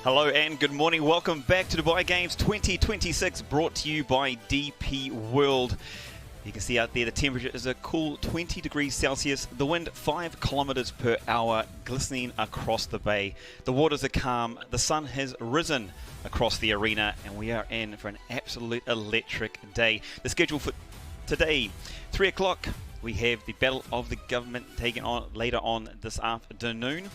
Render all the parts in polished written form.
Hello and good morning. Welcome back to Dubai Games 2026, brought to you by DP World. You can see out there the temperature is a cool 20 degrees Celsius, the wind 5 kilometers per hour, glistening across the bay. The waters are calm, the sun has risen across the arena, and we are in for an absolute electric day. The schedule for today, 3 o'clock, we have the Battle of the Government taken on later on this afternoon.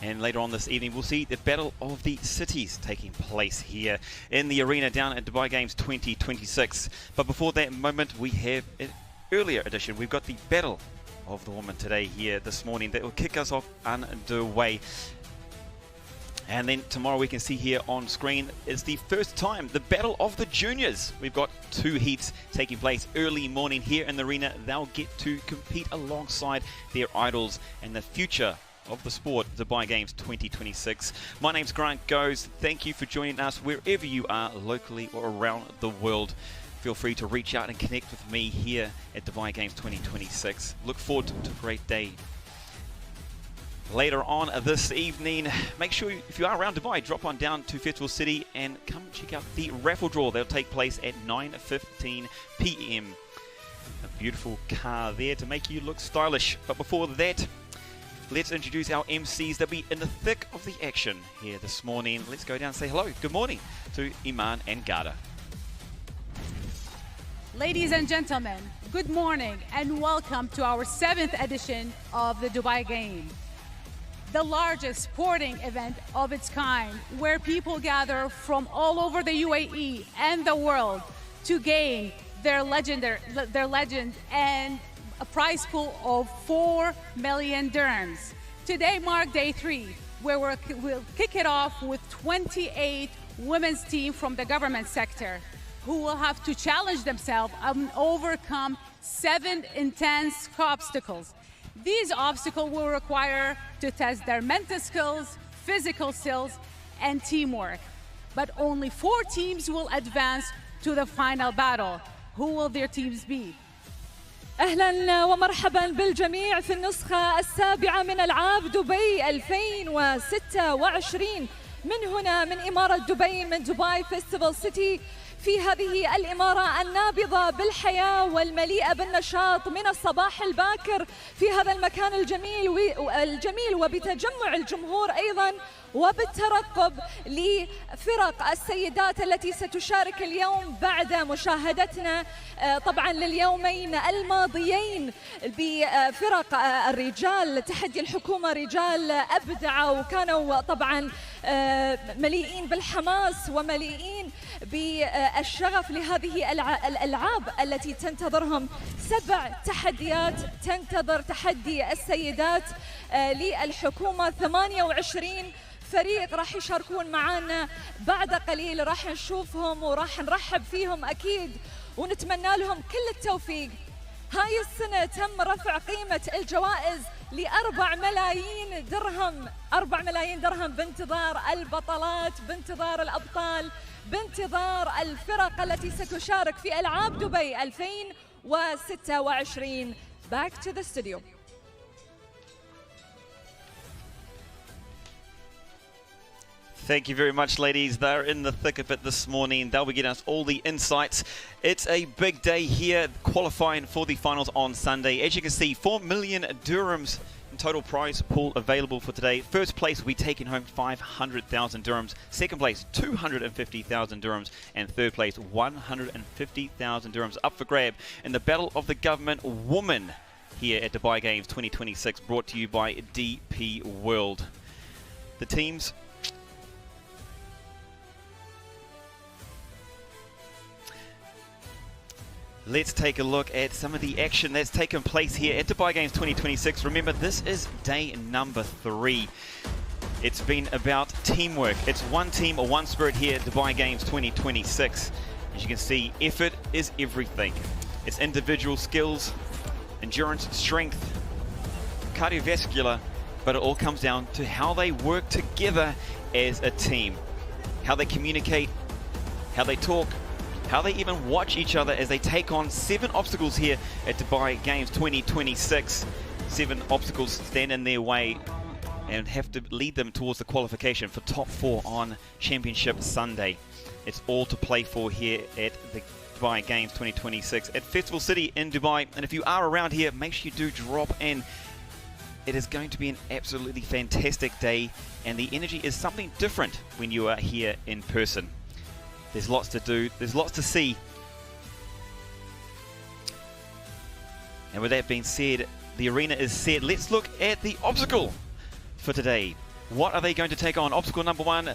And later on this evening, we'll see the Battle of the Cities taking place here in the arena down at Dubai Games 2026. But before that moment, we have an earlier edition. We've got the Battle of the Women today here this morning that will kick us off underway. And then tomorrow we can see here on screen is the first time the Battle of the Juniors. We've got 2 heats taking place early morning here in the arena. They'll get to compete alongside their idols and the future of the sport, Dubai Games 2026. My name's Grant Goes. Thank you for joining us wherever you are, locally or around the world. Feel free to reach out and connect with me here at Dubai Games 2026. Look forward to a great day. Later on this evening, make sure if you are around Dubai, drop on down to Festival City and come check out the raffle draw. They'll take place at 9:15 p.m. A beautiful car there to make you look stylish. But before that, let's introduce our MCs. They'll be in the thick of the action here this morning. Let's go down and say hello. Good morning to Iman and Garda. Ladies and gentlemen, good morning and welcome to our 7th edition of the Dubai Game, the largest sporting event of its kind, where people gather from all over the UAE and the world to gain their legend and a prize pool of 4 million dirhams. Today marks day 3, where we'll kick it off with 28 women's team from the government sector, who will have to challenge themselves and overcome 7 intense obstacles. These obstacles will require to test their mental skills, physical skills, and teamwork. But only 4 teams will advance to the final battle. Who will their teams be? أهلا ومرحبا بالجميع في النسخة السابعة من ألعاب دبي 2026 من هنا من إمارة دبي، من دبي فيستيفال سيتي، في هذه الإمارة النابضة بالحياة والمليئة بالنشاط من الصباح الباكر، في هذا المكان الجميل وبتجمع الجمهور أيضاً وبالترقب لفرق السيدات التي ستشارك اليوم بعد مشاهدتنا طبعا لليومين الماضيين بفرق الرجال. تحدي الحكومة رجال أبدعوا وكانوا طبعا مليئين بالحماس ومليئين بالشغف لهذه الألعاب التي تنتظرهم. 7 تحديات تنتظر تحدي السيدات للحكومة. 28 فريق راح يشاركون معنا بعد قليل، راح نشوفهم وراح نرحب فيهم أكيد ونتمنى لهم كل التوفيق. هاي السنة تم رفع قيمة الجوائز ل4 ملايين درهم، 4 ملايين درهم بانتظار البطلات، بانتظار الأبطال، بانتظار الفرق التي ستشارك في ألعاب دبي 2026. Back to the studio. Thank you very much, ladies. They're in the thick of it this morning. They'll be getting us all the insights. It's a big day here, qualifying for the finals on Sunday. As you can see, 4 million dirhams in total prize pool available for today. First place will be taking home 500,000 dirhams. Second place, 250,000 dirhams. And third place, 150,000 dirhams up for grab in the Battle of the Government Woman here at Dubai Games 2026, brought to you by DP World. The teams... Let's take a look at some of the action that's taken place here at Dubai Games 2026. Remember, this is day number 3. It's been about teamwork. It's one team or one spirit here at Dubai Games 2026. As you can see, effort is everything. It's individual skills, endurance, strength, cardiovascular, but it all comes down to how they work together as a team. How they communicate, how they talk, how they even watch each other as they take on 7 obstacles here at Dubai Games 2026. 7 obstacles stand in their way and have to lead them towards the qualification for top 4 on Championship Sunday. It's all to play for here at the Dubai Games 2026 at Festival City in Dubai. And if you are around here, make sure you do drop in. It is going to be an absolutely fantastic day, and the energy is something different when you are here in person. There's lots to do, there's lots to see. And with that being said, the arena is set. Let's look at the obstacle for today. What are they going to take on? Obstacle number 1,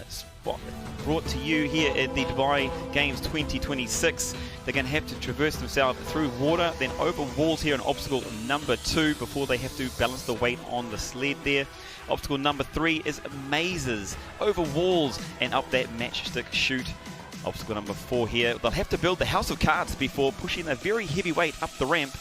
brought to you here at the Dubai Games 2026. They're going to have to traverse themselves through water, then over walls here in obstacle number 2 before they have to balance the weight on the sled there. Obstacle number 3 is mazes, over walls and up that matchstick chute. Obstacle number 4 here, they'll have to build the house of cards before pushing a very heavy weight up the ramp.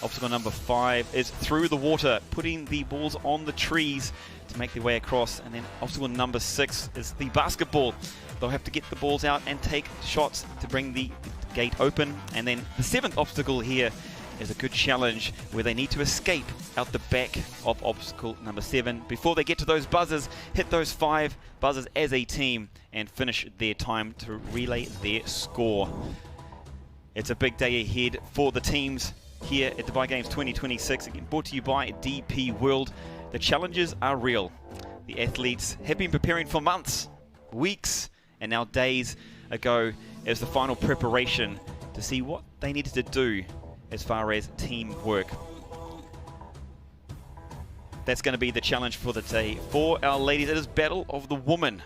Obstacle number 5 is through the water, putting the balls on the trees to make their way across. And then obstacle number 6 is the basketball. They'll have to get the balls out and take shots to bring the gate open. And then the 7th obstacle here is a good challenge where they need to escape out the back of obstacle number 7 before they get to those buzzers, hit those 5 buzzers as a team and finish their time to relay their score. It's a big day ahead for the teams here at Dubai Games 2026, again brought to you by DP World. The challenges are real. The athletes have been preparing for months, weeks, and now days ago as the final preparation to see what they needed to do as far as teamwork. That's going to be the challenge for the day. For our ladies, it is Battle of the Woman.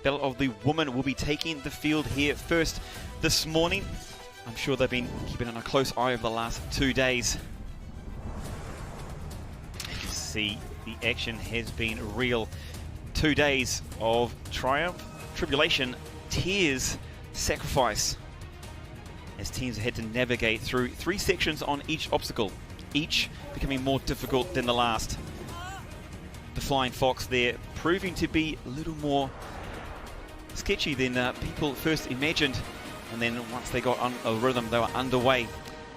Battle of the Woman will be taking the field here first this morning. I'm sure they've been keeping a close eye over the last 2 days. You can see the action has been real. 2 days of triumph, tribulation, tears, sacrifice, as teams had to navigate through 3 sections on each obstacle, each becoming more difficult than the last. The Flying Fox there proving to be a little more sketchy than people first imagined, and then once they got on a rhythm, they were underway.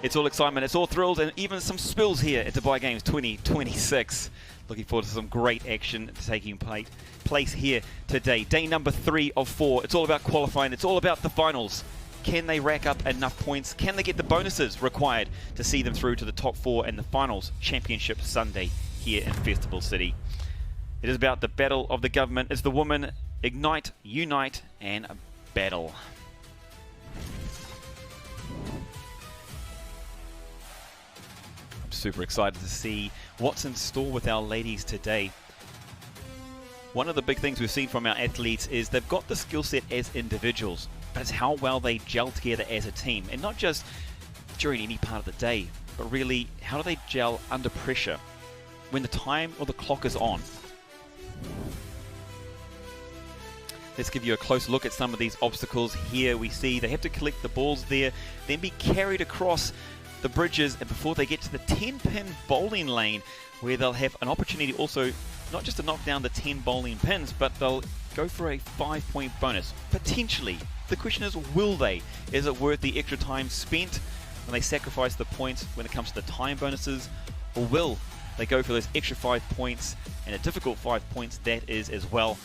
It's all excitement, it's all thrills, and even some spills here at Dubai Games 2026. Looking forward to some great action taking place here today. Day number 3 of 4. It's all about qualifying, it's all about the finals. Can they rack up enough points? Can they get the bonuses required to see them through to the top 4 and the finals Championship Sunday here in Festival City? It is about the battle of the government. It's the women. Ignite, unite, and battle. I'm super excited to see what's in store with our ladies today. One of the big things we've seen from our athletes is they've got the skill set as individuals, but it's how well they gel together as a team, and not just during any part of the day, but really how do they gel under pressure when the time or the clock is on. Let's give you a close look at some of these obstacles. Here we see they have to collect the balls there, then be carried across the bridges, and before they get to the 10-pin bowling lane, where they'll have an opportunity also not just to knock down the 10 bowling pins, but they'll go for a 5-point bonus, potentially. The question is, will they? Is it worth the extra time spent when they sacrifice the points when it comes to the time bonuses, or will they go for those extra 5 points, and a difficult 5 points that is as well?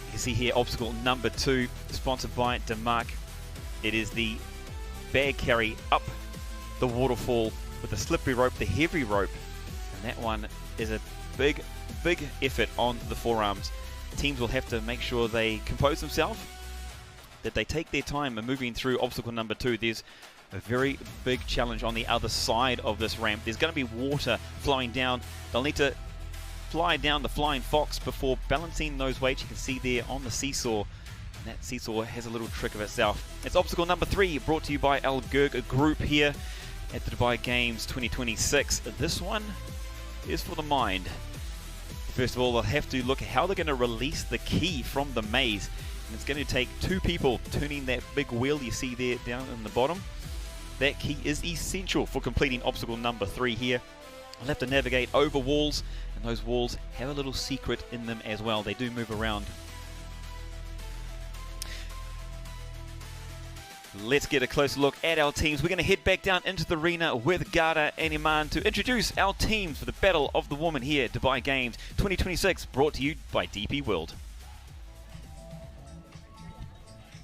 You can see here obstacle number 2, sponsored by Demarc. It is the bag carry up the waterfall with the slippery rope, the heavy rope, and that one is a big effort on the forearms. Teams will have to make sure they compose themselves, that they take their time in moving through obstacle number 2. There's a very big challenge on the other side of this ramp. There's going to be water flowing down. They'll need to fly down the Flying Fox before balancing those weights. You can see there on the seesaw, and that seesaw has a little trick of itself. It's obstacle number 3, brought to you by Al Ghurg Group here at the Dubai Games 2026. This one is for the mind. First of all, they'll have to look at how they're going to release the key from the maze, and it's going to take 2 people turning that big wheel you see there down in the bottom. That key is essential for completing obstacle number 3 here. They'll have to navigate over walls, and those walls have a little secret in them as well. They do move around. Let's get a closer look at our teams. We're going to head back down into the arena with Ghada and Iman to introduce our teams for the Battle of the Women here at Dubai Games 2026, brought to you by DP World.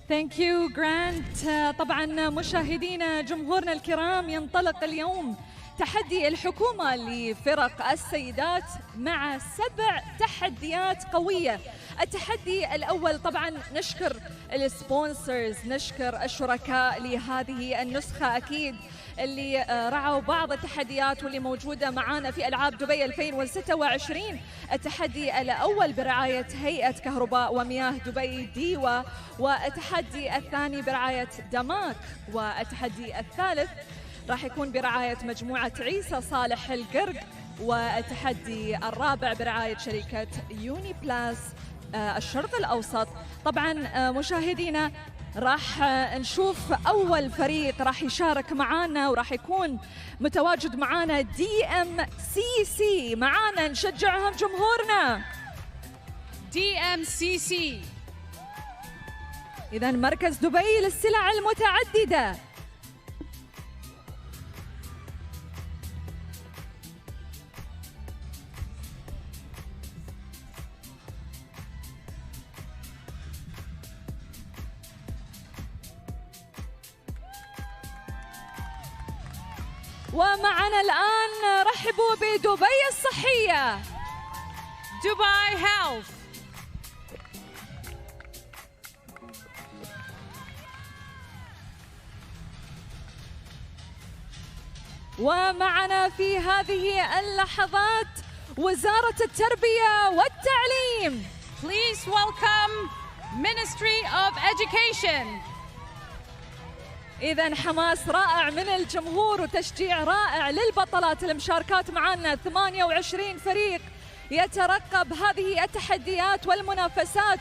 Thank you Grant. طبعا مشاهدينا جمهورنا الكرام، ينطلق اليوم تحدي الحكومة لفرق السيدات مع 7 تحديات قوية. التحدي الأول طبعا نشكر السبونسرز، نشكر الشركاء لهذه النسخة أكيد اللي رعوا بعض التحديات واللي موجودة معانا في ألعاب دبي 2026. التحدي الأول برعاية هيئة كهرباء ومياه دبي ديوا، والتحدي الثاني برعاية دماك، والتحدي الثالث راح يكون برعاية مجموعة عيسى صالح القرق، والتحدي الرابع برعاية شركة يوني بلاس الشرق الأوسط. طبعا مشاهدينا راح نشوف أول فريق راح يشارك معانا وراح يكون متواجد معانا DMCC. معانا نشجعهم جمهورنا DMCC. إذا مركز دبي للسلع المتعددة. ومعنا الآن رحبوا بدبي الصحية. Dubai Health. ومعنا في هذه اللحظات وزارة التربية والتعليم. Please welcome Ministry of Education. إذن حماس رائع من الجمهور وتشجيع رائع للبطلات المشاركات. معنا 28 فريق يترقب هذه التحديات والمنافسات.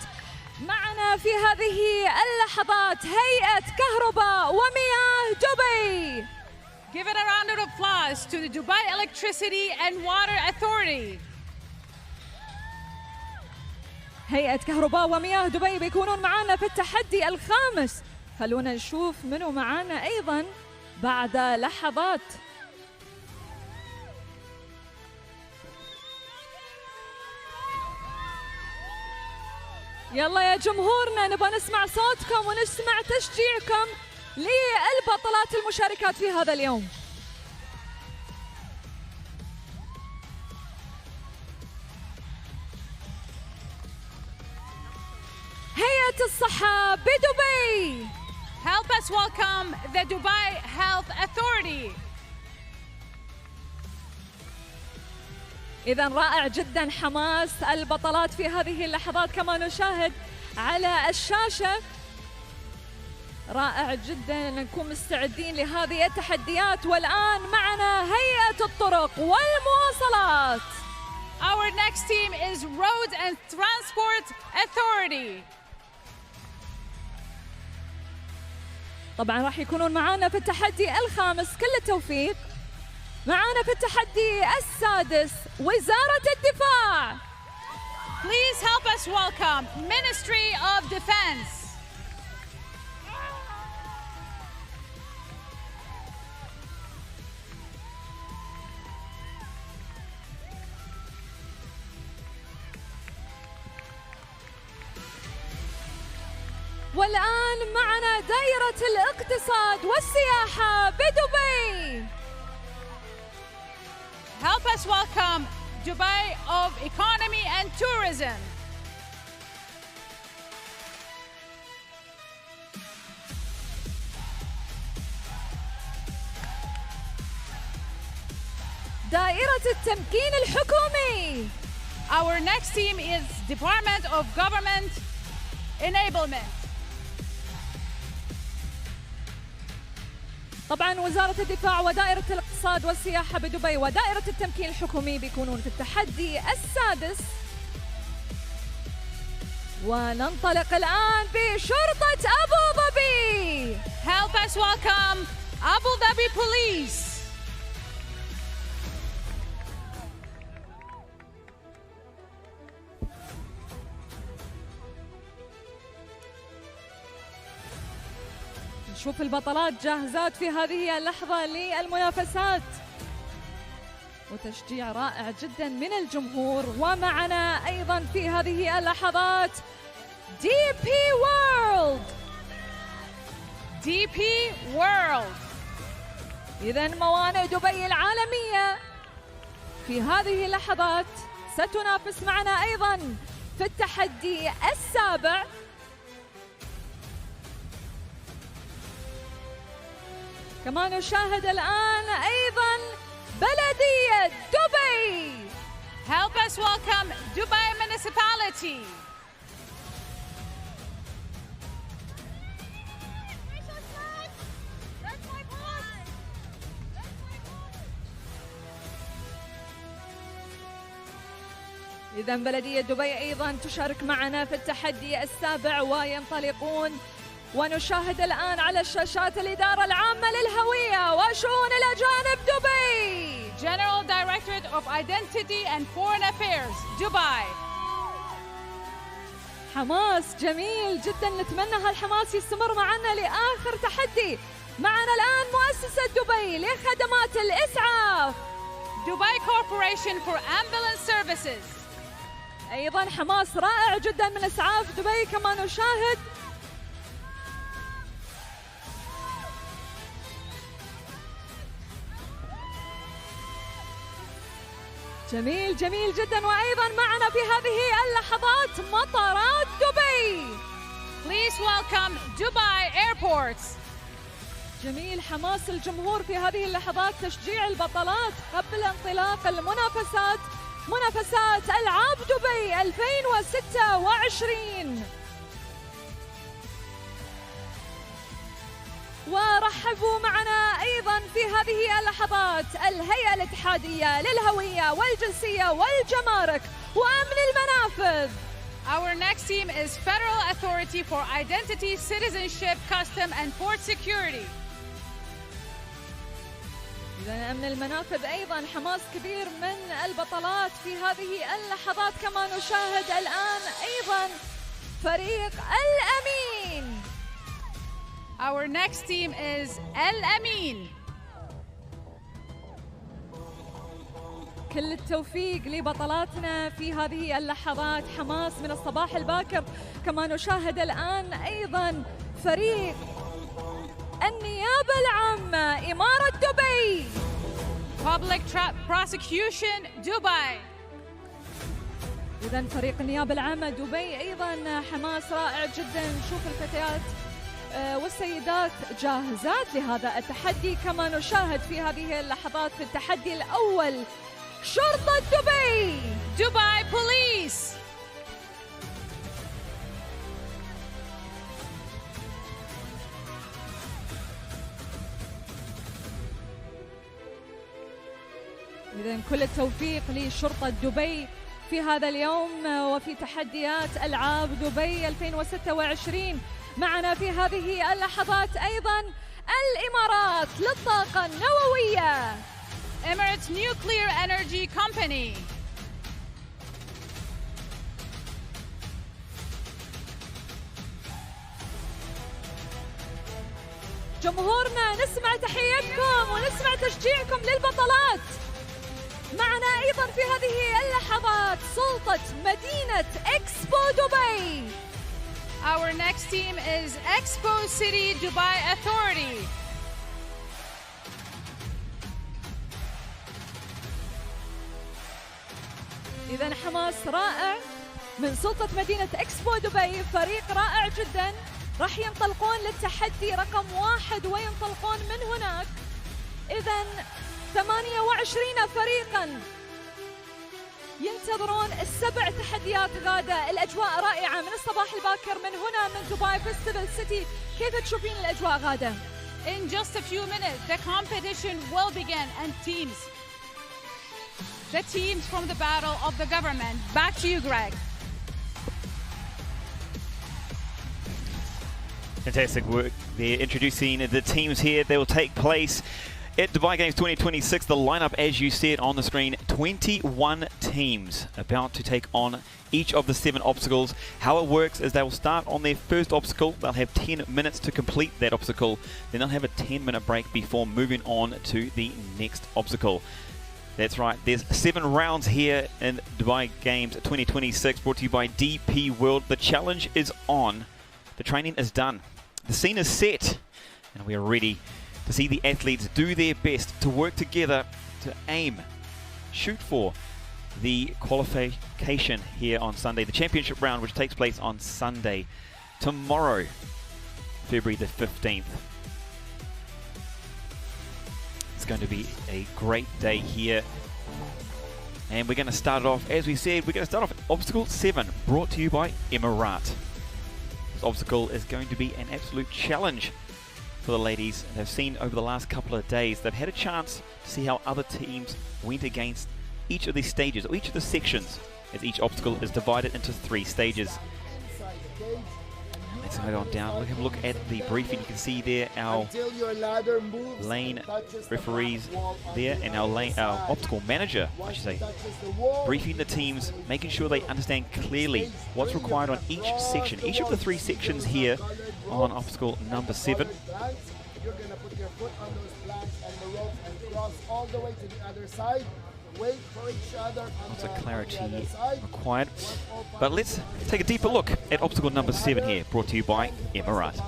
معنا في هذه اللحظات هيئة كهرباء ومياه دبي. Give it a round of applause to the Dubai Electricity and Water Authority. هيئة كهرباء ومياه دبي بيكونون معنا في التحدي الخامس. خلونا نشوف منو معانا أيضاً بعد لحظات. يلا يا جمهورنا نبغى نسمع صوتكم ونسمع تشجيعكم للبطلات المشاركات في هذا اليوم. هيئة الصحة بدبي. Help us welcome the Dubai Health Authority. إذن رائع جدا حماس البطلات في هذه اللحظات كما نشاهد على الشاشة. رائع جدا نكون مستعدين لهذه التحديات. والآن معنا هيئة الطرق والمواصلات. Our next team is Road and Transport Authority. طبعا راح يكونون معنا في التحدي الخامس. كل التوفيق. معنا في التحدي السادس وزارة الدفاع. Please help us welcome Ministry of Defense. والآن معنا دائرة الاقتصاد والسياحة بدبي. Help us welcome Dubai of Economy and Tourism. دائرة التمكين الحكومي. Our next team is Department of Government Enablement. طبعا وزارة الدفاع ودائرة الاقتصاد والسياحة بدبي ودائرة التمكين الحكومي بيكونون في التحدي السادس. وننطلق الآن بشرطة أبو ظبي. Help us welcome Abu Dhabi Police. نشوف البطلات جاهزات في هذه اللحظة للمنافسات، وتشجيع رائع جدا من الجمهور. ومعنا أيضا في هذه اللحظات DP World. DP World. إذا موانئ دبي العالمية في هذه اللحظات ستنافس معنا أيضا في التحدي السابع. كما نشاهد الآن أيضا بلدية دبي. Help us welcome Dubai Municipality. إذا بلدية دبي أيضا تشارك معنا في التحدي السابع وينطلقون. ونشاهد الآن على الشاشات الإدارة العامة للهوية وشؤون الأجانب دبي. General Directorate of Identity and Foreign Affairs, Dubai. حماس جميل جدا، نتمنى هالحماس يستمر معنا لآخر تحدي. معنا الآن مؤسسة دبي لخدمات الإسعاف، Dubai Corporation for Ambulance Services. أيضا حماس رائع جدا من إسعاف دبي كما نشاهد. جميل جميل جدا. وأيضا معنا في هذه اللحظات مطارات دبي. Please welcome Dubai Airports. جميل حماس الجمهور في هذه اللحظات، تشجيع البطلات قبل انطلاق المنافسات، منافسات ألعاب دبي 2026. ورحبوا معنا أيضا في هذه اللحظات الهيئة الاتحادية للهوية والجنسية والجمارك وأمن المنافذ. Our next team is Federal Authority for Identity, Citizenship, Custom and Port Security. إذا أمن المنافذ أيضا حماس كبير من البطلات في هذه اللحظات. كما نشاهد الآن أيضا فريق الأمين. Our next team is El Amin. كل التوفيق لبطلاتنا في هذه اللحظات، حماس من الصباح الباكر. كما نشاهد الآن أيضا فريق النيابة العامة إمارة دبي. Public Prosecution Dubai. إذا فريق النيابة العامة دبي أيضا حماس رائع جدا. نشوف الفتيات والسيدات جاهزات لهذا التحدي. كما نشاهد في هذه اللحظات في التحدي الأول شرطة دبي. Dubai Police. إذن كل التوفيق لشرطة دبي في هذا اليوم وفي تحديات ألعاب دبي 2026. معنا في هذه اللحظات أيضا الإمارات للطاقة النووية. Emirates Nuclear Energy Company. جمهورنا نسمع تحياتكم ونسمع تشجيعكم للبطلات. معنا أيضا في هذه اللحظات سلطة مدينة إكسبو دبي. Our next team is Expo City Dubai Authority. إذا حماس رائع من سلطة مدينة إكسبو دبي، فريق رائع جدا. راح ينطلقون للتحدي رقم 1 وينطلقون من هناك. إذا 28 فريقا ينتظرون السبع تحديات غادة. الأجواء رائعة من الصباح الباكر من هنا من دبي فيستيفال سيتي. كيف تشوفين الأجواء غادة؟ In just a few minutes, the competition will begin and the teams from the battle of the government. Back to you, Greg. Fantastic work. They're introducing the teams here. They will take place At Dubai Games 2026, the lineup, as you see it on the screen, 21 teams about to take on each of the 7 obstacles. How it works is they will start on their first obstacle. They'll have 10 minutes to complete that obstacle. Then they'll have a 10-minute break before moving on to the next obstacle. That's right, there's 7 rounds here in Dubai Games 2026, brought to you by DP World. The challenge is on. The training is done. The scene is set, and we are ready to see the athletes do their best to work together to shoot for the qualification here on Sunday, the championship round, which takes place on Sunday, tomorrow, February the 15th. It's going to be a great day here, and we're going to start it off, as we said, we're going to start off at Obstacle 7, brought to you by Emirat. This obstacle is going to be an absolute challenge for the ladies. They've seen over the last couple of days, they've had a chance to see how other teams went against each of these stages, or each of the sections, as each obstacle is divided into 3 stages. Let's go on down, have a look at the briefing. You can see there our lane referees there, and our obstacle manager, I should say, briefing the teams, making sure they understand clearly what's required on each section. Each of the 3 sections here on obstacle number 7. You're going to put your foot on those planks and the rope and cross all the way to the other side. Wait for each other. Lots of clarity required. But let's take a deeper look at obstacle number 7 here, brought to you by Emirat.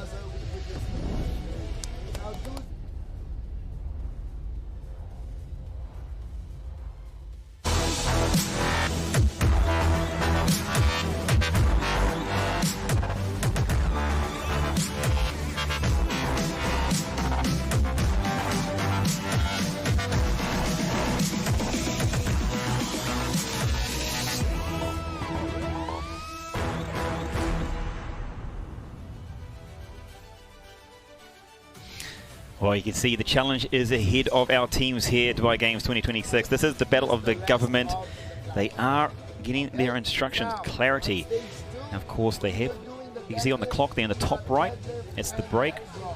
Well, you can see the challenge is ahead of our teams here at Dubai Games 2026. This is the battle of the government. They are getting their instructions, clarity. And of course, they have, you can see on the clock there in the top right, it's the break,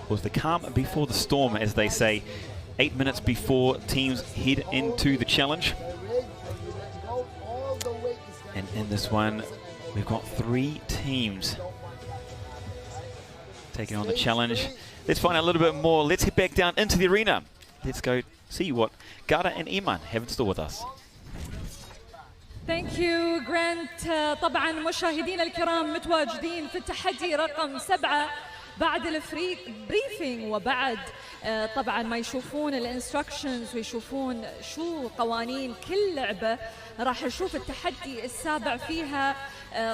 was the calm before the storm, as they say. 8 minutes before teams head into the challenge. And in this one, we've got 3 teams taking on the challenge. Let's find out a little bit more. Let's head back down into the arena. Let's go see what Ghada and Iman have in store with us. Thank you Grant. طبعا مشاهدينا الكرام متواجدين في التحدي رقم 7 بعد الفريق بريفينج، وبعد طبعا ما يشوفون الانستراكشنز ويشوفون شو قوانين كل لعبة، راح نشوف التحدي السابع فيها.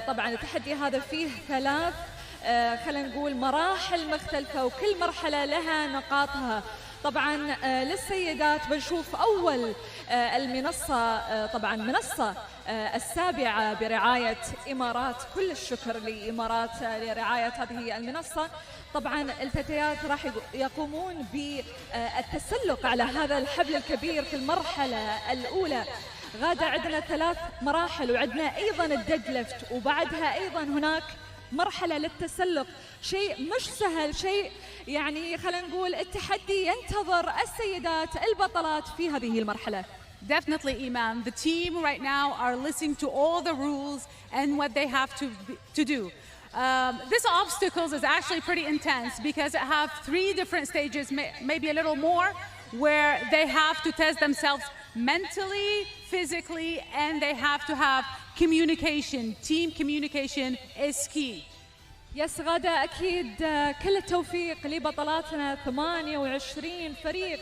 طبعا التحدي هذا فيه 3 خلينا نقول مراحل مختلفة، وكل مرحلة لها نقاطها. طبعا للسيدات بنشوف أول المنصة، طبعا منصة السابعة برعاية إمارات. كل الشكر لإمارات لرعاية هذه المنصة. طبعا الفتيات راح يقومون بالتسلق على هذا الحبل الكبير في المرحلة الأولى. غادة عندنا 3 مراحل، وعندنا أيضا الديد ليفت، وبعدها أيضا هناك مرحلة للتسلق. شيء مش سهل، شيء يعني خلينا نقول التحدي ينتظر السيدات البطلات في هذه المرحلة. Definitely, Iman. The team right now are listening to all the rules and what they have to do. This obstacles is actually pretty intense because it have 3 different stages, maybe a little more, where they have to test themselves mentally, physically, and they have to have communication. Team communication is key. يس غادة، أكيد كل التوفيق لبطلاتنا. 28 فريق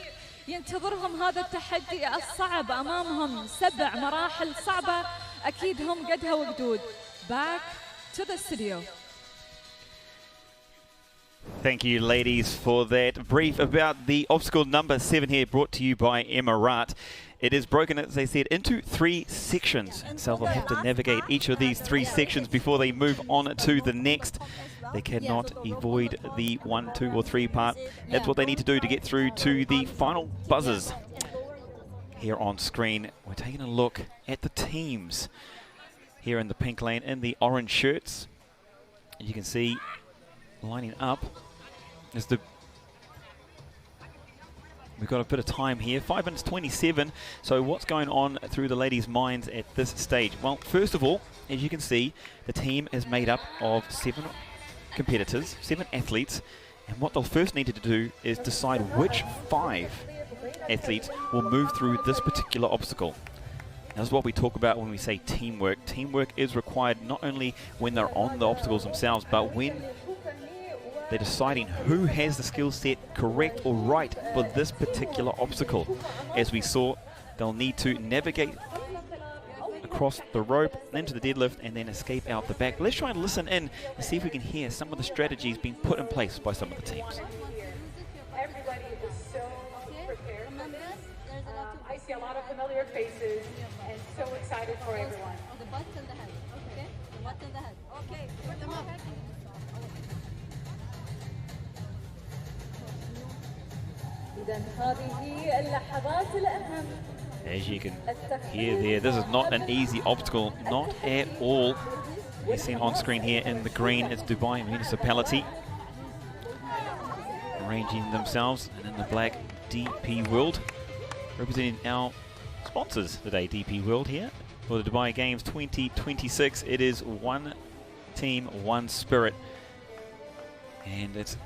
ينتظرهم هذا التحدي الصعب، أمامهم 7 مراحل صعبة، أكيد هم قدها وقدود. Back to the studio. Thank you, ladies, for that brief about the obstacle number 7 here, brought to you by Emirat. It is broken, as they said, into 3 sections, and so they'll have to navigate each of these 3 sections before they move on to the next. They cannot avoid the 1, 2, or 3 part. That's what they need to do to get through to the final buzzers. Here on screen, we're taking a look at the teams here in the pink lane in the orange shirts. You can see lining up is the We've got a bit of time here, 5 minutes 27. So what's going on through the ladies' minds at this stage? Well, first of all, as you can see, the team is made up of 7 competitors, 7 athletes, and what they'll first need to do is decide which 5 athletes will move through this particular obstacle. Now, this is what we talk about when we say teamwork. Teamwork is required not only when they're on the obstacles themselves, but when they're deciding who has the skill set correct or right for this particular obstacle. As we saw, they'll need to navigate across the rope into the deadlift and then escape out the back. Let's try and listen in and see if we can hear some of the strategies being put in place by some of the teams. Everybody is so prepared for this. I see a lot of familiar faces and so excited for everyone. The butts and the head. Okay? The butts and the head. Okay. Put them up. إذن هذه اللحظات الأهم. As you can hear there, this is not an easy obstacle, not at all. You're seeing on screen here in the green, it's Dubai Municipality arranging themselves, and in the black, DP World, representing our sponsors today, DP World here for the Dubai Games 2026. It is one team, one spirit, and it's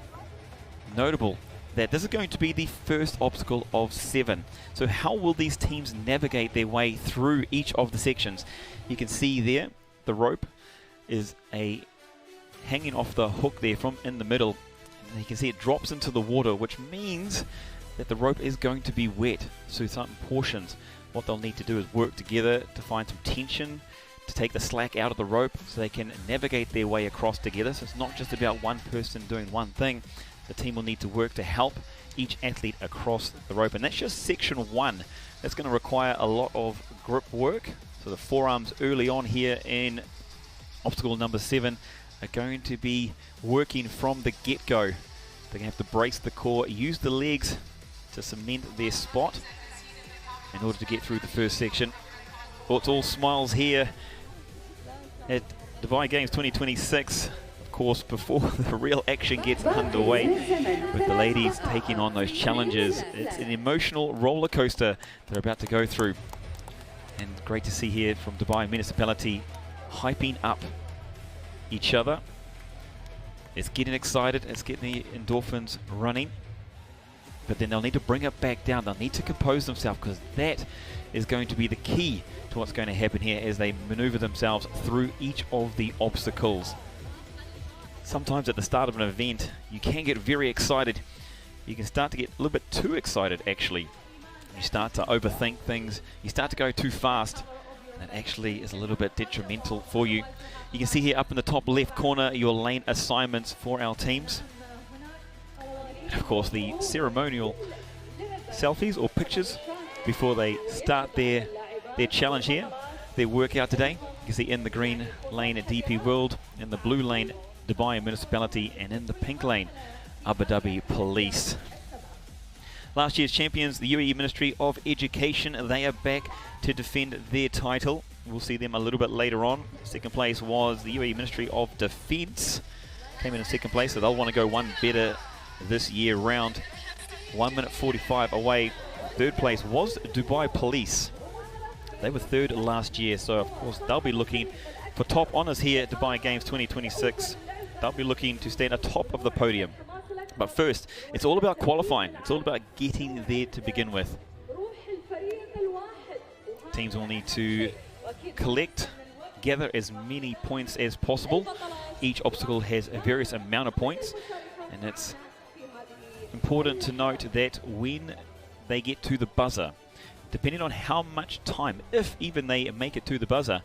notable that this is going to be the first obstacle of 7. So how will these teams navigate their way through each of the sections? You can see there the rope is hanging off the hook there from in the middle, and you can see it drops into the water, which means that the rope is going to be wet. So some portions, what they'll need to do is work together to find some tension, to take the slack out of the rope so they can navigate their way across together. So it's not just about one person doing one thing. The team will need to work to help each athlete across the rope, and that's just section 1. That's going to require a lot of grip work. So the forearms early on here in obstacle number 7 are going to be working from the get-go. They're going to have to brace the core, use the legs to cement their spot in order to get through the first section. Well, it's all smiles here at Dubai Games 2026. Of course, before the real action gets underway, with the ladies taking on those challenges. It's an emotional roller coaster they're about to go through. And great to see here from Dubai Municipality hyping up each other. It's getting excited, it's getting the endorphins running. But then they'll need to bring it back down. They'll need to compose themselves, because that is going to be the key to what's going to happen here as they maneuver themselves through each of the obstacles. Sometimes at the start of an event, you can get very excited. You can start to get a little bit too excited, actually. You start to overthink things. You start to go too fast. That actually is a little bit detrimental for you. You can see here up in the top left corner your lane assignments for our teams. And of course, the ceremonial selfies or pictures before they start their challenge here, their workout today. You can see in the green lane at DP World, in the blue lane Dubai Municipality, and in the pink lane Abu Dhabi Police. Last year's champions, the UAE Ministry of Education, they are back to defend their title. We'll see them a little bit later on. Second place was the UAE Ministry of Defence, came in second place, so they'll want to go one better this year round. 1 minute 45 away. Third place was Dubai Police. They were third last year, so of course they'll be looking for top honours here at Dubai Games 2026. They'll be looking to stand atop of the podium. But first, it's all about qualifying. It's all about getting there to begin with. Teams will need to gather as many points as possible. Each obstacle has a various amount of points, and it's important to note that when they get to the buzzer, depending on how much time, if even they make it to the buzzer,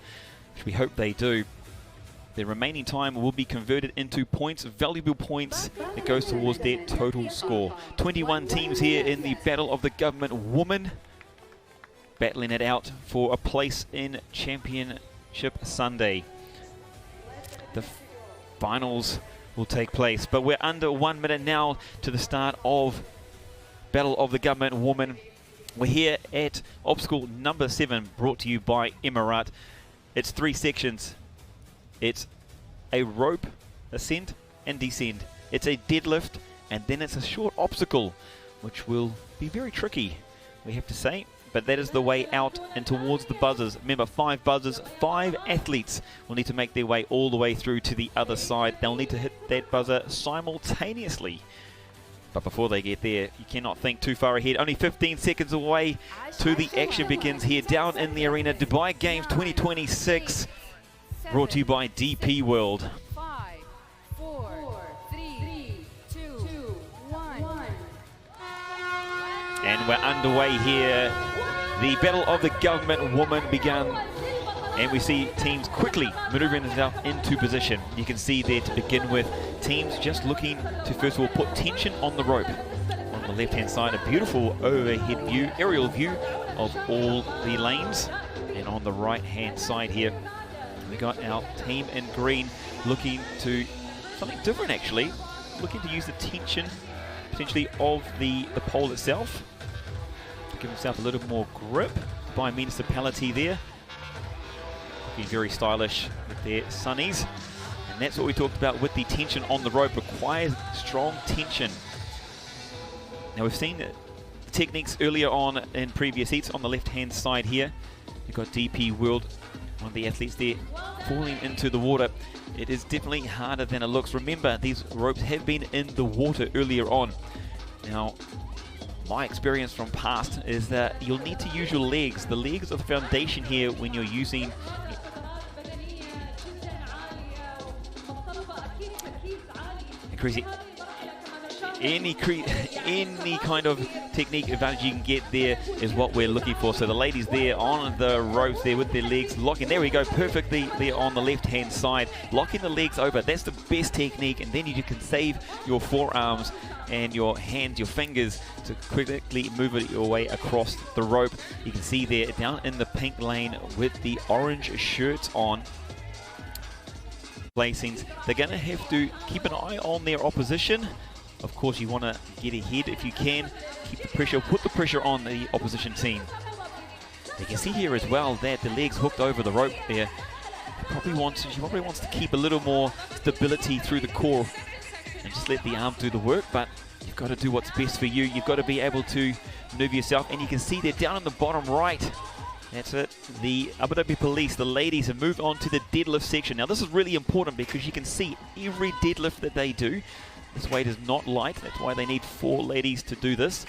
which we hope they do, their remaining time will be converted into points, valuable points that goes towards their total score. 21 teams here in the Battle of the Government Woman, battling it out for a place in Championship Sunday. The finals will take place, but we're under 1 minute now to the start of Battle of the Government Woman. We're here at obstacle number 7, brought to you by Emirat. It's 3 sections. It's a rope ascent and descend. It's a deadlift, and then it's a short obstacle which will be very tricky, we have to say. But that is the way out and towards the buzzers. Remember, 5 buzzers, 5 athletes will need to make their way all the way through to the other side. They'll need to hit that buzzer simultaneously. But before they get there, you cannot think too far ahead. Only 15 seconds away to the action begins here down in the arena. Dubai Games 2026, brought to you by DP World. 5, 4, 3, 2, 1. And we're underway here. The battle of the government woman begun, and we see teams quickly maneuvering themselves into position. You can see there to begin with, teams just looking to first of all put tension on the rope. On the left hand side, a beautiful overhead view, aerial view of all the lanes. And on the right hand side here, we got our team in green looking to something different actually, looking to use the tension potentially of the pole itself. Give himself a little more grip by municipality there. Looking very stylish with their sunnies. And that's what we talked about with the tension on the rope. Requires strong tension. Now we've seen the techniques earlier on in previous heats on the left hand side here. You've got DP World, one of the athletes there, falling into the water. It is definitely harder than it looks. Remember, these ropes have been in the water earlier on. Now, my experience from past is that you'll need to use your legs. The legs are the foundation here when you're using any kind of technique advantage you can get there is what we're looking for. So the ladies there on the ropes there with their legs locking. There we go, perfectly there on the left hand side, locking the legs over. That's the best technique, and then you can save your forearms and your hands, your fingers, to quickly move it your way across the rope. You can see there down in the pink lane with the orange shirts on, placings. They're going to have to keep an eye on their opposition. Of course, you want to get ahead if you can. Keep the pressure, put the pressure on the opposition team. You can see here as well that the legs hooked over the rope there. She probably wants to keep a little more stability through the core and just let the arm do the work, but you've got to do what's best for you. You've got to be able to maneuver yourself, and you can see there down in the bottom right, that's it, the Abu Dhabi Police, the ladies, have moved on to the deadlift section. Now this is really important because you can see every deadlift that they do, this weight is not light, that's why they need 4 ladies to do this.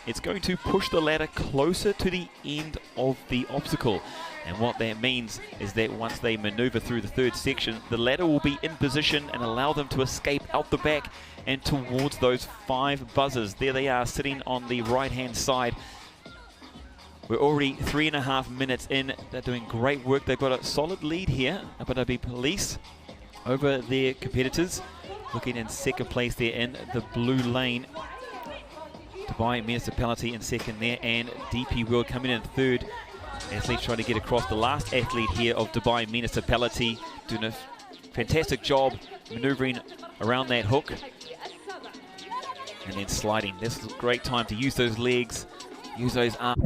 It's going to push the ladder closer to the end of the obstacle. And what that means is that once they maneuver through the 3rd section, the ladder will be in position and allow them to escape out the back and towards those 5 buzzers. There they are sitting on the right hand side. We're already 3.5 minutes in. They're doing great work. They've got a solid lead here, Abu Dhabi Police, over their competitors. Looking in 2nd place there in the blue lane. Dubai Municipality in 2nd there, and DP World coming in 3rd. Athletes trying to get across. The last athlete here of Dubai Municipality doing a fantastic job maneuvering around that hook. And then sliding. This is a great time to use those legs, use those arms.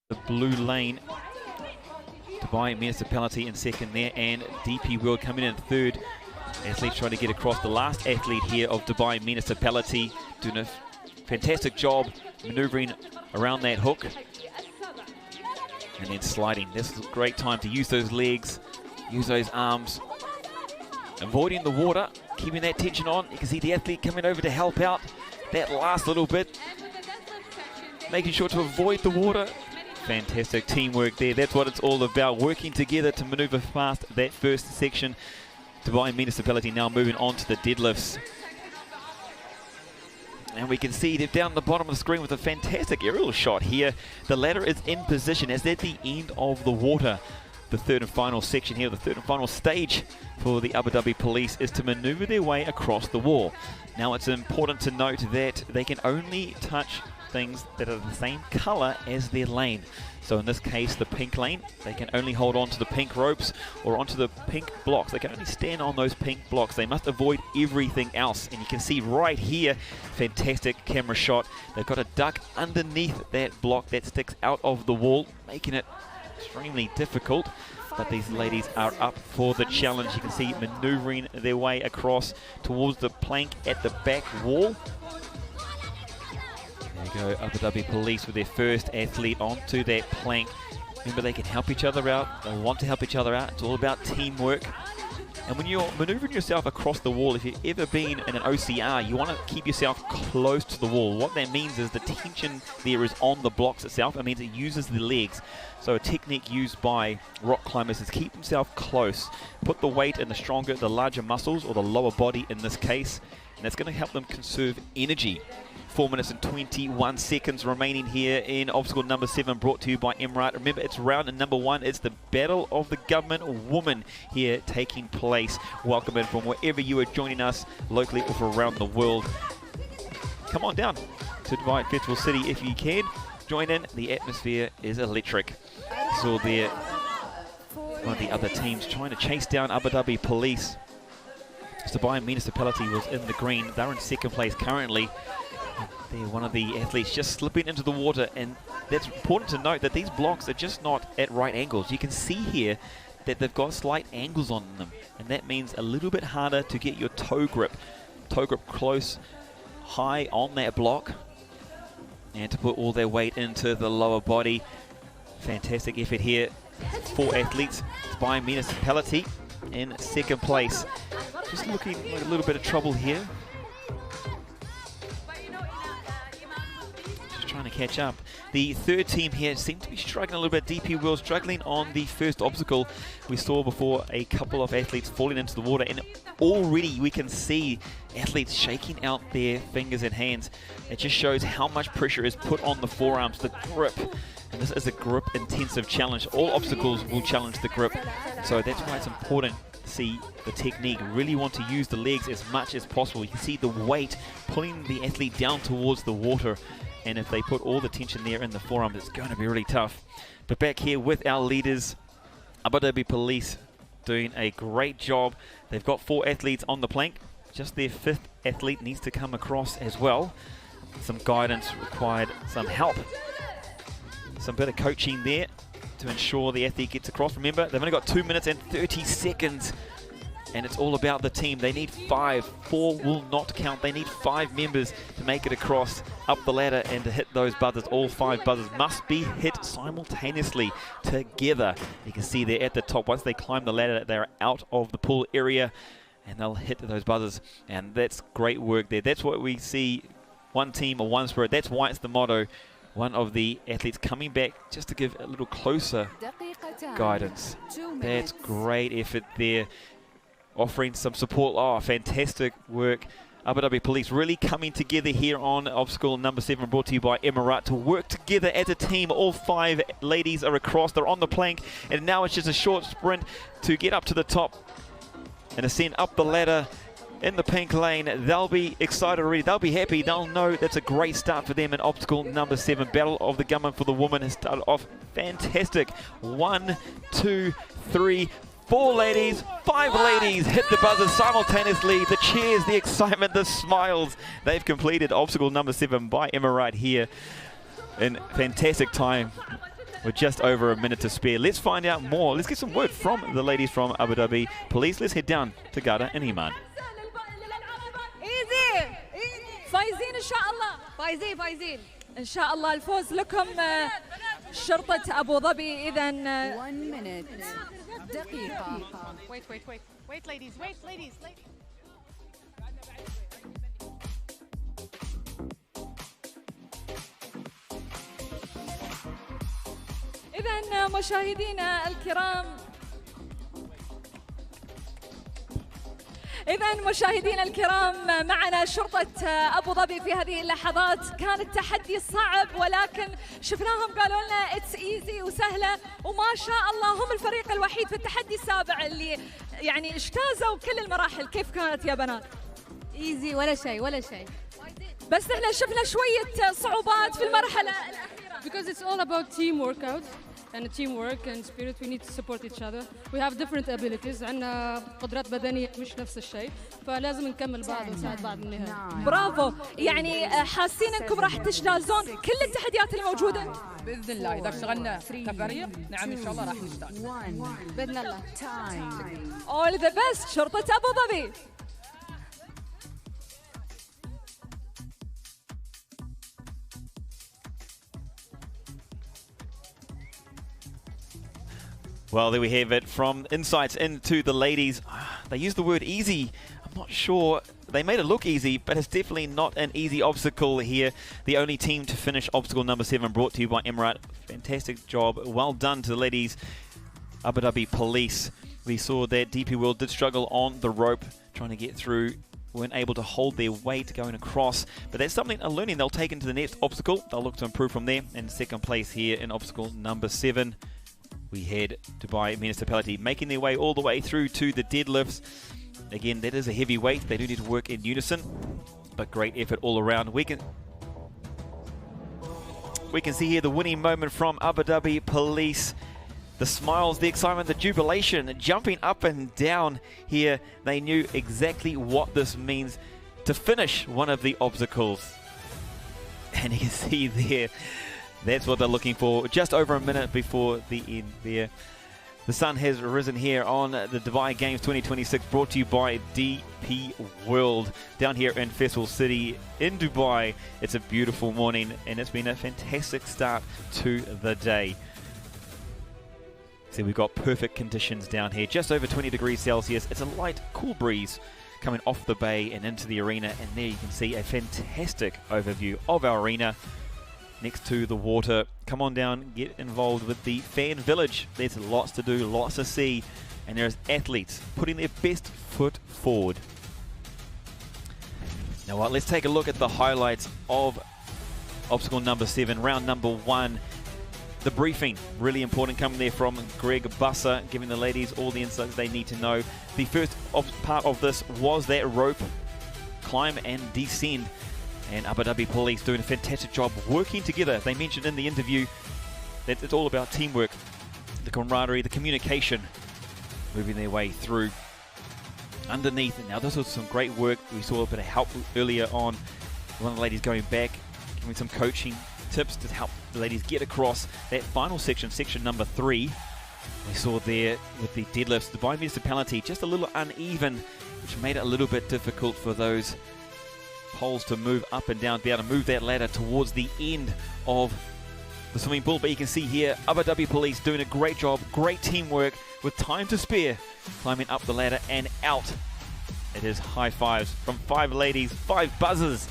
The blue lane, Dubai Municipality in 2nd there, and DP World coming in 3rd. Athletes trying to get across. The last athlete here of Dubai Municipality doing a fantastic job maneuvering around that hook. And then sliding. This is a great time to use those legs, use those arms. Avoiding the water, keeping that tension on. You can see the athlete coming over to help out that last little bit. Making sure to avoid the water. Fantastic teamwork there. That's what it's all about, working together to maneuver past that 1st section. Dubai Municipality now moving on to the deadlifts. And we can see that down the bottom of the screen with a fantastic aerial shot here. The ladder is in position as they're at the end of the water. The third and final section here, the third and final stage for the Abu Dhabi Police is to maneuver their way across the wall. Now it's important to note that they can only touch things that are the same colour as their lane. So in this case, the pink lane, they can only hold on to the pink ropes or onto the pink blocks. They can only stand on those pink blocks. They must avoid everything else. And you can see right here, fantastic camera shot. They've got a duck underneath that block that sticks out of the wall, making it extremely difficult. But these ladies are up for the challenge. You can see maneuvering their way across towards the plank at the back wall. There you go, Abu Dhabi Police with their first athlete onto that plank. Remember, they can help each other out. They want to help each other out. It's all about teamwork. And when you're maneuvering yourself across the wall, if you've ever been in an OCR, you want to keep yourself close to the wall. What that means is the tension there is on the blocks itself. It means it uses the legs. So a technique used by rock climbers is keep themselves close. Put the weight in the stronger, the larger muscles, or the lower body in this case. And that's going to help them conserve energy. 4 minutes and 21 seconds remaining here in obstacle number 7, brought to you by Emirat. Remember, it's round number 1. It's the Battle of the Government Woman here taking place. Welcome in from wherever you are joining us, locally or from around the world. Come on down to Dubai Festival City if you can. Join in. The atmosphere is electric. So there, one of the other teams trying to chase down Abu Dhabi Police. Dubai Municipality was in the green. They're in second place currently. They're one of the athletes just slipping into the water, and that's important to note that these blocks are just not at right angles. You can see here that they've got slight angles on them, and that means a little bit harder to get your toe grip close, high on that block, and to put all their weight into the lower body. Fantastic effort here. 4 athletes. Dubai Municipality in second place. Just looking like a little bit of trouble here. Trying to catch up. The third team here seemed to be struggling a little bit. DP World struggling on the first obstacle. We saw before a couple of athletes falling into the water, and already we can see athletes shaking out their fingers and hands. It just shows how much pressure is put on the forearms, the grip. And this is a grip intensive challenge. All obstacles will challenge the grip. So that's why it's important to see the technique. Really want to use the legs as much as possible. You can see the weight pulling the athlete down towards the water. And if they put all the tension there in the forearms, it's going to be really tough. But back here with our leaders, Abu Dhabi Police doing a great job. They've got 4 athletes on the plank. Just their 5th athlete needs to come across as well. Some guidance required, some help. Some bit of coaching there to ensure the athlete gets across. Remember, they've only got 2 minutes and 30 seconds. And it's all about the team. They need 5. 4 will not count. They need 5 members to make it across up the ladder and to hit those buzzers. All 5 buzzers must be hit simultaneously together. You can see they're at the top. Once they climb the ladder, they're out of the pool area and they'll hit those buzzers. And that's great work there. That's what we see. One team or one spirit. That's why it's the motto. One of the athletes coming back just to give a little closer guidance. That's great effort there. Offering some support. Oh, fantastic work. Abu Dhabi Police really coming together here on obstacle number 7, brought to you by Emirat, to work together as a team. All 5 ladies are across. They're on the plank, and now it's just a short sprint to get up to the top and ascend up the ladder in the pink lane. They'll be excited already. They'll be happy. They'll know that's a great start for them in obstacle number 7. Battle of the Government for the Woman has started off fantastic. 1, 2, 3, 4 ladies, 5 ladies hit the buzzer simultaneously. The cheers, the excitement, the smiles. They've completed obstacle number 7 by Emirat here in fantastic time with just over a minute to spare. Let's find out more. Let's get some word from the ladies from Abu Dhabi Police. Let's head down to Gada and Iman. فايزين إن شاء الله. فايزين إن شاء الله. الفوز لكم شرطة أبو ظبي. إذن 1 minute. دقيقة. Wait, ladies. إذن مشاهدينا الكرام، إذا مشاهدينا الكرام معنا شرطة أبو ظبي في هذه اللحظات. كان التحدي صعب ولكن شفناهم قالوا لنا اتس ايزي وسهلة، وما شاء الله هم الفريق الوحيد في التحدي السابع اللي يعني اجتازوا كل المراحل. كيف كانت يا بنات؟ ايزي ولا شيء ولا شيء. بس احنا شفنا شوية صعوبات في المرحلة الأخيرة. Because it's all about team workout and teamwork and spirit. We need to support each other. We have different abilities. عندنا قدرات بدنية مش نفس الشيء، فلازم نكمل بعض ونساعد بعض بالنهاية. برافو. يعني حاسين انكم راح تجتازون كل التحديات الموجودة؟ باذن الله اذا اشتغلنا كفريق نعم ان شاء الله راح نجتاز باذن الله. All the best شرطة أبو ظبي. Well, there we have it from insights into the ladies. They used the word easy. I'm not sure. They made it look easy, but it's definitely not an easy obstacle here. The only team to finish obstacle number 7, brought to you by Emirat. Fantastic job. Well done to the ladies. Abu Dhabi Police. We saw that DP World did struggle on the rope, trying to get through. Weren't able to hold their weight going across, but that's something, a learning they'll take into the next obstacle. They'll look to improve from there. And second place here in obstacle number 7. We had Dubai Municipality making their way all the way through to the deadlifts. Again, that is a heavy weight. They do need to work in unison, but great effort all around. We can see here the winning moment from Abu Dhabi Police. The smiles, the excitement, the jubilation, jumping up and down here. They knew exactly what this means to finish one of the obstacles. And you can see there, that's what they're looking for. Just over a minute before the end there. The sun has risen here on the Dubai Games 2026, brought to you by DP World down here in Festival City in Dubai. It's a beautiful morning and it's been a fantastic start to the day. See, we've got perfect conditions down here, just over 20 degrees Celsius. It's a light, cool breeze coming off the bay and into the arena. And there you can see a fantastic overview of our arena next to the water. Come on down, get involved with the fan village. There's lots to do, lots to see, and there's athletes putting their best foot forward. Now what, let's take a look at the highlights of obstacle number 7, round number 1. The briefing, really important, coming there from Greg Busser, giving the ladies all the insights they need to know. The first part of this was that rope climb and descend. And Abu Dhabi Police doing a fantastic job working together. They mentioned in the interview that it's all about teamwork, the camaraderie, the communication, moving their way through underneath. And now this was some great work. We saw a bit of help earlier on. One of the ladies going back, giving some coaching tips to help the ladies get across that final section, section number 3. We saw there with the deadlifts, Dubai Municipality just a little uneven, which made it a little bit difficult for those poles to move up and down, be able to move that ladder towards the end of the swimming pool. But you can see here Abu Dhabi Police doing a great job, great teamwork with time to spare, climbing up the ladder and out. It is high fives from 5 ladies, 5 buzzers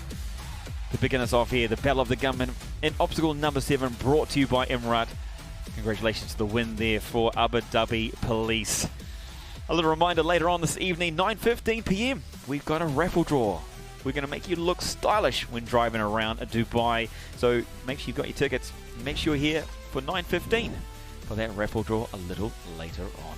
to begin us off here. The Battle of the Gunmen in obstacle number 7, brought to you by Emirat. Congratulations to the win there for Abu Dhabi Police. A little reminder, later on this evening, 9:15 p.m, we've got a raffle draw. We're going to make you look stylish when driving around Dubai. So make sure you've got your tickets. Make sure you're here for 9:15 for that raffle draw a little later on.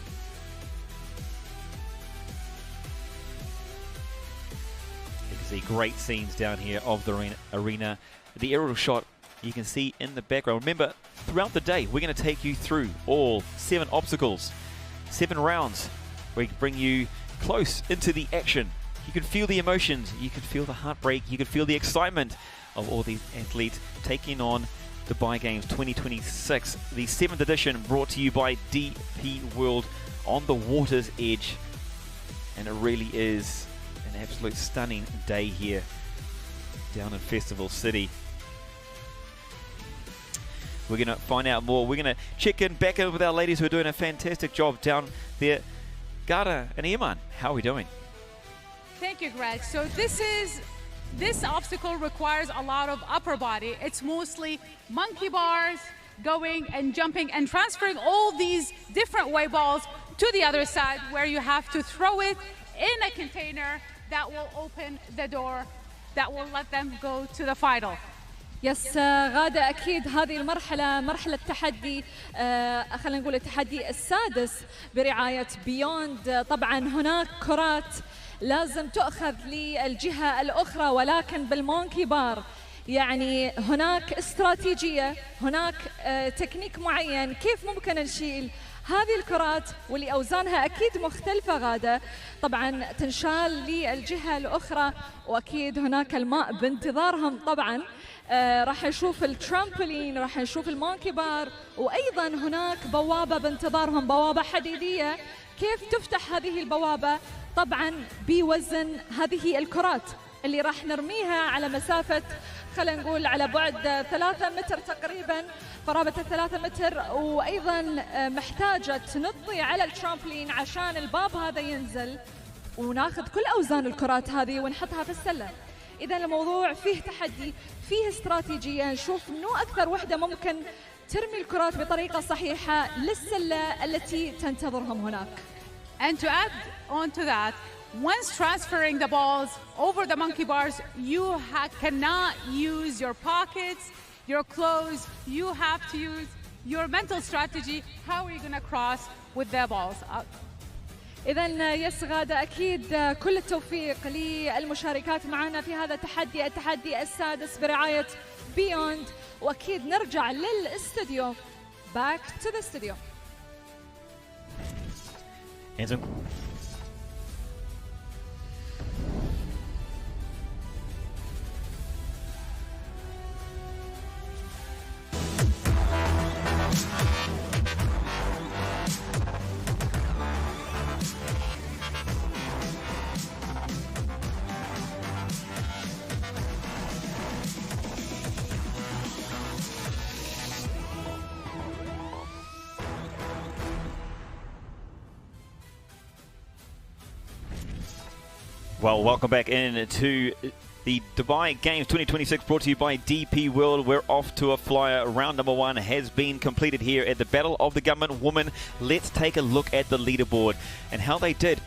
You can see great scenes down here of the arena. The aerial shot you can see in the background. Remember, throughout the day, we're going to take you through all 7 obstacles, 7 rounds. We bring you close into the action. You can feel the emotions, you can feel the heartbreak, you can feel the excitement of all these athletes taking on Dubai Games 2026, the 7th edition, brought to you by DP World on the water's edge. And it really is an absolute stunning day here down in Festival City. We're going to find out more. We're going to check in back in with our ladies who are doing a fantastic job down there. Garda and Iman, how are we doing? Thank you, Greg. So this obstacle requires a lot of upper body. It's mostly monkey bars, going and jumping and transferring all these different weight balls to the other side, where you have to throw it in a container that will open the door that will let them go to the final. يس غادة أكيد هذه المرحلة مرحلة تحدي خلينا نقول التحدي السادس برعاية بيوند. طبعا هناك كرات لازم تؤخذ للجهة الأخرى ولكن بالمونكي بار، يعني هناك استراتيجية، هناك تكنيك معين كيف ممكن نشيل هذه الكرات واللي أوزانها أكيد مختلفة غادة. طبعا تنشال للجهة الأخرى وأكيد هناك الماء بانتظارهم. طبعا راح نشوف الترامبولين، راح نشوف المونكي بار، وأيضا هناك بوابة بانتظارهم، بوابة حديدية. كيف تفتح هذه البوابة؟ طبعا بوزن هذه الكرات اللي راح نرميها على مسافة خلينا نقول على بعد 3 متر تقريبا، قرابة 3 متر، وأيضا محتاجة تنطي على الترامبولين عشان الباب هذا ينزل وناخذ كل أوزان الكرات هذه ونحطها في السلة. إذا الموضوع فيه تحدي، فيه استراتيجية، نشوف منو أكثر وحدة ممكن ترمي الكرات بطريقة صحيحة للسلة التي تنتظرهم هناك. And to add on to that, once transferring the balls over the monkey bars, you cannot use your pockets, your clothes. You have to use your mental strategy. How are you going to cross with the balls? إذا يس غادة أكيد كل التوفيق للمشاركات معنا في هذا التحدي السادس برعاية بيوند. وأكيد نرجع للاستوديو. Back to the studio. Well, welcome back into the Dubai Games 2026, brought to you by DP World. We're off to a flyer. Round number 1 has been completed here at the Battle of the Government Women. Let's take a look at the leaderboard and how they did.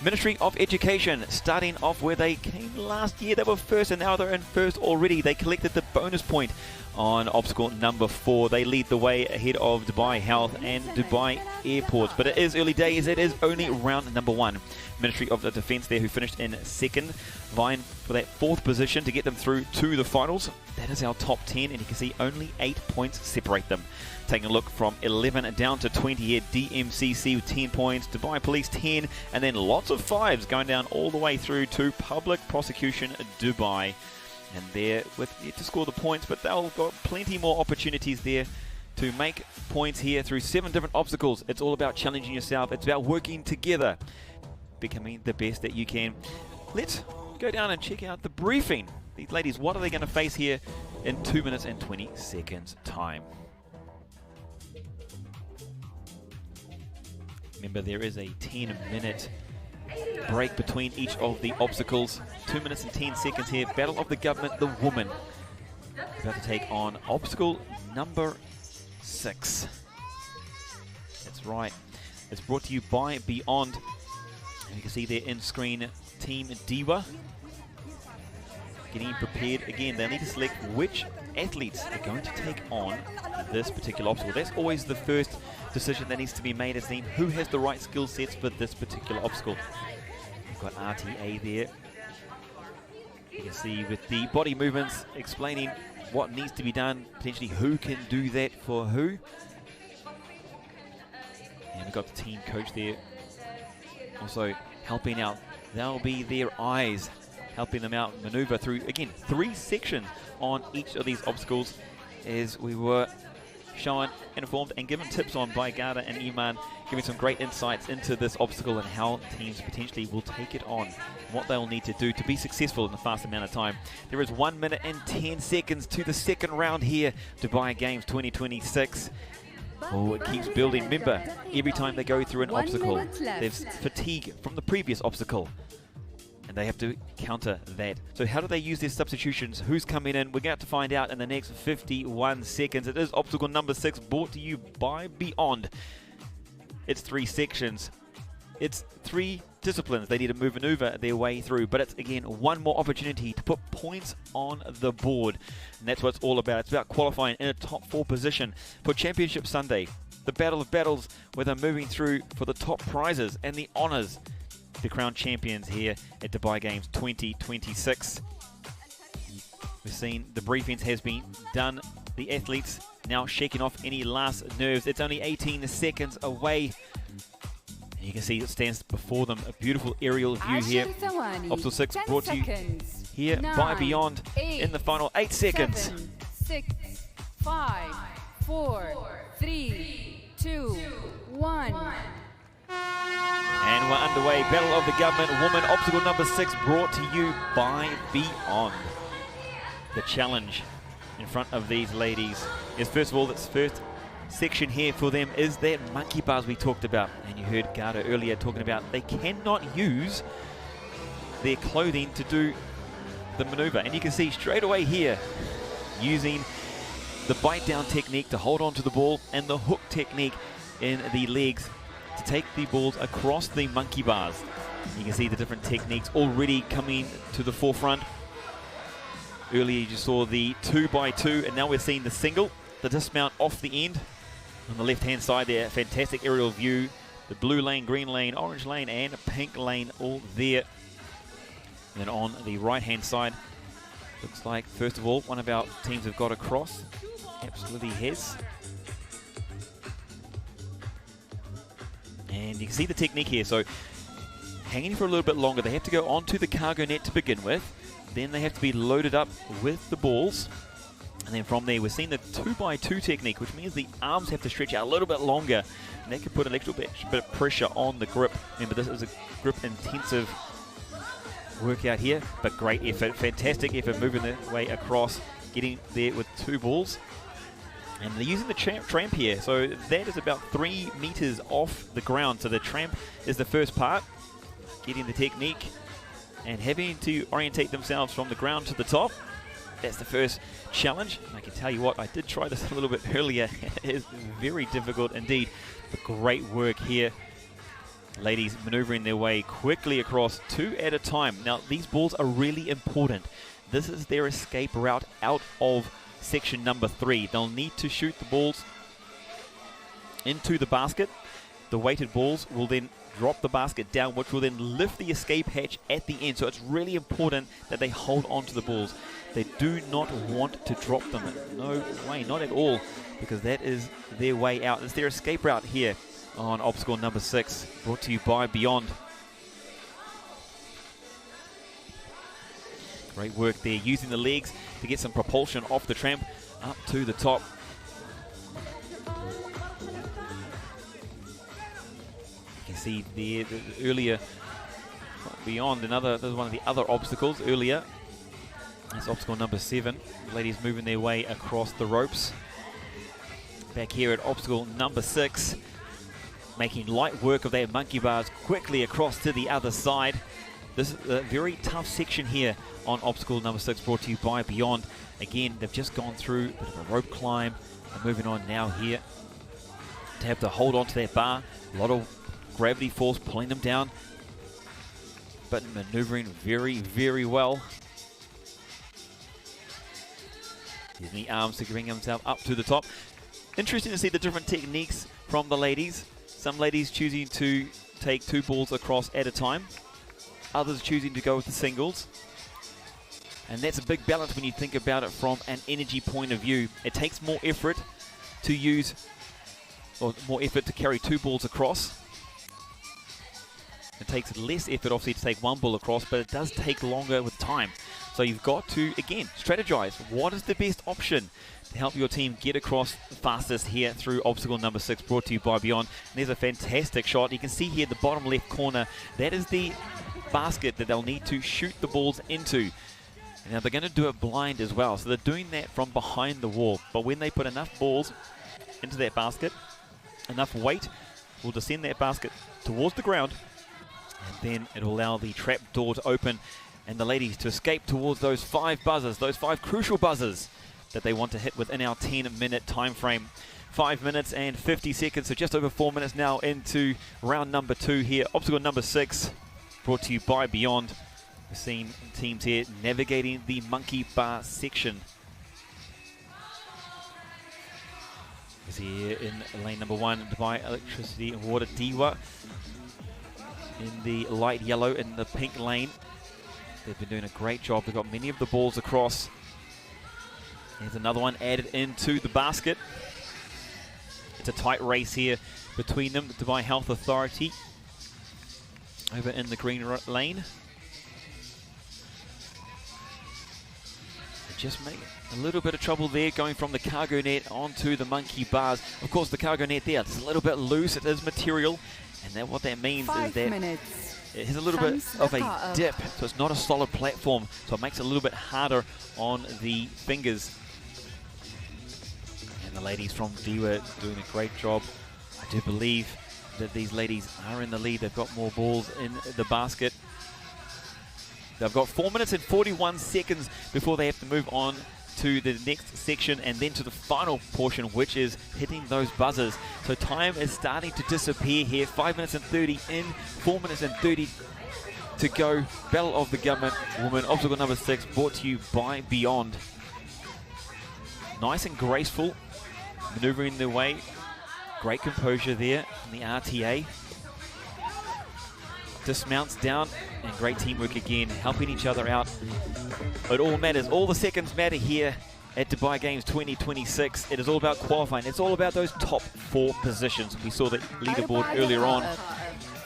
Ministry of Education, starting off where they came last year. They were first and now they're in first already. They collected the bonus point on obstacle number 4. They lead the way ahead of Dubai Health and Dubai Airports. But it is early days. It is only round number 1. Ministry of the Defence there, who finished in second, vying for that 4th position to get them through to the finals. That is our top 10, and you can see only 8 points separate them. Taking a look from 11 down to 20 here, DMCC with 10 points, Dubai Police 10, and then lots of 5s going down all the way through to Public Prosecution Dubai. And they're with yet to score the points, but they'll got plenty more opportunities there to make points here through 7 different obstacles. It's all about challenging yourself. It's about working together, becoming the best that you can. Let's go down and check out the briefing. These ladies, what are they going to face here in 2 minutes and 20 seconds time? Remember, there is a 10-minute break between each of the obstacles. 2 minutes and 10 seconds here. Battle of the Government, the woman, about to take on obstacle number 6. That's right. It's brought to you by Beyond. And you can see there in screen Team Diwa getting prepared. Again, they need to select which athletes are going to take on this particular obstacle. That's always the first decision that needs to be made as team. Who has the right skill sets for this particular obstacle? We've got RTA there. You can see with the body movements explaining what needs to be done, potentially who can do that for who. And we've got the team coach there also helping out. They'll be their eyes, helping them out maneuver through, again, 3 sections on each of these obstacles, as we were shown, informed and given tips on by Garda and Iman, giving some great insights into this obstacle and how teams potentially will take it on, what they'll need to do to be successful in a fast amount of time. There is 1 minute and 10 seconds to the second round here, Dubai Games 2026. Oh, it keeps building. Remember, every time they go through an obstacle, there's fatigue from the previous obstacle, and they have to counter that. So how do they use their substitutions? Who's coming in? We're going to have to find out in the next 51 seconds. It is obstacle number 6, brought to you by Beyond. It's 3 sections. It's 3 disciplines they need to maneuver their way through. But it's, again, one more opportunity to put points on the board. And that's what it's all about. It's about qualifying in a top 4 position for Championship Sunday. The battle of battles where they're moving through for the top prizes and the honours to crown champions here at Dubai Games 2026. We've seen the briefings has been done. The athletes now shaking off any last nerves. It's only 18 seconds away. And you can see it stands before them. A beautiful aerial view here. Obstacle 6 brought to you here by Beyond in the final 8 seconds. 7, 6, 5, 4, 3, 2, 1. And we're underway. Battle of the Government Woman Obstacle number 6 brought to you by Beyond. The challenge in front of these ladies is, first of all, this first section here for them is that monkey bars we talked about. And you heard Garda earlier talking about they cannot use their clothing to do the maneuver. And you can see straight away here using the bite down technique to hold on to the ball and the hook technique in the legs to take the balls across the monkey bars. You can see the different techniques already coming to the forefront. Earlier you just saw the 2x2, and now we're seeing the single, the dismount off the end. On the left hand side there, fantastic aerial view. The blue lane, green lane, orange lane and pink lane all there. And then on the right hand side, looks like first of all one of our teams have got across. Absolutely has. And you can see the technique here. So hanging for a little bit longer, they have to go onto the cargo net to begin with. Then they have to be loaded up with the balls. And then from there, we're seeing the 2x2 technique, which means the arms have to stretch out a little bit longer. And that can put an extra bit of pressure on the grip. Remember, this is a grip-intensive workout here, but great effort. Fantastic effort moving their way across, getting there with 2 balls. And they're using the tramp here. So that is about 3 meters off the ground. So the tramp is the first part, getting the technique and having to orientate themselves from the ground to the top. That's the first challenge. And I can tell you what, I did try this a little bit earlier. It is very difficult indeed, but great work here. Ladies maneuvering their way quickly across 2 at a time. Now, these balls are really important. This is their escape route out of section number 3. They'll need to shoot the balls into the basket. The weighted balls will then drop the basket down, which will then lift the escape hatch at the end. So it's really important that they hold on to the balls. They do not want to drop them. No way, not at all, because that is their way out. It's their escape route here on obstacle number 6, brought to you by Beyond. Great work there, using the legs to get some propulsion off the tramp up to the top. You can see there the earlier Beyond, this is one of the other obstacles earlier. That's obstacle number 7. The ladies moving their way across the ropes. Back here at obstacle number 6, making light work of their monkey bars quickly across to the other side. This is a very tough section here on obstacle number 6, brought to you by Beyond. Again, they've just gone through a bit of a rope climb. They're moving on now here to have to hold on to that bar. A lot of gravity force pulling them down, but maneuvering very, very well. Using the arms to bring himself up to the top. Interesting to see the different techniques from the ladies. Some ladies choosing to take 2 balls across at a time. Others choosing to go with the singles. And that's a big balance when you think about it from an energy point of view. It takes more effort to use, or more effort to carry 2 balls across. It takes less effort, obviously, to take 1 ball across, but it does take longer with time. So you've got to, again, strategize. What is the best option to help your team get across the fastest here through obstacle number 6, brought to you by Beyond? And there's a fantastic shot. You can see here the bottom left corner. That is the basket that they'll need to shoot the balls into. And now they're going to do it blind as well. So they're doing that from behind the wall. But when they put enough balls into that basket, enough weight will descend that basket towards the ground. And then it'll allow the trap door to open and the ladies to escape towards those 5 buzzers, those 5 crucial buzzers that they want to hit within our 10-minute time frame. 5 minutes and 50 seconds, so just over 4 minutes now into round number 2 here. Obstacle number 6 brought to you by Beyond. We've seen teams here navigating the monkey bar section. Is here in lane number 1, Dubai Electricity and Water, Dewa. In the light yellow in the pink lane. They've been doing a great job. They've got many of the balls across. There's another one added into the basket. It's a tight race here between them. The Dubai Health Authority over in the green lane. Just make a little bit of trouble there going from the cargo net onto the monkey bars. Of course, the cargo net there is a little bit loose. It is material, and then what that means is that it has a little bit of a dip, so it's not a solid platform, so it makes it a little bit harder on the fingers. And the ladies from Dewa doing a great job. I do believe that these ladies are in the lead. They've got more balls in the basket. They've got 4 minutes and 41 seconds before they have to move on to the next section and then to the final portion, which is hitting those buzzers. So time is starting to disappear here. 5 minutes and 30 in, 4 minutes and 30 to go. Battle of the Government Women, obstacle number 6, brought to you by Beyond. Nice and graceful, maneuvering their way. Great composure there in the RTA. Dismounts down, and great teamwork again, helping each other out. It all matters. All the seconds matter here at Dubai Games 2026. It is all about qualifying. It's all about those top 4 positions. We saw the leaderboard earlier on.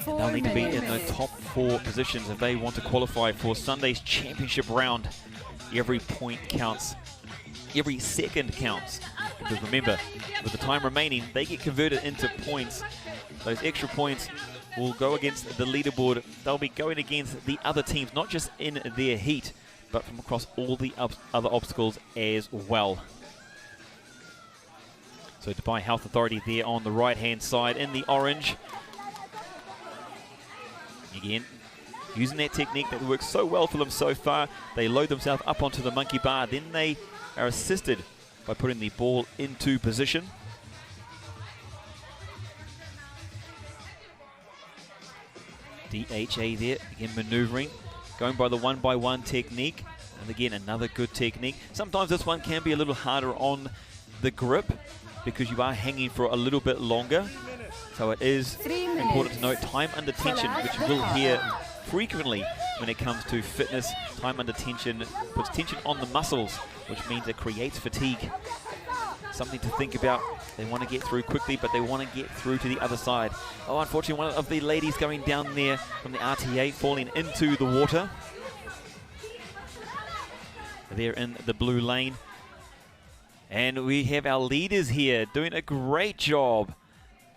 They'll need to be in the top 4 positions if they want to qualify for Sunday's championship round. Every point counts. Every second counts. Because remember, with the time remaining, they get converted into points. Those extra points will go against the leaderboard. They'll be going against the other teams, not just in their heat, but from across all the other obstacles as well. So Dubai Health Authority there on the right-hand side in the orange. Again, using that technique that works so well for them so far. They load themselves up onto the monkey bar, then they are assisted by putting the ball into position. DHA there, again maneuvering, going by the 1x1 technique, and again another good technique. Sometimes this one can be a little harder on the grip because you are hanging for a little bit longer, so it is important to note time under tension, which you will hear frequently when it comes to fitness. Time under tension puts tension on the muscles, which means it creates fatigue. Something to think about. They want to get through quickly, but they want to get through to the other side. Oh, unfortunately, one of the ladies going down there from the RTA falling into the water. They're in the blue lane. And we have our leaders here doing a great job.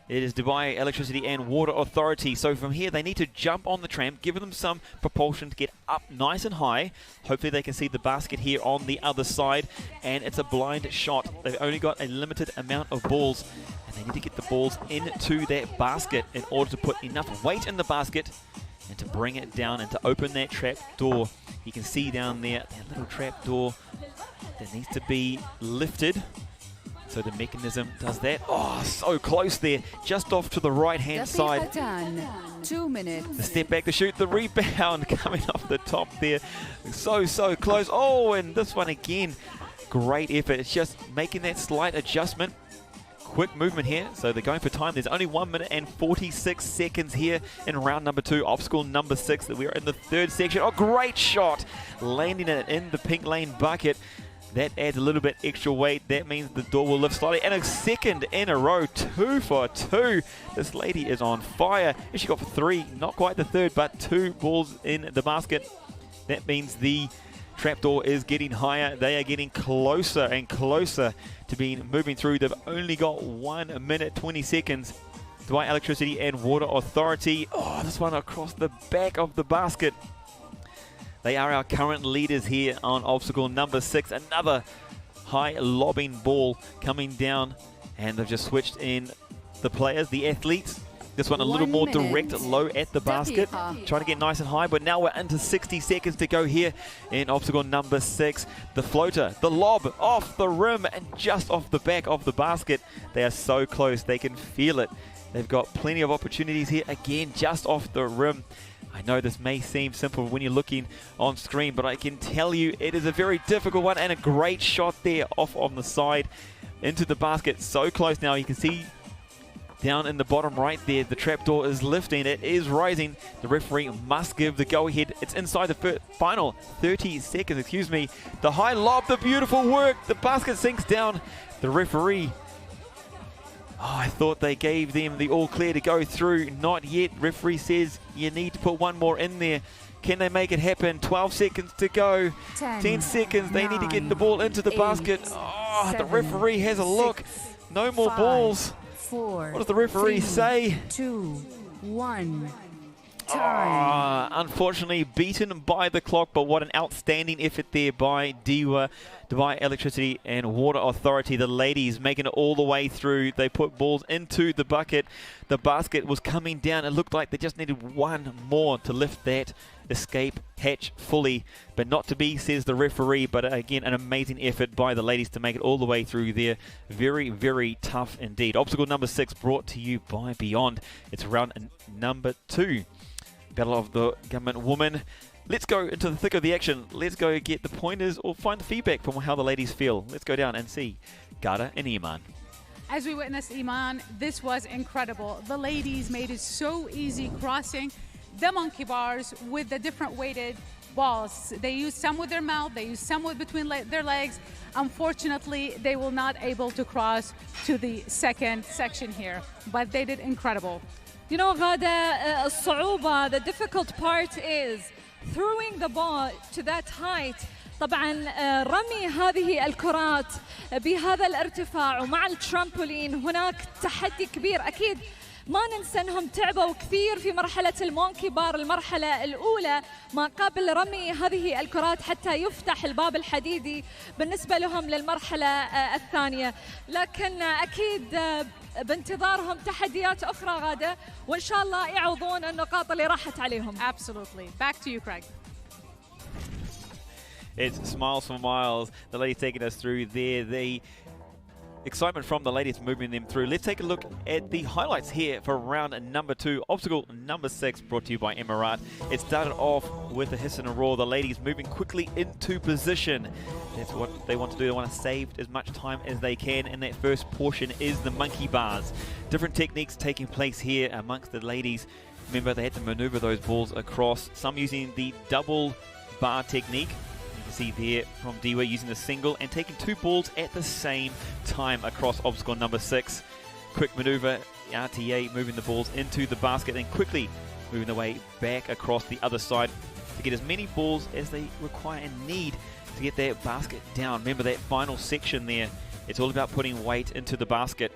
It is Dubai Electricity and Water Authority. So from here, they need to jump on the tram, give them some propulsion to get up nice and high. Hopefully they can see the basket here on the other side. And it's a blind shot. They've only got a limited amount of balls. And they need to get the balls into that basket in order to put enough weight in the basket and to bring it down and to open that trap door. You can see down there, that little trap door that needs to be lifted. So the mechanism does that. Oh, so close there. Just off to the right-hand side. 2 minutes. The step back to shoot. The rebound coming off the top there. So close. Oh, and this one again. Great effort. It's just making that slight adjustment. Quick movement here. So they're going for time. There's only 1 minute and 46 seconds here in round number 2. Obstacle number 6. We're in the 3rd section. Oh, great shot. Landing it in the pink lane bucket. That adds a little bit extra weight. That means the door will lift slightly. And a second in a row. 2 for 2. This lady is on fire. And she got 3. Not quite the 3rd, but 2 balls in the basket. That means the trapdoor is getting higher. They are getting closer and closer to being moving through. They've only got 1 minute, 20 seconds. Dubai Electricity and Water Authority. Oh, this one across the back of the basket. They are our current leaders here on obstacle number 6. Another high lobbing ball coming down, and they've just switched in the players, the athletes. This one a little more direct, low at the basket, trying to get nice and high, but now we're into 60 seconds to go here in obstacle number 6. The floater, the lob off the rim and just off the back of the basket. They are so close, they can feel it. They've got plenty of opportunities here. Again, just off the rim. I know this may seem simple when you're looking on screen, but I can tell you it is a very difficult one, and a great shot there off on the side into the basket. So close now. You can see down in the bottom right there, the trapdoor is lifting. It is rising. The referee must give the go-ahead. It's inside the final 30 seconds, excuse me. The high lob, the beautiful work. The basket sinks down. The referee, I thought they gave them the all clear to go through. Not yet. Referee says you need to put one more in there. Can they make it happen? 12 seconds to go. 10 seconds. They need to get the ball into the basket. Oh, the referee has a look. No more balls. What does the referee say? 2, 1. Time. Unfortunately beaten by the clock, but what an outstanding effort there by DEWA, Dubai Electricity and Water Authority. The ladies making it all the way through. They put balls into the bucket. The basket was coming down. It looked like they just needed one more to lift that escape hatch fully, but not to be, says the referee. But again, an amazing effort by the ladies to make it all the way through there. Very, very tough indeed. Obstacle number 6 brought to you by Beyond. It's round number 2. Battle of the Government Woman. Let's go into the thick of the action. Let's go get the pointers or find the feedback from how the ladies feel. Let's go down and see Gada and Iman. As we witnessed, Iman, this was incredible. The ladies made it so easy crossing the monkey bars with the different weighted balls. They used some with their mouth, they used some with between their legs. Unfortunately, they were not able to cross to the second section here, but they did incredible. You know, Ghada, الصعوبة, the difficult part is throwing the ball to that height. طبعا رمي هذه الكرات بهذا الارتفاع ومع الترامبولين هناك تحدي كبير. أكيد ما ننسى أنهم تعبوا كثير في مرحلة المونكي بار المرحلة الأولى ما قبل رمي هذه الكرات حتى يفتح الباب الحديدي بالنسبة لهم للمرحلة الثانية. لكن أكيد بانتظارهم تحديات أخرى غادة، وإن شاء الله يعوضون النقاط اللي راحت عليهم. Absolutely. Back to you, Craig. It's smiles for miles. The ladies taking us through there. The excitement from the ladies moving them through. Let's take a look at the highlights here for round number 2. Obstacle number 6 brought to you by Emirat. It started off with a hiss and a roar. The ladies moving quickly into position. That's what they want to do. They want to save as much time as they can, and that first portion is the monkey bars. Different techniques taking place here amongst the ladies. Remember, they had to maneuver those balls across. Some using the double bar technique. See there from DEWA using the single and taking 2 balls at the same time across obstacle number 6. Quick maneuver, RTA moving the balls into the basket and quickly moving the way back across the other side to get as many balls as they require and need to get that basket down. Remember that final section there, it's all about putting weight into the basket.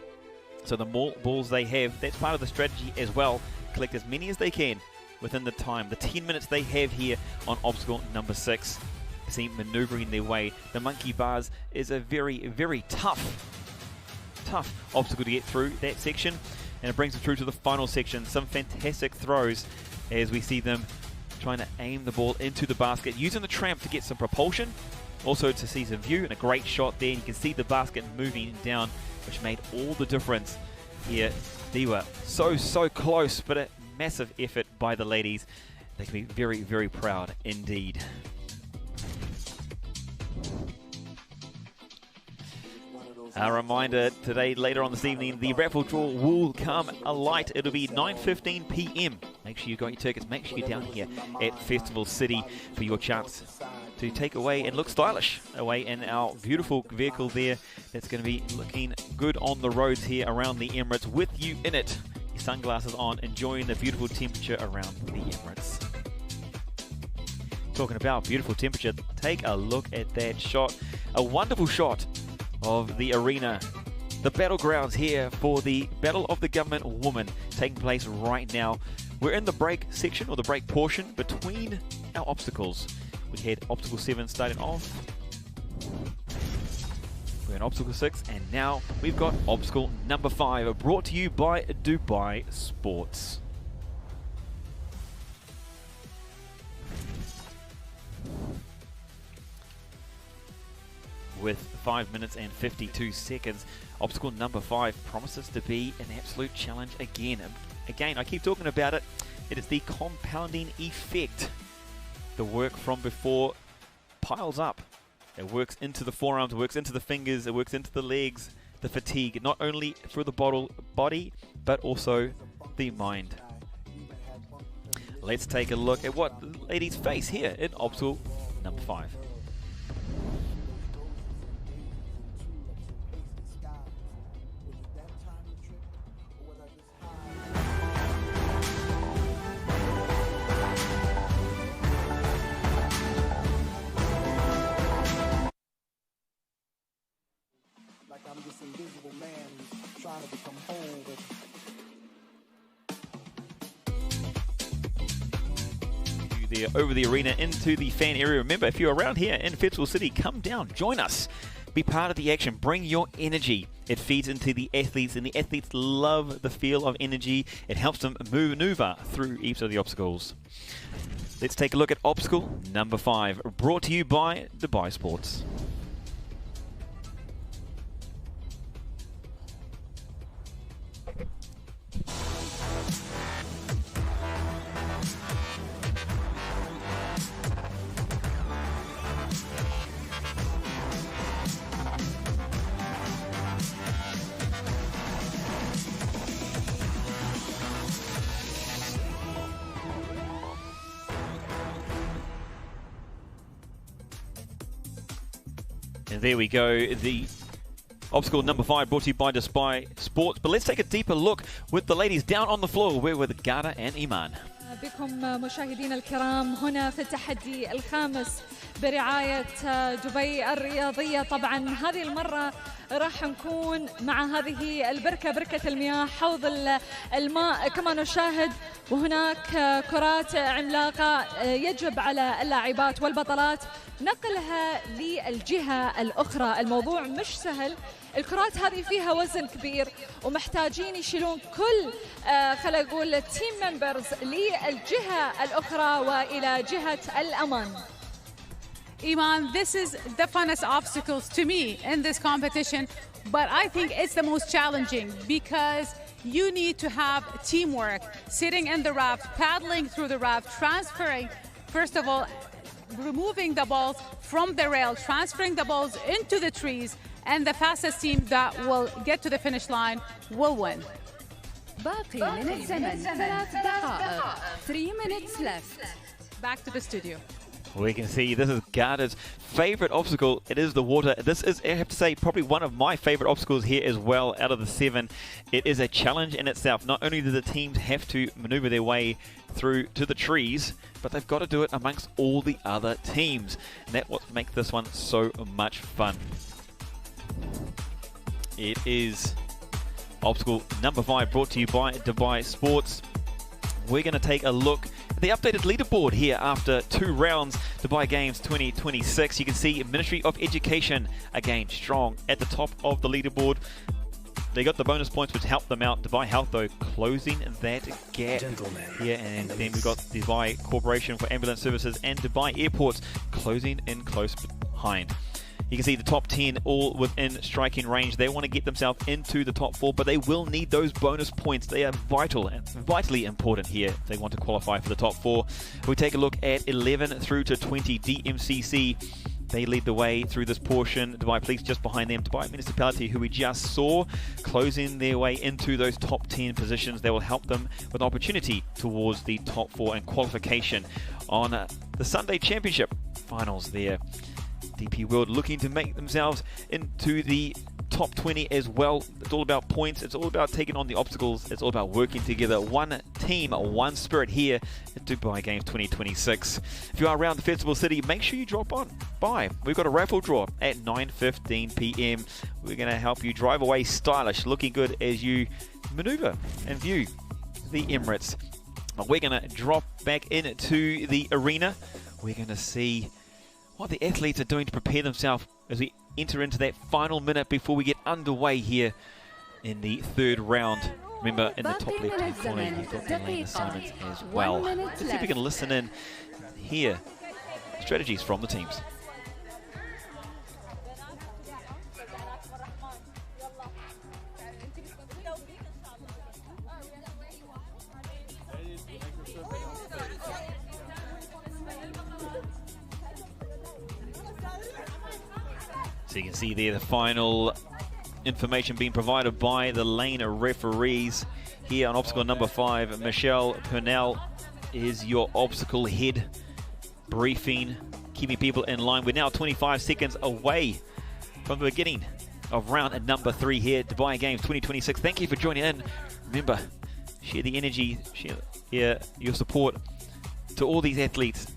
So the more balls they have, that's part of the strategy as well. Collect as many as they can within the time, the 10 minutes they have here on obstacle number 6. See maneuvering their way. The monkey bars is a very, very tough obstacle to get through that section, and it brings them through to the final section. Some fantastic throws as we see them trying to aim the ball into the basket, using the tramp to get some propulsion, also to see some view, and a great shot there. And you can see the basket moving down, which made all the difference here. DEWA so close, but a massive effort by the ladies. They can be very, very proud indeed. A reminder today, later on this evening, the raffle draw will come alight. It'll be 9:15 p.m. Make sure you got your tickets. Make sure you're down here at Festival City for your chance to take away and look stylish away in our beautiful vehicle there. That's going to be looking good on the roads here around the Emirates with you in it. Your sunglasses on, enjoying the beautiful temperature around the Emirates. Talking about beautiful temperature, take a look at that shot. A wonderful shot of the arena, the battlegrounds here for the Battle of the Government Woman taking place right now. We're in the break section, or the break portion, between our obstacles. We had obstacle 7 starting off. We're in obstacle 6, and now we've got obstacle number 5, brought to you by Dubai Sports. With 5 minutes and 52 seconds, obstacle number 5 promises to be an absolute challenge again. Again, I keep talking about it. It is the compounding effect. The work from before piles up. It works into the forearms, it works into the fingers, it works into the legs, the fatigue, not only through the body, but also the mind. Let's take a look at what the ladies face here in obstacle number 5. Like I'm this invisible man who's trying to become whole with over the arena into the fan area. Remember, if you're around here in Festival City, come down, join us, be part of the action, bring your energy. It feeds into the athletes, and the athletes love the feel of energy. It helps them maneuver through each of the obstacles. Let's take a look at obstacle number 5, brought to you by Dubai Sports. And there we go, the obstacle number 5 brought to you by Dubai Sports. But let's take a deeper look with the ladies down on the floor. We're with Ghada and Iman. بكم مشاهدينا الكرام هنا في التحدي الخامس برعاية دبي الرياضية. طبعا هذه المرة راح نكون مع هذه البركة، بركة المياه، حوض الماء كما نشاهد، وهناك كرات عملاقة يجب على اللاعبات والبطلات نقلها للجهة الأخرى. الموضوع مش سهل، الكرات هذه فيها وزن كبير ومحتاجين يشيلون كل خلينا نقول تيم ممبرز للجهة الأخرى وإلى جهة الأمان. Iman, this is the funnest obstacles to me in this competition, but I think it's the most challenging because you need to have teamwork, sitting in the raft, paddling through the raft, transferring, first of all, removing the balls from the rail, transferring the balls into the trees, and the fastest team that will get to the finish line will win. باقي من الزمن 3 دقائق. 3 minutes left. Back to the studio. We can see this is Ghada's favorite obstacle. It is the water. This is, I have to say, probably one of my favorite obstacles here as well out of the 7. It is a challenge in itself. Not only do the teams have to maneuver their way through to the trees, but they've got to do it amongst all the other teams. And that's what makes this one so much fun. It is obstacle number 5 brought to you by Dubai Sports. We're going to take a look at the updated leaderboard here after 2 rounds, Dubai Games 2026. You can see Ministry of Education again strong at the top of the leaderboard. They got the bonus points which helped them out. Dubai Health though closing that gap here, and then we've got Dubai Corporation for Ambulance Services and Dubai Airports closing in close behind. You can see the top 10 all within striking range. They want to get themselves into the top 4, but they will need those bonus points. They are vital and vitally important here if they want to qualify for the top 4. We take a look at 11 through to 20 DMCC. They lead the way through this portion. Dubai Police just behind them. Dubai Municipality, who we just saw, closing their way into those top 10 positions. They will help them with opportunity towards the top 4 and qualification on the Sunday Championship finals there. DP World looking to make themselves into the top 20 as well. It's all about points. It's all about taking on the obstacles. It's all about working together. One team, one spirit here at Dubai Games 2026. If you are around the Festival City, make sure you drop on by. We've got a raffle draw at 9:15 p.m. We're going to help you drive away stylish, looking good as you maneuver and view the Emirates. We're going to drop back into the arena. We're going to see what the athletes are doing to prepare themselves as we enter into that final minute before we get underway here in the 3rd round. Remember, in the top left-hand corner, you've got the lane assignments as well. Let's see if we can listen in, hear strategies from the teams. So you can see there the final information being provided by the lane referees here on obstacle number 5. Michelle Purnell is your obstacle head, briefing, keeping people in line. We're now 25 seconds away from the beginning of round number 3 here at Dubai Games 2026. Thank you for joining in. Remember, share the energy, share your support to all these athletes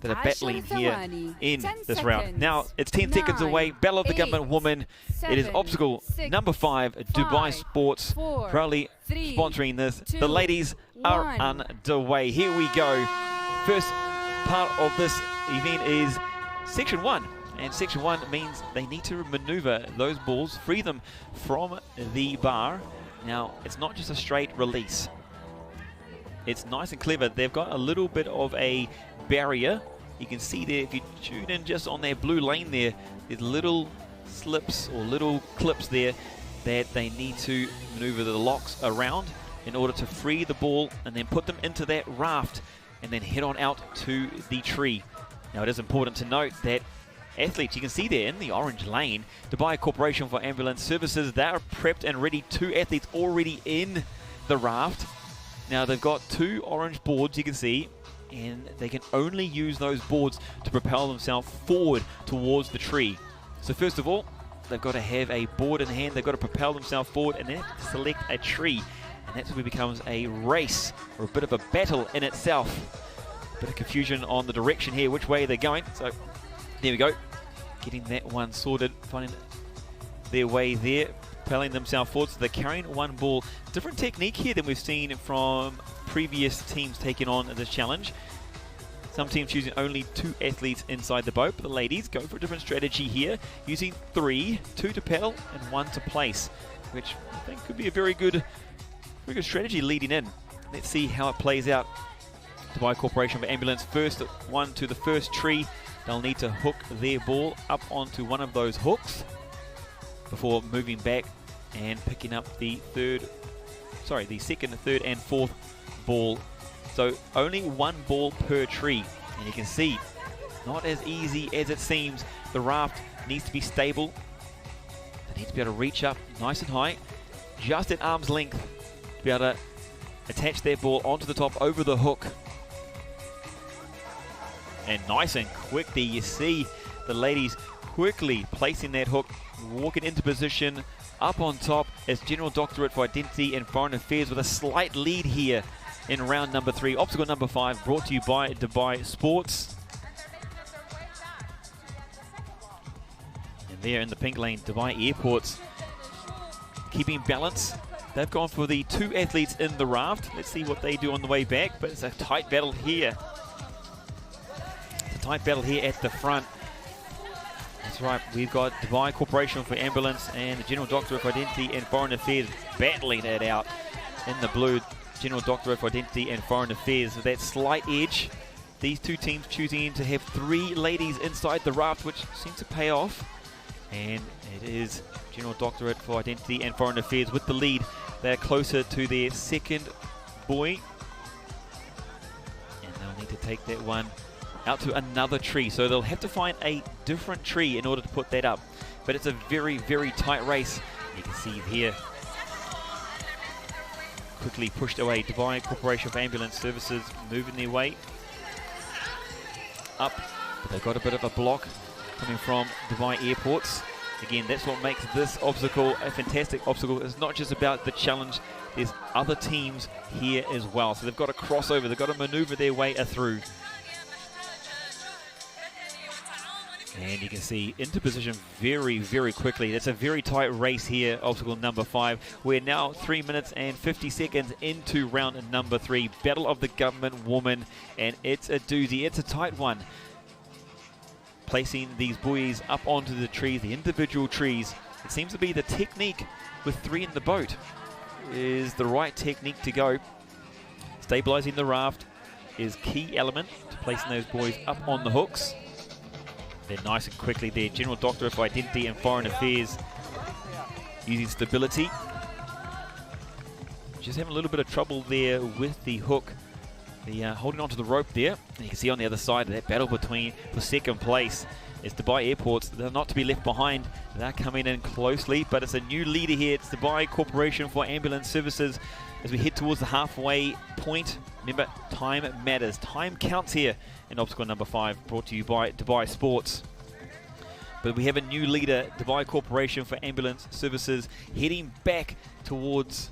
that are battling here in this round. Now it's 10 seconds away. Battle of the Government Woman. It is obstacle number 5. Dubai Sports proudly sponsoring this. The ladies are underway. Here we go. First part of this event is section 1. And section 1 means they need to maneuver those balls, free them from the bar. Now, it's not just a straight release. It's nice and clever. They've got a little bit of a barrier. You can see there, if you tune in just on their blue lane there, there's little slips or little clips there that they need to maneuver the locks around in order to free the ball and then put them into that raft and then head on out to the tree. Now, it is important to note that athletes, you can see there in the orange lane, Dubai Corporation for Ambulance Services, they're prepped and ready. 2 athletes already in the raft. Now they've got 2 orange boards, you can see, and they can only use those boards to propel themselves forward towards the tree. So first of all, they've got to have a board in hand, they've got to propel themselves forward and then select a tree. And that's where it becomes a race or a bit of a battle in itself. A bit of confusion on the direction here, which way they're going. So there we go. Getting that one sorted, finding their way there, propelling themselves forward. So they're carrying 1 ball. Different technique here than we've seen from previous teams taking on this challenge. Some teams choosing only 2 athletes inside the boat, but the ladies go for a different strategy here, using 3, 2 to pedal and 1 to place, which I think could be a very good strategy leading in. Let's see how it plays out. Dubai Corporation for Ambulance, first one to the first tree. They'll need to hook their ball up onto one of those hooks before moving back and picking up the second, third and fourth ball. So only 1 ball per tree. And you can see, not as easy as it seems. The raft needs to be stable. They need to be able to reach up nice and high, just at arm's length, to be able to attach their ball onto the top over the hook. And nice and quickly, you see the ladies quickly placing that hook, walking into position up on top as General Doctorate for Identity and Foreign Affairs with a slight lead here in round number 3. Obstacle number 5 brought to you by Dubai Sports. And there in the pink lane, Dubai Airports keeping balance. They've gone for the 2 athletes in the raft. Let's see what they do on the way back, but it's a tight battle here. Tight battle here at the front. That's right, we've got Dubai Corporation for Ambulance and the General Doctorate for Identity and Foreign Affairs battling it out in the blue. General Doctorate for Identity and Foreign Affairs with that slight edge. These 2 teams choosing to have 3 ladies inside the raft, which seems to pay off. And it is General Doctorate for Identity and Foreign Affairs with the lead. They're closer to their second buoy. And they'll need to take that one out to another tree, so they'll have to find a different tree in order to put that up. But it's a very, very tight race. You can see here, quickly pushed away. Dubai Corporation for Ambulance Services moving their way up, but they've got a bit of a block coming from Dubai Airports. Again, that's what makes this obstacle a fantastic obstacle. It's not just about the challenge, there's other teams here as well. So they've got to cross over, they've got to maneuver their way through. And you can see into position very, very quickly. That's a very tight race here, obstacle number 5. We're now 3 minutes and 50 seconds into round number 3. Battle of the Government Woman, and it's a doozy. It's a tight one. Placing these buoys up onto the trees, the individual trees. It seems to be the technique with 3 in the boat is the right technique to go. Stabilizing the raft is key element to placing those buoys up on the hooks. They're nice and quickly there. General Doctorate for Identity and Foreign Affairs using stability. Just having a little bit of trouble there with the hook. holding onto the rope there. And you can see on the other side that battle for second place is Dubai Airports. They're not to be left behind. They're coming in closely, but it's a new leader here. It's Dubai Corporation for Ambulance Services as we head towards the halfway point. Remember, time matters. Time counts here in obstacle number 5, brought to you by Dubai Sports. But we have a new leader, Dubai Corporation for Ambulance Services, heading back towards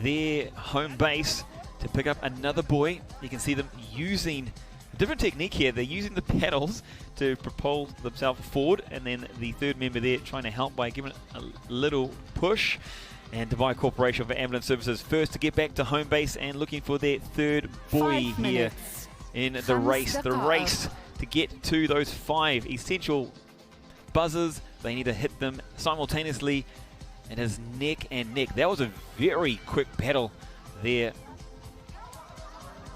their home base to pick up another buoy. You can see them using a different technique here. They're using the paddles to propel themselves forward, and then the third member there trying to help by giving it a little push. And Dubai Corporation for Ambulance Services first to get back to home base and looking for their third buoy here in the race. The race to get to those 5 essential buzzers. They need to hit them simultaneously. It is neck and neck. That was a very quick paddle there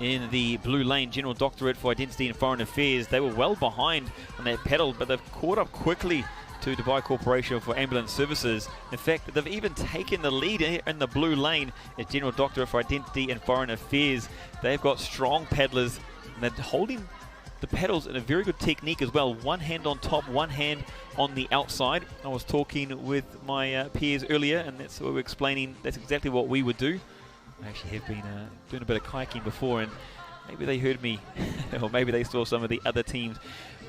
in the blue lane. General Doctorate for Identity and Foreign Affairs. They were well behind on that paddle, but they've caught up quickly to Dubai Corporation for Ambulance Services. In fact, they've even taken the lead in the blue lane as General Doctorate for Identity and Foreign Affairs. They've got strong paddlers, and they're holding the paddles in a very good technique as well. One hand on top, one hand on the outside. I was talking with my peers earlier, and that's what we're explaining. That's exactly what we would do. I actually have been doing a bit of kayaking before, and maybe they heard me, or maybe they saw some of the other teams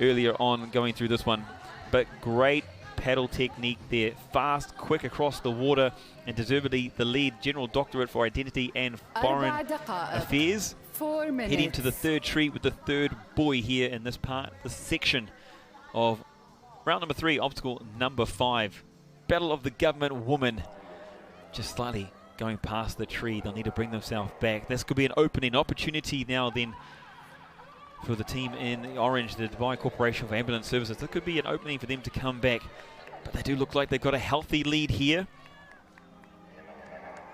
earlier on going through this one. But great paddle technique there. Fast, quick across the water, and deservedly the lead. General Doctorate for Identity and Foreign Affairs. 4 minutes. Heading to the third tree with the third buoy here in this section of round number 3, obstacle number 5. Battle of the Government Woman. Just slightly going past the tree. They'll need to bring themselves back. This could be an opening opportunity now then for the team in orange, the Dubai Corporation for Ambulance Services. There could be an opening for them to come back, but they do look like they've got a healthy lead here.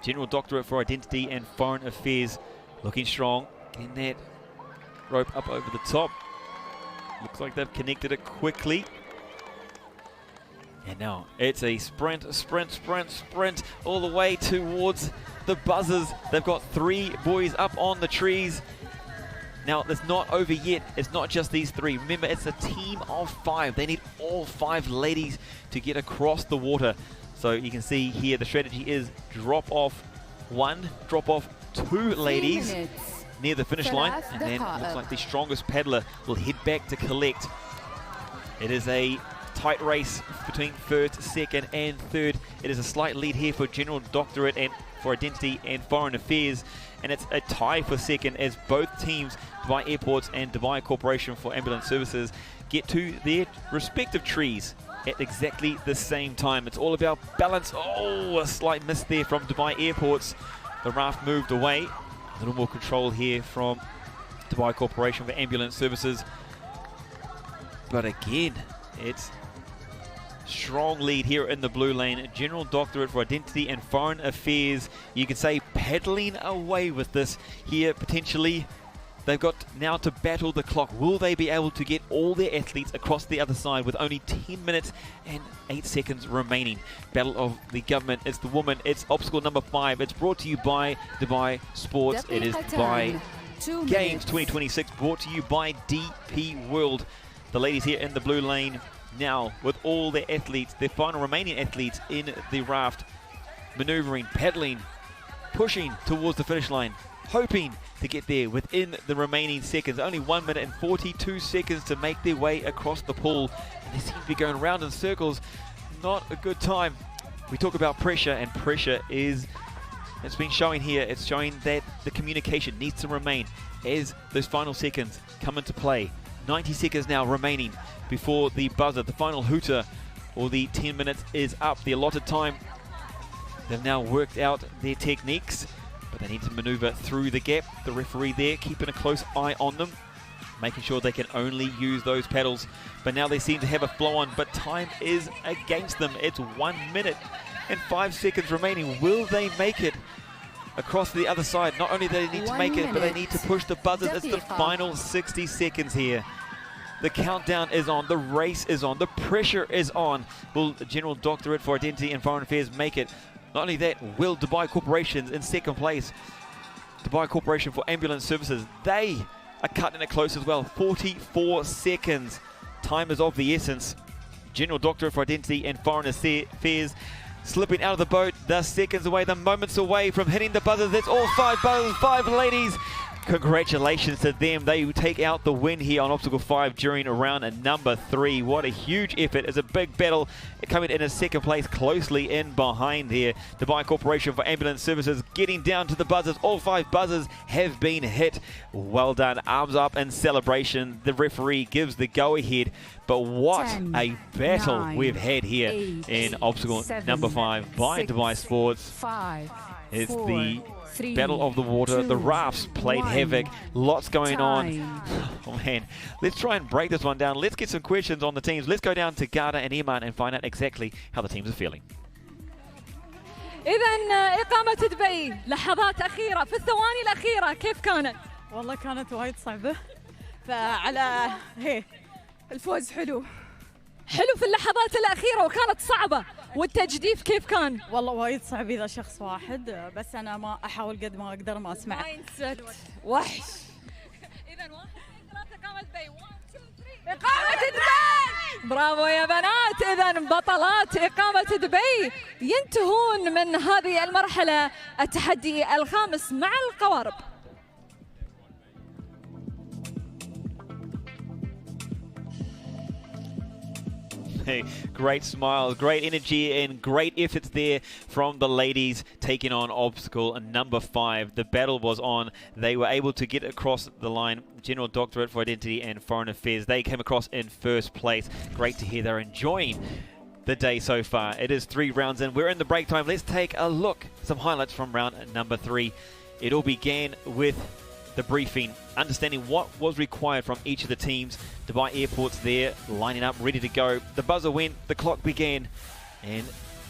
General Doctorate for Identity and Foreign Affairs looking strong. Getting that rope up over the top. Looks like they've connected it quickly. And now it's a sprint all the way towards the buzzers. They've got 3 buoys up on the trees. Now, it's not over yet. It's not just these 3. Remember, it's a team of 5. They need all 5 ladies to get across the water. So you can see here the strategy is drop off 1, drop off 2 ladies near the finish line. And then it looks like the strongest paddler will head back to collect. It is a tight race between first, second, and third. It is a slight lead here for General Doctorate and for Identity and Foreign Affairs, and it's a tie for second as both teams, Dubai Airports and Dubai Corporation for Ambulance Services, get to their respective trees at exactly the same time. It's all about balance. Oh, a slight miss there from Dubai Airports. The raft moved away. A little more control here from Dubai Corporation for Ambulance Services. But again, it's strong lead here in the blue lane. General Doctorate for Identity and Foreign Affairs, you can say, paddling away with this here potentially. They've got now to battle the clock. Will they be able to get all their athletes across the other side with only 10 minutes and 8 seconds remaining? Battle of the Government. It's the woman. It's obstacle number 5. It's brought to you by Dubai Sports. It is Dubai Games 2026, brought to you by DP World. The ladies here in the blue lane now with all their athletes, their final remaining athletes in the raft, maneuvering, paddling, pushing towards the finish line, hoping to get there within the remaining seconds. Only 1 minute and 42 seconds to make their way across the pool, and they seem to be going round in circles. Not a good time. We talk about pressure, and pressure is, it's been showing here, it's showing that the communication needs to remain as those final seconds come into play. 90 seconds now remaining before the buzzer, the final hooter, or the 10 minutes is up. The allotted time, they've now worked out their techniques, but they need to maneuver through the gap. The referee there keeping a close eye on them, making sure they can only use those paddles. But now they seem to have a flow on, but time is against them. It's 1 minute and 5 seconds remaining. Will they make it across to the other side? Not only do they need to make it, but they need to push the buzzers. It's the final 60 seconds here. The countdown is on, the race is on, the pressure is on. Will General Doctorate for Identity and Foreign Affairs make it? Not only that, will Dubai Corporations in second place Dubai Corporation for Ambulance Services, they are cutting it close as well. 44 seconds. Time is of the essence. General Doctorate for Identity and Foreign Affairs slipping out of the boat. They're seconds away, they're moments away from hitting the buzzers. That's all 5 buzzers, 5 ladies. Congratulations to them. They take out the win here on Obstacle 5 during round number 3. What a huge effort. It's a big battle coming in a second place, closely in behind here. Dubai Corporation for Ambulance Services getting down to the buzzers. All 5 buzzers have been hit. Well done. Arms up in celebration. The referee gives the go-ahead. But what 10, a battle 9, we've had here 8, in Obstacle 7, number 5 by 6, Dubai Sports. 5, It's 4, the 3, Battle of the Water. 2, The rafts played 1. havoc. Lots going on. Time. Oh man, let's try and break this one down. Let's get some questions on the teams. Let's go down to Garda and Iman and find out exactly how the teams are feeling. إذا إقامة دبي لحظات أخيرة في الثواني الأخيرة كيف كانت؟ والله كانت وايد صعبة فعلى هي الفوز حلو في اللحظات الأخيرة وكانت صعبة والتجديف كيف كان؟ والله وايد صعب إذا شخص واحد بس أنا ما أحاول قد ما أقدر ما أسمع مايند سيت وحش. إذا 1 2 3 إقامة دبي 1 2 3 إقامة دبي. برافو يا بنات. إذا بطلات إقامة دبي ينتهون من هذه المرحلة التحدي الخامس مع القوارب. Hey, great smiles, great energy, and great efforts there from the ladies taking on obstacle number 5. The battle was on. They were able to get across the line. General Doctorate for Identity and Foreign Affairs. They came across in first place. Great to hear they're enjoying the day so far. It is 3 rounds in. We're in the break time. Let's take a look. Some highlights from round number 3. It all began with the briefing, understanding what was required from each of the teams. Dubai Airport's there, lining up, ready to go. The buzzer went, the clock began, and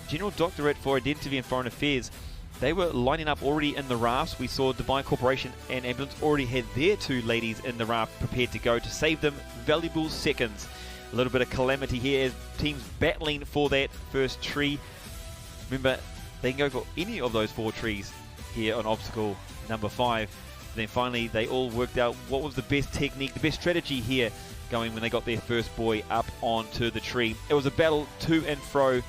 General Doctorate for Identity and Foreign Affairs, they were lining up already in the rafts. We saw Dubai Corporation and Ambulance already had their 2 ladies in the raft prepared to go to save them valuable seconds. A little bit of calamity here as teams battling for that first tree. Remember, they can go for any of those 4 trees here on obstacle number 5. Then finally, they all worked out what was the best technique, the best strategy here going when they got their first boy up onto the tree. It was a battle to and fro.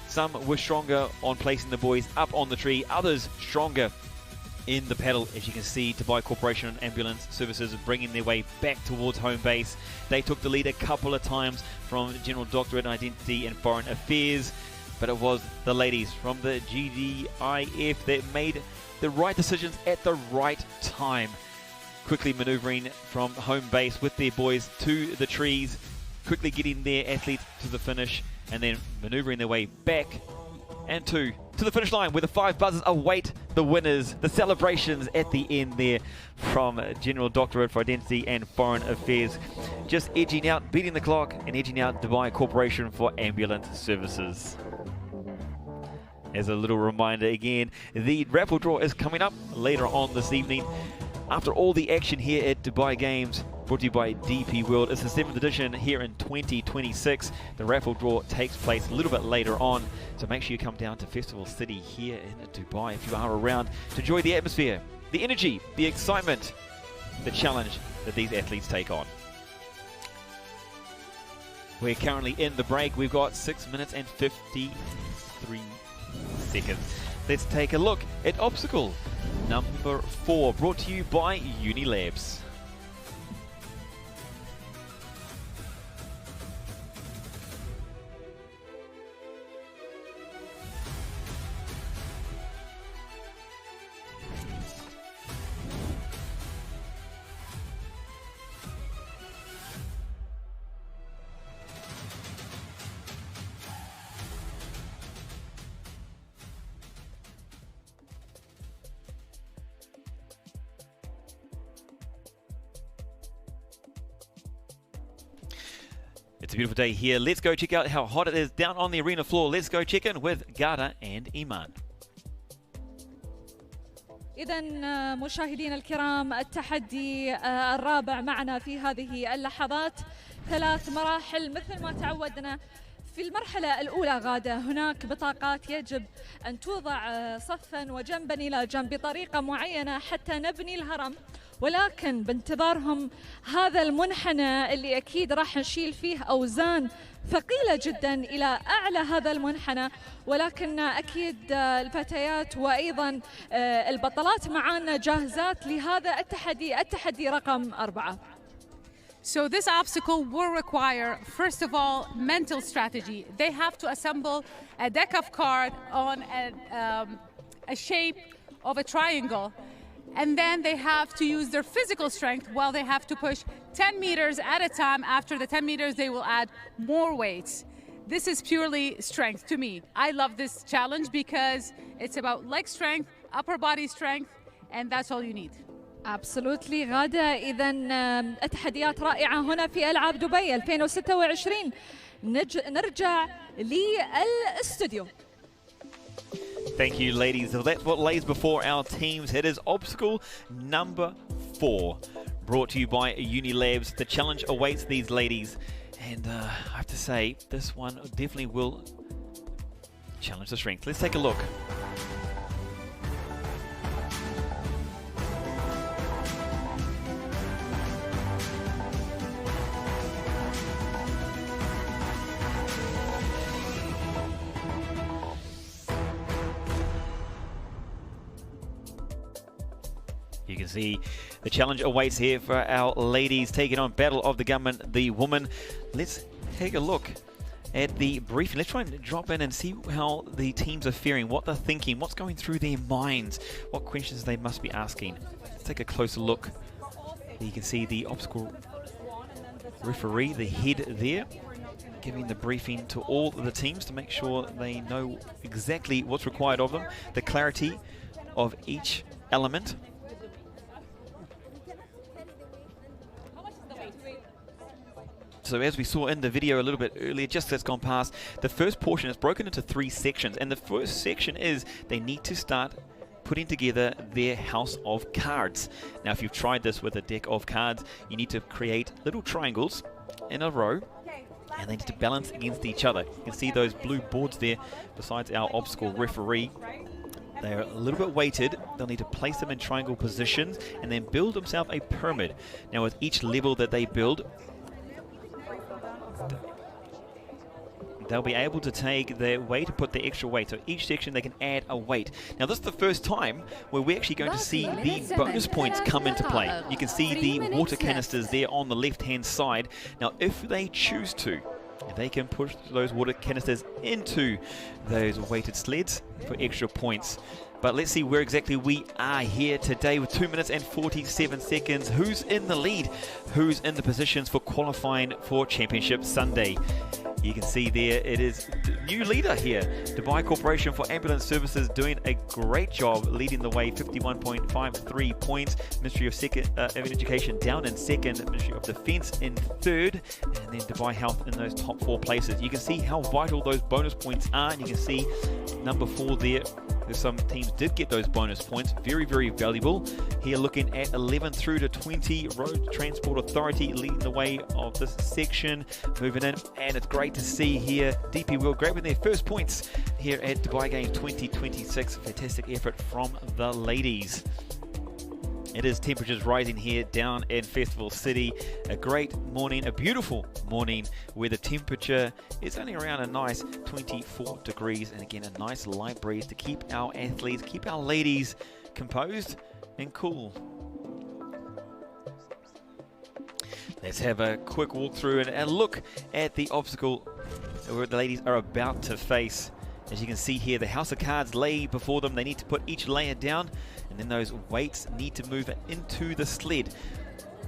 Some were stronger on placing the boys up on the tree, others stronger in the paddle. As you can see, Dubai Corporation and Ambulance Services bringing their way back towards home base. They took the lead a couple of times from General Doctorate in Identity and Foreign Affairs, but it was the ladies from the GDIF that made the right decisions at the right time. Quickly maneuvering from home base with their boys to the trees, quickly getting their athletes to the finish, and then maneuvering their way back and to the finish line where the 5 buzzers await the winners. The celebrations at the end there from General Doctorate for Identity and Foreign Affairs. Just edging out, beating the clock, and edging out Dubai Corporation for Ambulance Services. As a little reminder again, the raffle draw is coming up later on this evening. After all the action here at Dubai Games, brought to you by DP World, it's the 7th edition here in 2026. The raffle draw takes place a little bit later on, so make sure you come down to Festival City here in Dubai if you are around to enjoy the atmosphere, the energy, the excitement, the challenge that these athletes take on. We're currently in the break. We've got 6 minutes and 53 seconds. Let's take a look at obstacle number 4, brought to you by Unilabs. It's a beautiful day here. Let's go check out how hot it is down on the arena floor. Let's go check in with Garda and Iman. إذا مشاهدينا الكرام التحدي الرابع معنا في هذه اللحظات. 3 مراحل مثل ما تعودنا في المرحلة الأولى غادة هناك بطاقات يجب أن توضع صفا وجنبا إلى جنب بطريقة معينة حتى نبني الهرم، ولكن بانتظارهم هذا المنحنى اللي أكيد راح نشيل فيه أوزان ثقيلة جدا إلى أعلى هذا المنحنى، ولكن أكيد الفتيات وأيضا البطلات معانا جاهزات لهذا التحدي رقم 4. So this obstacle will require, first of all, mental strategy. They have to assemble a deck of cards on a shape of a triangle. And then they have to use their physical strength while they have to push 10 meters at a time. After the 10 meters, they will add more weights. This is purely strength to me. I love this challenge because it's about leg strength, upper body strength, and that's all you need. Absolutely غادة. إذن التحديات رائعة هنا في ألعاب دبي 2026. نرجع للاستوديو. Thank you, ladies. So that's what lays before our teams. It is obstacle number 4, brought to you by Unilabs. The challenge awaits these ladies, and I have to say, this one definitely will challenge the strength. Let's take a look. You can see the challenge awaits here for our ladies taking on Battle of the Gunman, the woman. Let's take a look at the briefing. Let's try and drop in and see how the teams are faring, what they're thinking, what's going through their minds, what questions they must be asking. Let's take a closer look. You can see the obstacle referee, the head there, giving the briefing to all of the teams to make sure they know exactly what's required of them, the clarity of each element. So as we saw in the video a little bit earlier, just as gone past, the first portion is broken into 3 sections. And the first section is they need to start putting together their house of cards. Now, if you've tried this with a deck of cards, you need to create little triangles in a row, and they need to balance against each other. You can see those blue boards there besides our obstacle referee. They're a little bit weighted. They'll need to place them in triangle positions and then build themselves a pyramid. Now, with each level that they build, they'll be able to take their weight to put the extra weight. So each section they can add a weight. Now this is the first time where we're actually going to see the bonus points come into play. You can see the water canisters there on the left hand side. Now if they choose to, they can push those water canisters into those weighted sleds for extra points. But let's see where exactly we are here today with 2 minutes and 47 seconds. Who's in the lead? Who's in the positions for qualifying for Championship Sunday? You can see there it is the new leader here. Dubai Corporation for Ambulance Services doing a great job leading the way, 51.53 points. Ministry of Education down in second. Ministry of Defence in third. And then Dubai Health in those top 4 places. You can see how vital those bonus points are. And you can see number 4 there. Some teams did get those bonus points. Very, very valuable. Here looking at 11 through to 20. Road Transport Authority leading the way of this section. Moving in. And it's great to see here DP World grabbing their first points here at Dubai Games 2026. Fantastic effort from the ladies. It is temperatures rising here down in Festival City. A great morning, a beautiful morning where the temperature is only around a nice 24 degrees. And again, a nice light breeze to keep our athletes, keep our ladies composed and cool. Let's have a quick walk through and look at the obstacle where the ladies are about to face. As you can see here, the house of cards lay before them. They need to put each layer down, and then those weights need to move into the sled.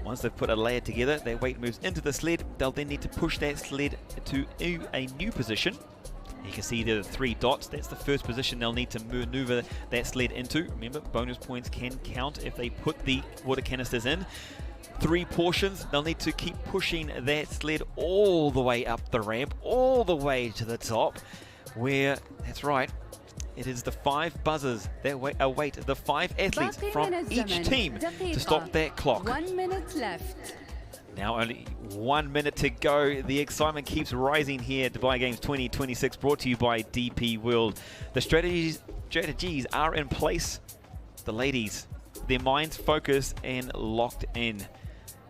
Once they've put a layer together, their weight moves into the sled. They'll then need to push that sled to a new position. You can see there are 3 dots. That's the first position they'll need to maneuver that sled into. Remember, bonus points can count if they put the water canisters in. 3 portions. They'll need to keep pushing that sled all the way up the ramp, all the way to the top, where, that's right, it is the 5 buzzers that await the 5 athletes from each team to stop that clock. 1 minute left. Now only 1 minute to go. The excitement keeps rising here at Dubai Games 2026, brought to you by DP World. The strategies are in place. The ladies, their minds focused and locked in.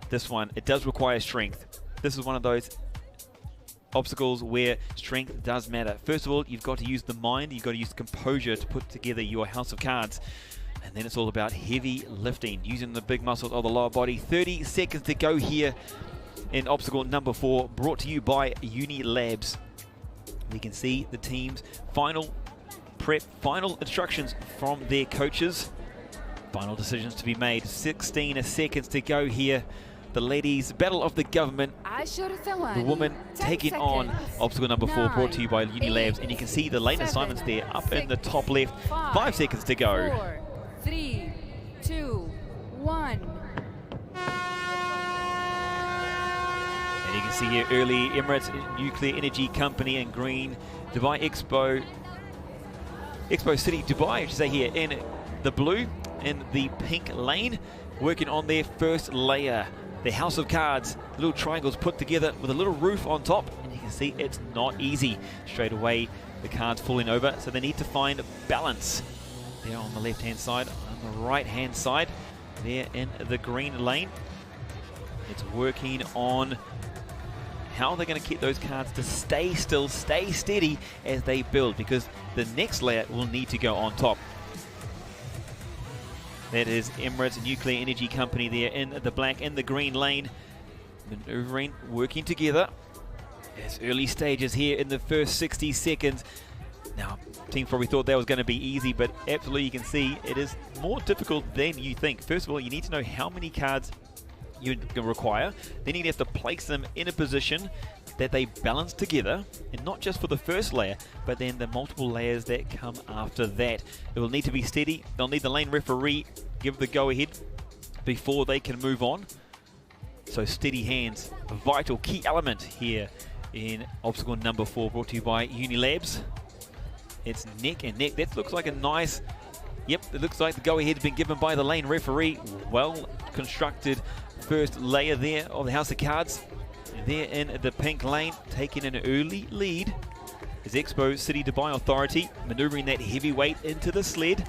This one, it does require strength. This is one of those obstacles where strength does matter. First of all, you've got to use the mind, you've got to use composure to put together your house of cards. And then it's all about heavy lifting, using the big muscles of the lower body. 30 seconds to go here in obstacle number 4, brought to you by Uni Labs. We can see the team's final prep, final instructions from their coaches. Final decisions to be made. 16 seconds to go here. The ladies' battle of the government. The woman taking on obstacle number 4, brought to you by Uni Labs. And you can see the lane assignments there up in the top left. 5 seconds to go. 4, 3, 2, 1. And you can see here early Emirates Nuclear Energy Company in green. Dubai Expo City Dubai, I should say, here in the blue. In the pink lane, working on their first layer. The house of cards, little triangles put together with a little roof on top, and you can see it's not easy. Straight away, the cards falling over, so they need to find balance. There on the left-hand side, on the right-hand side, there in the green lane. It's working on how they're going to keep those cards to stay still, stay steady as they build, because the next layer will need to go on top. That is Emirates Nuclear Energy Company there in the black and the green lane. Maneuvering, working together. It's early stages here in the first 60 seconds. Now, team probably thought that was going to be easy, but absolutely you can see it is more difficult than you think. First of all, you need to know how many cards you require. Then you have to place them in a position that they balance together, and not just for the first layer, but then the multiple layers that come after that. It will need to be steady. They'll need the lane referee give the go-ahead before they can move on. So steady hands, a vital key element here in obstacle number 4, brought to you by Uni Labs. It's neck and neck. That looks like a nice, yep, it looks like the go-ahead's been given by the lane referee. Well constructed first layer there of the house of cards. There in the pink lane, taking an early lead is Expo City Dubai Authority, maneuvering that heavy weight into the sled.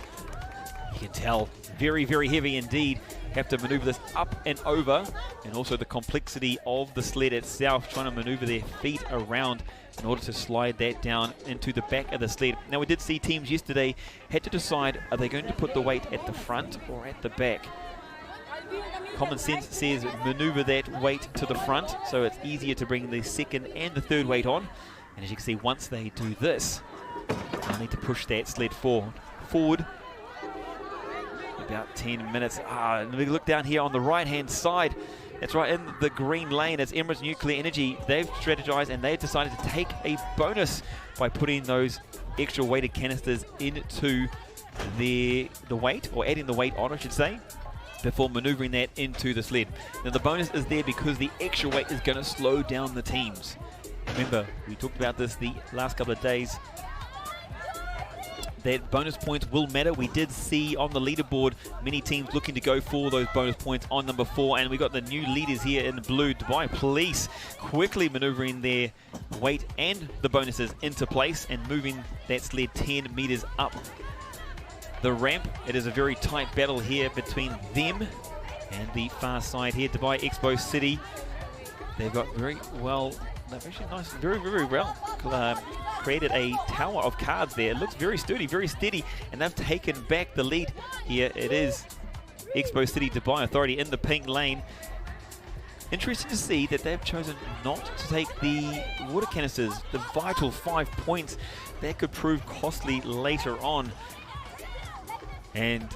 You can tell, very, very heavy indeed. Have to maneuver this up and over, and also the complexity of the sled itself, trying to maneuver their feet around in order to slide that down into the back of the sled. Now, we did see teams yesterday had to decide, are they going to put the weight at the front or at the back? Common sense says maneuver that weight to the front, so it's easier to bring the second and the third weight on. And as you can see, once they do this, they'll need to push that sled forward. About 10 minutes. And we look down here on the right-hand side. That's right, in the green lane, it's Emirates Nuclear Energy. They've strategized and they've decided to take a bonus by putting those extra weighted canisters into the weight, or adding the weight on, I should say, before maneuvering that into the sled. Now the bonus is there because the extra weight is going to slow down the teams. Remember, we talked about this the last couple of days, that bonus points will matter. We did see on the leaderboard many teams looking to go for those bonus points on number 4, and we got the new leaders here in the blue, Dubai Police, quickly maneuvering their weight and the bonuses into place and moving that sled 10 meters up the ramp. It is a very tight battle here between them and the far side here, Dubai Expo City. They've got very well, actually nice, very, very well created a tower of cards there. It looks very sturdy, very steady, and they've taken back the lead here. It is Expo City Dubai Authority in the pink lane. Interesting to see that they've chosen not to take the water canisters, the vital 5 points that could prove costly later on. And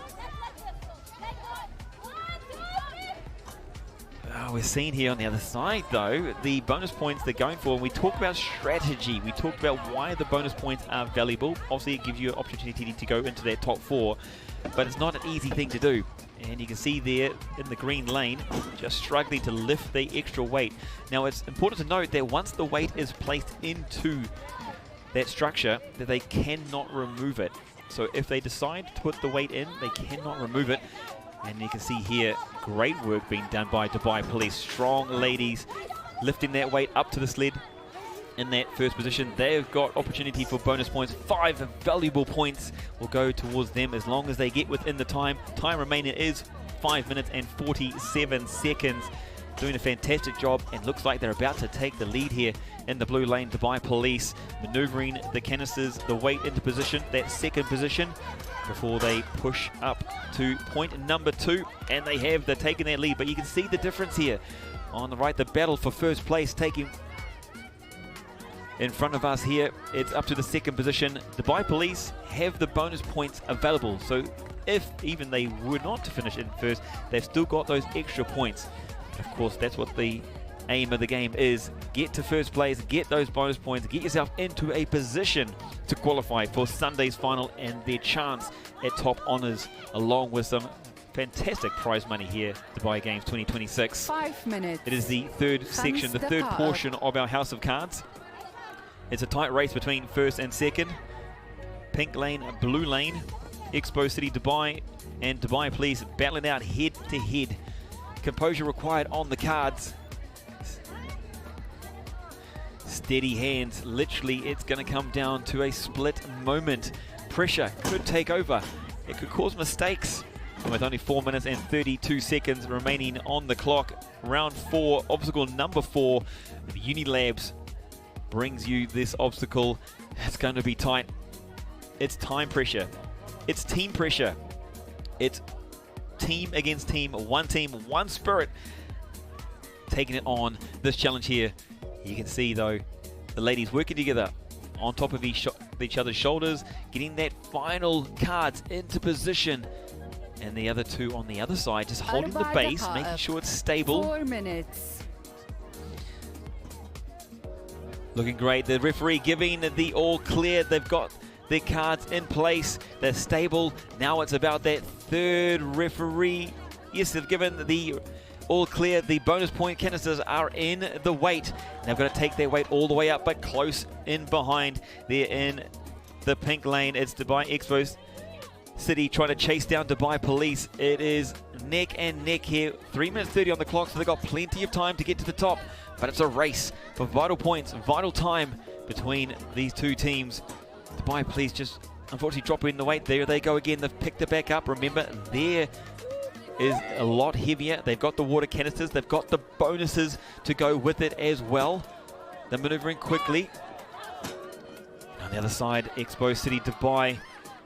we're seeing here on the other side, though, the bonus points they're going for. We talk about strategy. We talked about why the bonus points are valuable. Obviously, it gives you an opportunity to go into that top 4, but it's not an easy thing to do. And you can see there in the green lane, just struggling to lift the extra weight. Now, it's important to note that once the weight is placed into that structure, that they cannot remove it. So if they decide to put the weight in, they cannot remove it. And you can see here, great work being done by Dubai Police. Strong ladies lifting that weight up to the sled in that first position. They've got opportunity for bonus points. 5 valuable points will go towards them as long as they get within the time. Time remaining is 5 minutes and 47 seconds. Doing a fantastic job, and looks like they're about to take the lead here in the blue lane. Dubai Police maneuvering the canisters, the weight into position, that second position, before they push up to point number 2, and they're taken their lead. But you can see the difference here on the right. The battle for first place taking in front of us here. It's up to the second position. Dubai Police have the bonus points available, so if even they were not to finish in first, they've still got those extra points. Of course, that's what the aim of the game is. Get to first place, get those bonus points, get yourself into a position to qualify for Sunday's final and their chance at top honours, along with some fantastic prize money here at Dubai Games 2026. 5 minutes. It is the third section, the third portion of our House of Cards. It's a tight race between first and second. Pink lane, blue lane, Expo City Dubai and Dubai Police battling out head to head. Composure required on the cards. Steady hands. Literally, it's going to come down to a split moment. Pressure could take over. It could cause mistakes. And with only 4 minutes and 32 seconds remaining on the clock, round 4, obstacle number 4, Unilabs brings you this obstacle. It's going to be tight. It's time pressure. It's team pressure. It's team against team, one spirit taking it on this challenge here. You can see though the ladies working together on top of each other's shoulders, getting that final cards into position, and the other two on the other side just holding the base, making sure it's stable. 4 minutes. Looking great. The referee giving the all clear. They've got their cards in place. They're stable. Now it's about that third referee. Yes, they've given the all clear. The bonus point canisters are in the weight. They've got to take their weight all the way up, but close in behind. They're in the pink lane. It's Dubai Expo City trying to chase down Dubai Police. It is neck and neck here. 3 minutes 30 on the clock, so they've got plenty of time to get to the top. But it's a race for vital points, vital time between these two teams. Dubai Police just unfortunately dropping the weight. There they go again. They've picked it back up. Remember, there is a lot heavier. They've got the water canisters. They've got the bonuses to go with it as well. They're maneuvering quickly. On the other side, Expo City Dubai.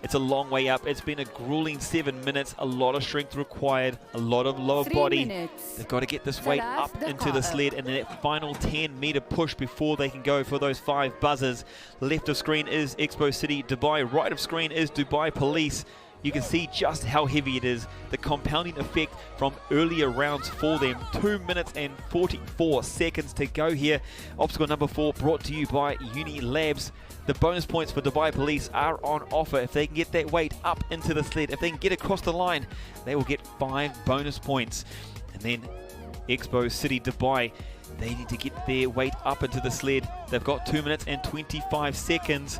It's a long way up. It's been a grueling 7 minutes. A lot of strength required. A lot of lower 3 body. minutes. They've got to get this weight up into the sled, and then that final 10-meter push before they can go for those 5 buzzers. Left of screen is Expo City Dubai. Right of screen is Dubai Police. You can see just how heavy it is. The compounding effect from earlier rounds for them. 2 minutes and 44 seconds to go here. Obstacle number 4 brought to you by Unilabs. The bonus points for Dubai Police are on offer. If they can get that weight up into the sled, if they can get across the line, they will get 5 bonus points. And then Expo City Dubai, they need to get their weight up into the sled. They've got 2 minutes and 25 seconds.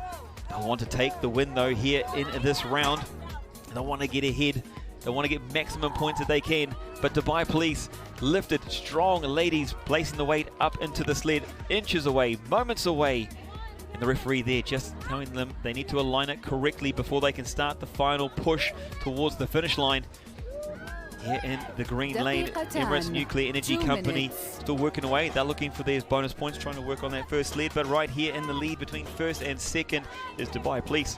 They want to take the win though here in this round. They want to get ahead. They want to get maximum points that they can. But Dubai Police lifted strong ladies, placing the weight up into the sled, inches away, moments away. And the referee there just telling them they need to align it correctly before they can start the final push towards the finish line. Here in the green lane, Emirates Nuclear Energy Company still working away. They're looking for their bonus points, trying to work on that first sled. But right here in the lead between first and second is Dubai Police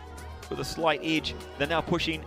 with a slight edge. They're now pushing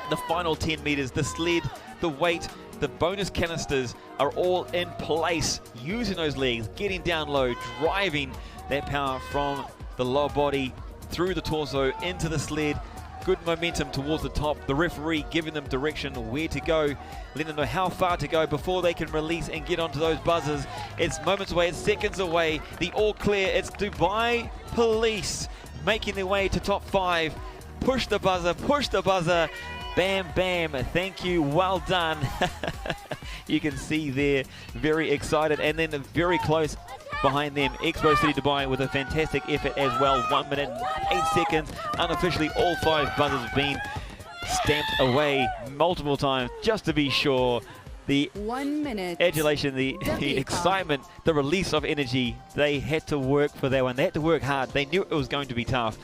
the final 10 meters. The sled, the weight, the bonus canisters are all in place. Using those legs, getting down low, driving that power from the lower body through the torso into the sled. Good momentum towards the top. The referee giving them direction where to go, letting them know how far to go before they can release and get onto those buzzers. It's moments away, it's seconds away. The all clear, it's Dubai Police making their way to top 5. Push the buzzer. Bam, bam, thank you, well done. You can see there, very excited, and then very close behind them, Expo City Dubai with a fantastic effort as well. 1 minute and 8 seconds. Unofficially, all 5 buzzers have been stamped away multiple times just to be sure. The 1 minute. adulation, the excitement, the release of energy, they had to work for that one. They had to work hard. They knew it was going to be tough.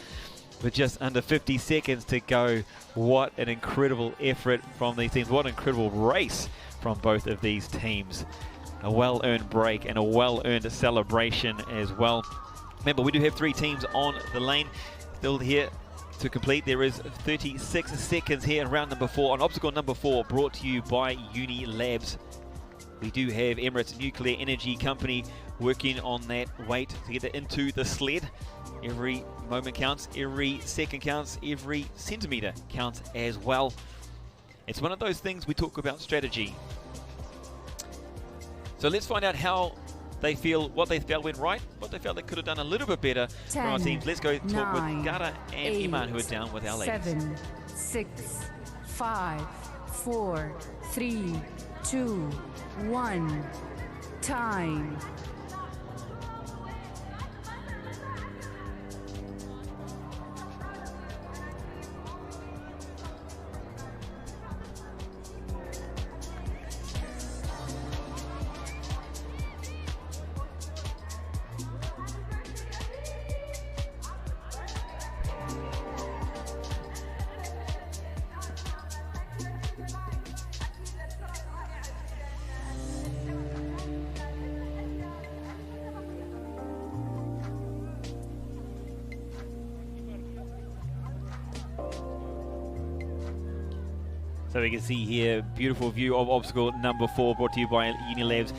With just under 50 seconds to go, what an incredible effort from these teams. What an incredible race from both of these teams. A well-earned break and a well-earned celebration as well. Remember, we do have 3 teams on the lane still here to complete. There is 36 seconds here in round number 4 on obstacle number 4, brought to you by Uni Labs. We do have Emirates Nuclear Energy Company working on that weight to get it into the sled. Every moment counts, every second counts, every centimeter counts as well. It's one of those things we talk about strategy. So let's find out how they feel, what they felt went right, what they felt they could have done a little bit better for our teams. Let's go talk with Gara and Iman, who are down with our ladies. 7, 6, 5, 4, 3, 2, 1. Time. So we can see here, beautiful view of obstacle number 4, brought to you by Unilabs.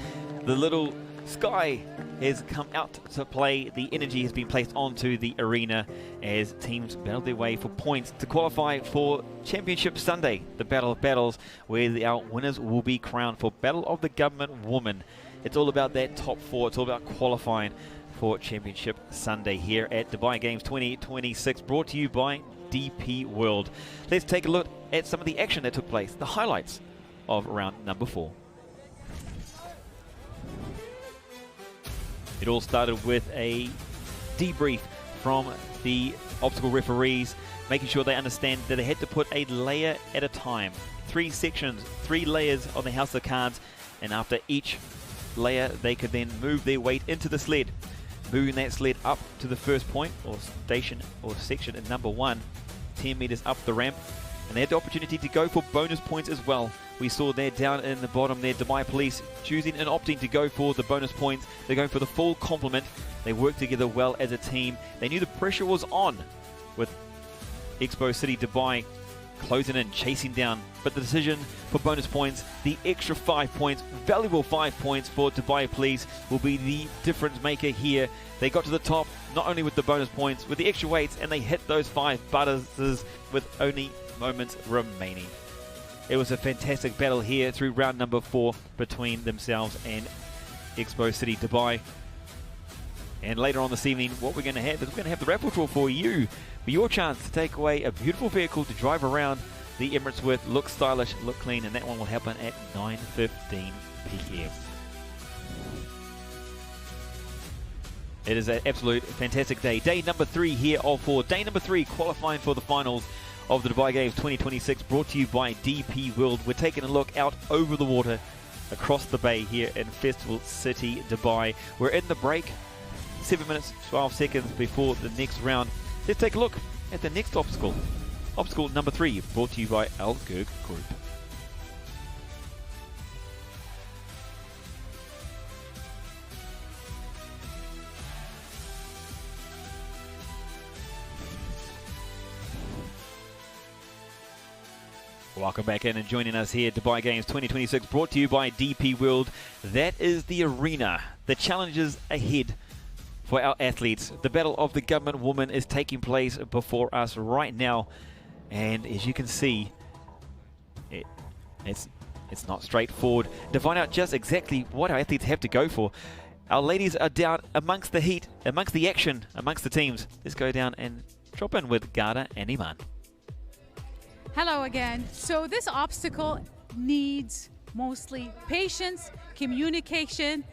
The little sky has come out to play. The energy has been placed onto the arena as teams battle their way for points to qualify for Championship Sunday, the Battle of Battles, where our winners will be crowned for Battle of the Government Woman. It's all about that top 4. It's all about qualifying for Championship Sunday here at Dubai Games 2026, brought to you by DP World. Let's take a look at some of the action that took place, the highlights of round number 4. It all started with a debrief from the obstacle referees, making sure they understand that they had to put a layer at a time. 3 sections, 3 layers on the house of cards, and after each layer they could then move their weight into the sled, moving that sled up to the first point or station or section in number 1, 10 meters up the ramp, and they had the opportunity to go for bonus points as well. We saw there down in the bottom there, Dubai Police choosing and opting to go for the bonus points. They're going for the full complement. They worked together well as a team. They knew the pressure was on with Expo City Dubai closing in, chasing down. But the decision for bonus points, the extra 5 points, valuable 5 points for Dubai Police, will be the difference maker here. They got to the top, not only with the bonus points, with the extra weights, and they hit those 5 butters with only moments remaining. It was a fantastic battle here through round number 4 between themselves and Expo City Dubai. And later on this evening, what we're going to have is we're going to have the raffle draw for you, for your chance to take away a beautiful vehicle to drive around the Emirates with. Look stylish, look clean, and that one will happen at 9:15 p.m. It is an absolute fantastic day. Day number 3 here of 4. Day number 3 qualifying for the finals of the Dubai Games 2026, brought to you by DP World. We're taking a look out over the water across the bay here in Festival City, Dubai. We're in the break, 7 minutes, 12 seconds before the next round. Let's take a look at the next obstacle. Obstacle number 3, brought to you by Al Gurg Group. Welcome back in, and joining us here at Dubai Games 2026, brought to you by DP World. That is the arena. The challenges ahead for our athletes. The Battle of the Government Woman is taking place before us right now, and as you can see, it's not straightforward. To find out just exactly what our athletes have to go for, our ladies are down amongst the heat, amongst the action, amongst the teams. Let's go down and drop in with Gara and Iman. Hello again. So this obstacle needs mostly patience, communication,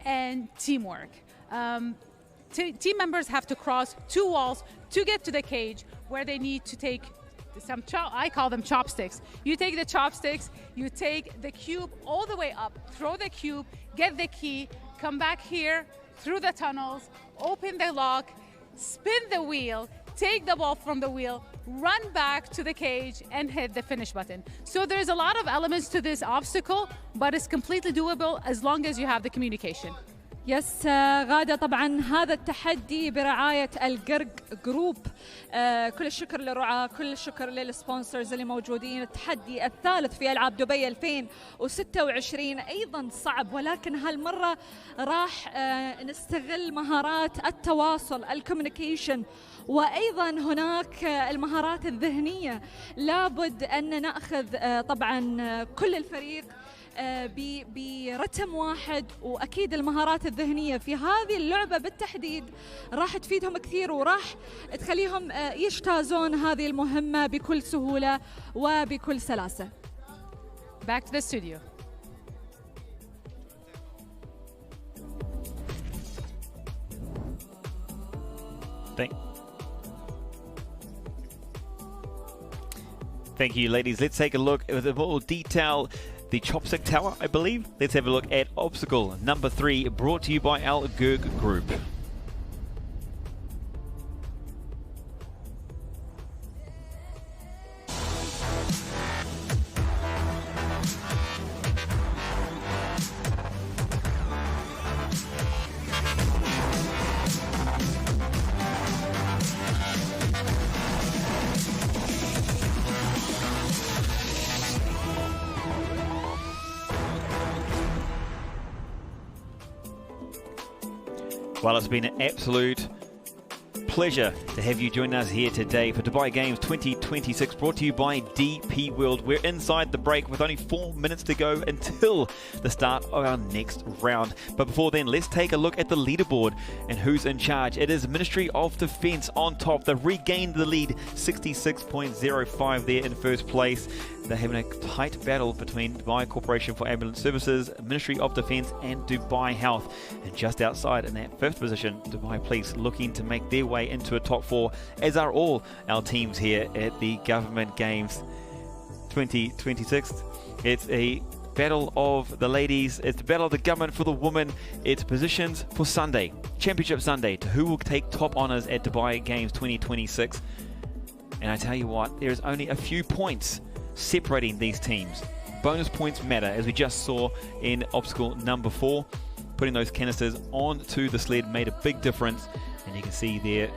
and teamwork. Team members have to cross 2 walls to get to the cage where they need to take I call them chopsticks. You take the chopsticks, you take the cube all the way up, throw the cube, get the key, come back here through the tunnels, open the lock, spin the wheel, take the ball from the wheel, run back to the cage and hit the finish button. So there's a lot of elements to this obstacle, but it's completely doable as long as you have the communication. يس غادة، طبعا هذا التحدي برعاية القرق جروب. كل الشكر للرعاة، كل الشكر للسبونسرز اللي موجودين. التحدي الثالث في ألعاب دبي 2026 أيضا صعب، ولكن هالمرة راح نستغل مهارات التواصل، الكوميونيكيشن، وأيضا هناك المهارات الذهنية. لابد أن نأخذ طبعا كل الفريق برتم واحد، وأكيد المهارات الذهنية في هذه اللعبة بالتحديد راح تفيدهم كثير وراح تخليهم يجتازون هذه المهمة بكل سهولة وبكل سلاسة. Back to the studio. Thank you, ladies. Let's take a look with a more detail. The Chopstick Tower, I believe. Let's have a look at obstacle number 3, brought to you by Al Gurg Group. Well, it's been an absolute pleasure to have you join us here today for Dubai Games 2026, brought to you by DP World. We're inside the break with only 4 minutes to go until the start of our next round. But before then, let's take a look at the leaderboard and who's in charge. It is Ministry of Defence on top. They've regained the lead, 66.05 there in first place. They're having a tight battle between Dubai Corporation for Ambulance Services, Ministry of Defence and Dubai Health. And just outside in that 5th position, Dubai Police looking to make their way into a top 4, as are all our teams here at the Government Games 2026. It's a battle of the ladies, it's the battle of the government for the women. It's positions for Sunday, Championship Sunday, to who will take top honours at Dubai Games 2026. And I tell you what, there's only a few points separating these teams. Bonus points matter, as we just saw in obstacle number 4. Putting those canisters onto the sled made a big difference, and you can see there,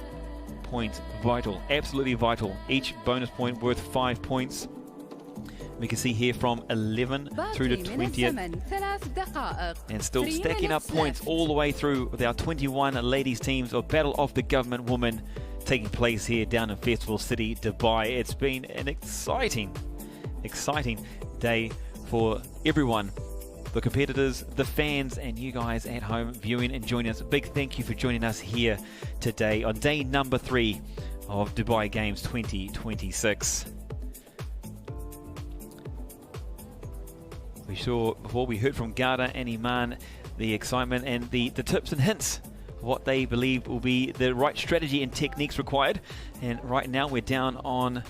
points vital, absolutely vital. Each bonus point worth 5 points. We can see here from 11 through to 20th, and still stacking up points all the way through with our 21 ladies teams of Battle of the Government Women taking place here down in Festival City, Dubai. It's been an exciting day for everyone, the competitors, the fans, and you guys at home viewing and joining us. A big thank you for joining us here today on day number 3 of Dubai Games 2026. We saw before, we heard from Garda and Iman the excitement and the tips and hints, what they believe will be the right strategy and techniques required. And right now we're down on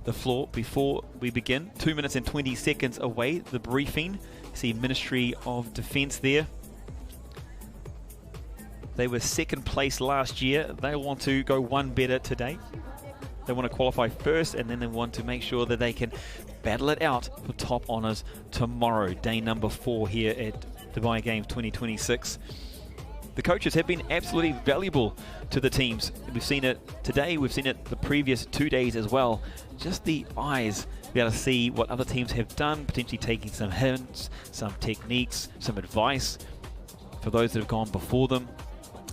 the floor before we begin. 2 minutes and 20 seconds away, the briefing. See Ministry of Defence there. They were 2nd place last year. They want to go one better today. They want to qualify first, and then they want to make sure that they can battle it out for top honours tomorrow, day number 4 here at Dubai Games 2026. The coaches have been absolutely valuable to the teams. We've seen it today, we've seen it the previous 2 days as well. Just the eyes, be able to see what other teams have done, potentially taking some hints, some techniques, some advice for those that have gone before them,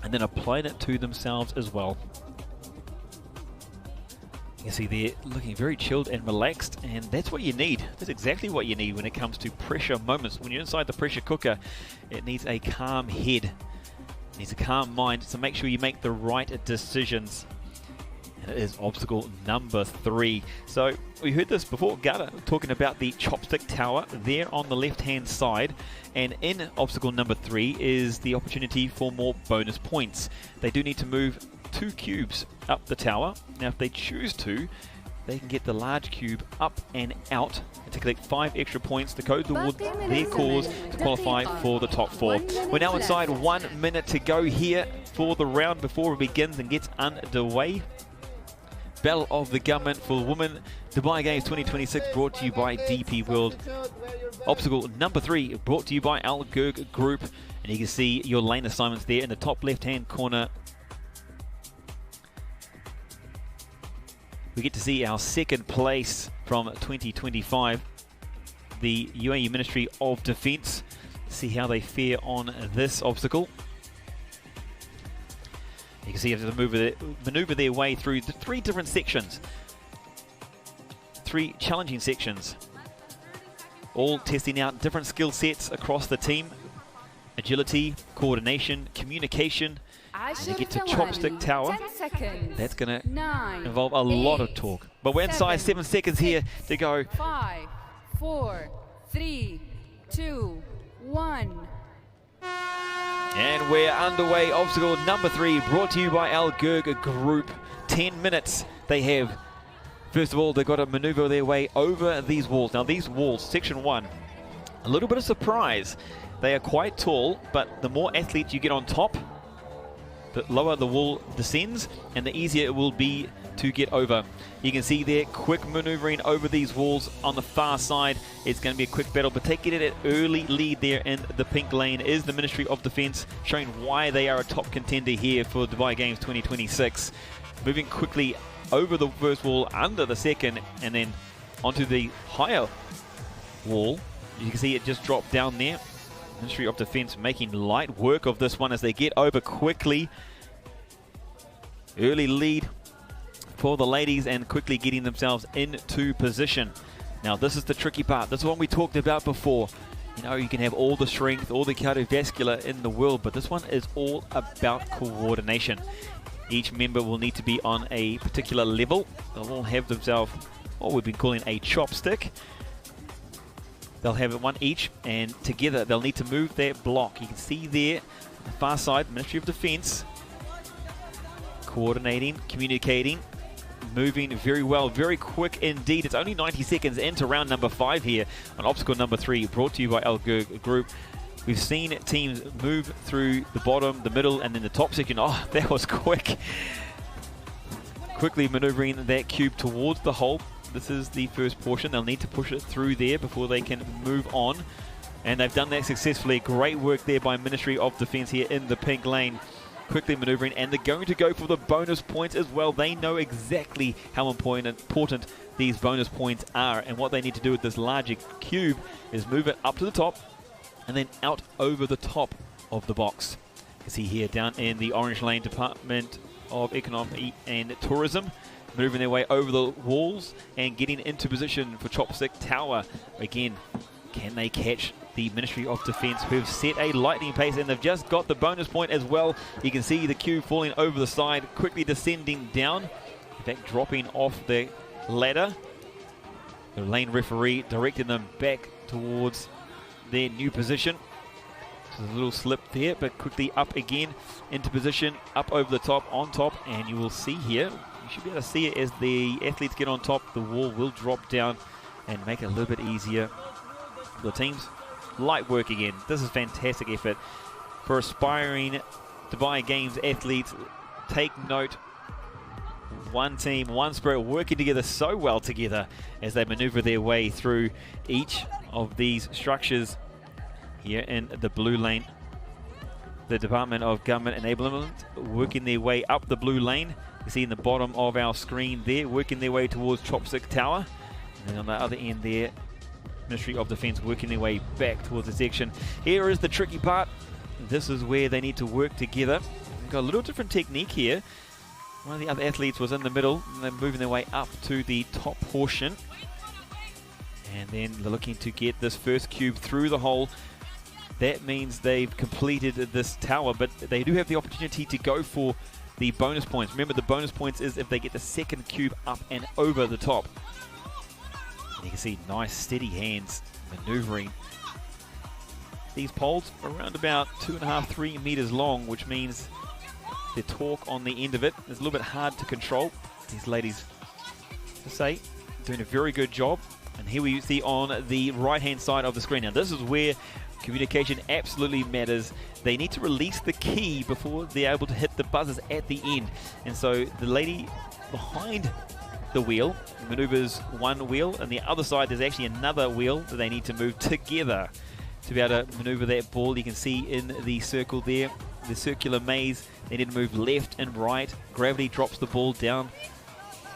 and then applying it to themselves as well. You can see they're looking very chilled and relaxed, and that's what you need. That's exactly what you need when it comes to pressure moments. When you're inside the pressure cooker, it needs a calm head. It needs a calm mind to make sure you make the right decisions. And it is obstacle number 3. So we heard this before, Garda talking about the Chopstick Tower there on the left-hand side. And in obstacle number 3 is the opportunity for more bonus points. They do need to move 2 cubes up the tower. Now if they choose to, they can get the large cube up and out and to collect 5 extra points to go towards their cause to qualify for the top 4. We're now inside 1 minute to go here for the round before it begins and gets underway. Battle of the Government for Women Dubai Games 2026 brought to you by DP World. Obstacle number 3 brought to you by Al Ghurg Group. And you can see your lane assignments there in the top left-hand corner. We get to see our second place from 2025, the UAE Ministry of Defence. See how they fare on this obstacle. You can see they have to maneuver their way through the 3 different sections. 3 challenging sections. All testing out different skill sets across the team. Agility, coordination, communication. And you get to Chopstick Tower. That's going to involve a lot of talk. But we're inside 7 seconds here to go. 5, 4, 3, 2, 1. And we're underway. Obstacle number 3 brought to you by Al Ghurg Group. 10 minutes they have. First of all, they've got to maneuver their way over these walls. Now these walls, section 1, a little bit of surprise. They are quite tall, but the more athletes you get on top, the lower the wall descends and the easier it will be to get over. You can see there, quick maneuvering over these walls on the far side. It's going to be a quick battle, but taking it an early lead there in the pink lane is the Ministry of Defence, showing why they are a top contender here for Dubai Games 2026. Moving quickly over the first wall, under the second, and then onto the higher wall. You can see it just dropped down there. Ministry of Defence making light work of this one as they get over quickly. Early lead for the ladies and quickly getting themselves into position. Now this is the tricky part. This is one we talked about before. You know, you can have all the strength, all the cardiovascular in the world, but this one is all about coordination. Each member will need to be on a particular level. They'll all have themselves what we've been calling a chopstick. They'll have one each, and together they'll need to move their block. You can see there, on the far side, Ministry of Defence, coordinating, communicating, moving very well, very quick indeed. It's only 90 seconds into round number 5 here on obstacle number 3, brought to you by Al Ghurg Group. We've seen teams move through the bottom, the middle, and then the top section. Oh, that was quick. Quickly maneuvering that cube towards the hole. This is the first portion. They'll need to push it through there before they can move on. And they've done that successfully. Great work there by Ministry of Defence here in the pink lane. Quickly maneuvering, and they're going to go for the bonus points as well. They know exactly how important these bonus points are. And what they need to do with this larger cube is move it up to the top and then out over the top of the box. You can see here down in the orange lane, Department of Economy and Tourism, moving their way over the walls and getting into position for Chopstick Tower. Again, can they catch the Ministry of Defence, who've set a lightning pace, and they've just got the bonus point as well. You can see the cube falling over the side, quickly descending down, in fact dropping off the ladder. The lane referee directing them back towards their new position. So there's a little slip there, but quickly up again into position, up over the top, on top, and you will see here, you should be able to see it as the athletes get on top, the wall will drop down and make it a little bit easier for the teams. Light work again. This is fantastic effort for aspiring Dubai Games athletes. Take note. One team, one spirit, working together so well together as they maneuver their way through each of these structures here in the blue lane. The Department of Government Enablement working their way up the blue lane. You see in the bottom of our screen there, working their way towards Chopstick Tower. And then on the other end there, Ministry of Defence working their way back towards the section. Here is the tricky part. This is where they need to work together. We've got a little different technique here. One of the other athletes was in the middle, and they're moving their way up to the top portion. And then they're looking to get this first cube through the hole. That means they've completed this tower, but they do have the opportunity to go for the bonus points. Remember, the bonus points is if they get the second cube up and over the top. And you can see nice steady hands maneuvering. These poles are around about 2.5–3 meters long, which means the torque on the end of it is a little bit hard to control. These ladies to say, doing a very good job. And here we see on the right-hand side of the screen. Now, this is where communication absolutely matters. They need to release the key before they're able to hit the buzzers at the end. And so the lady behind the wheel maneuvers one wheel, and the other side there's actually another wheel that they need to move together to be able to maneuver that ball. You can see in the circle there, the circular maze, they need to move left and right. Gravity drops the ball down.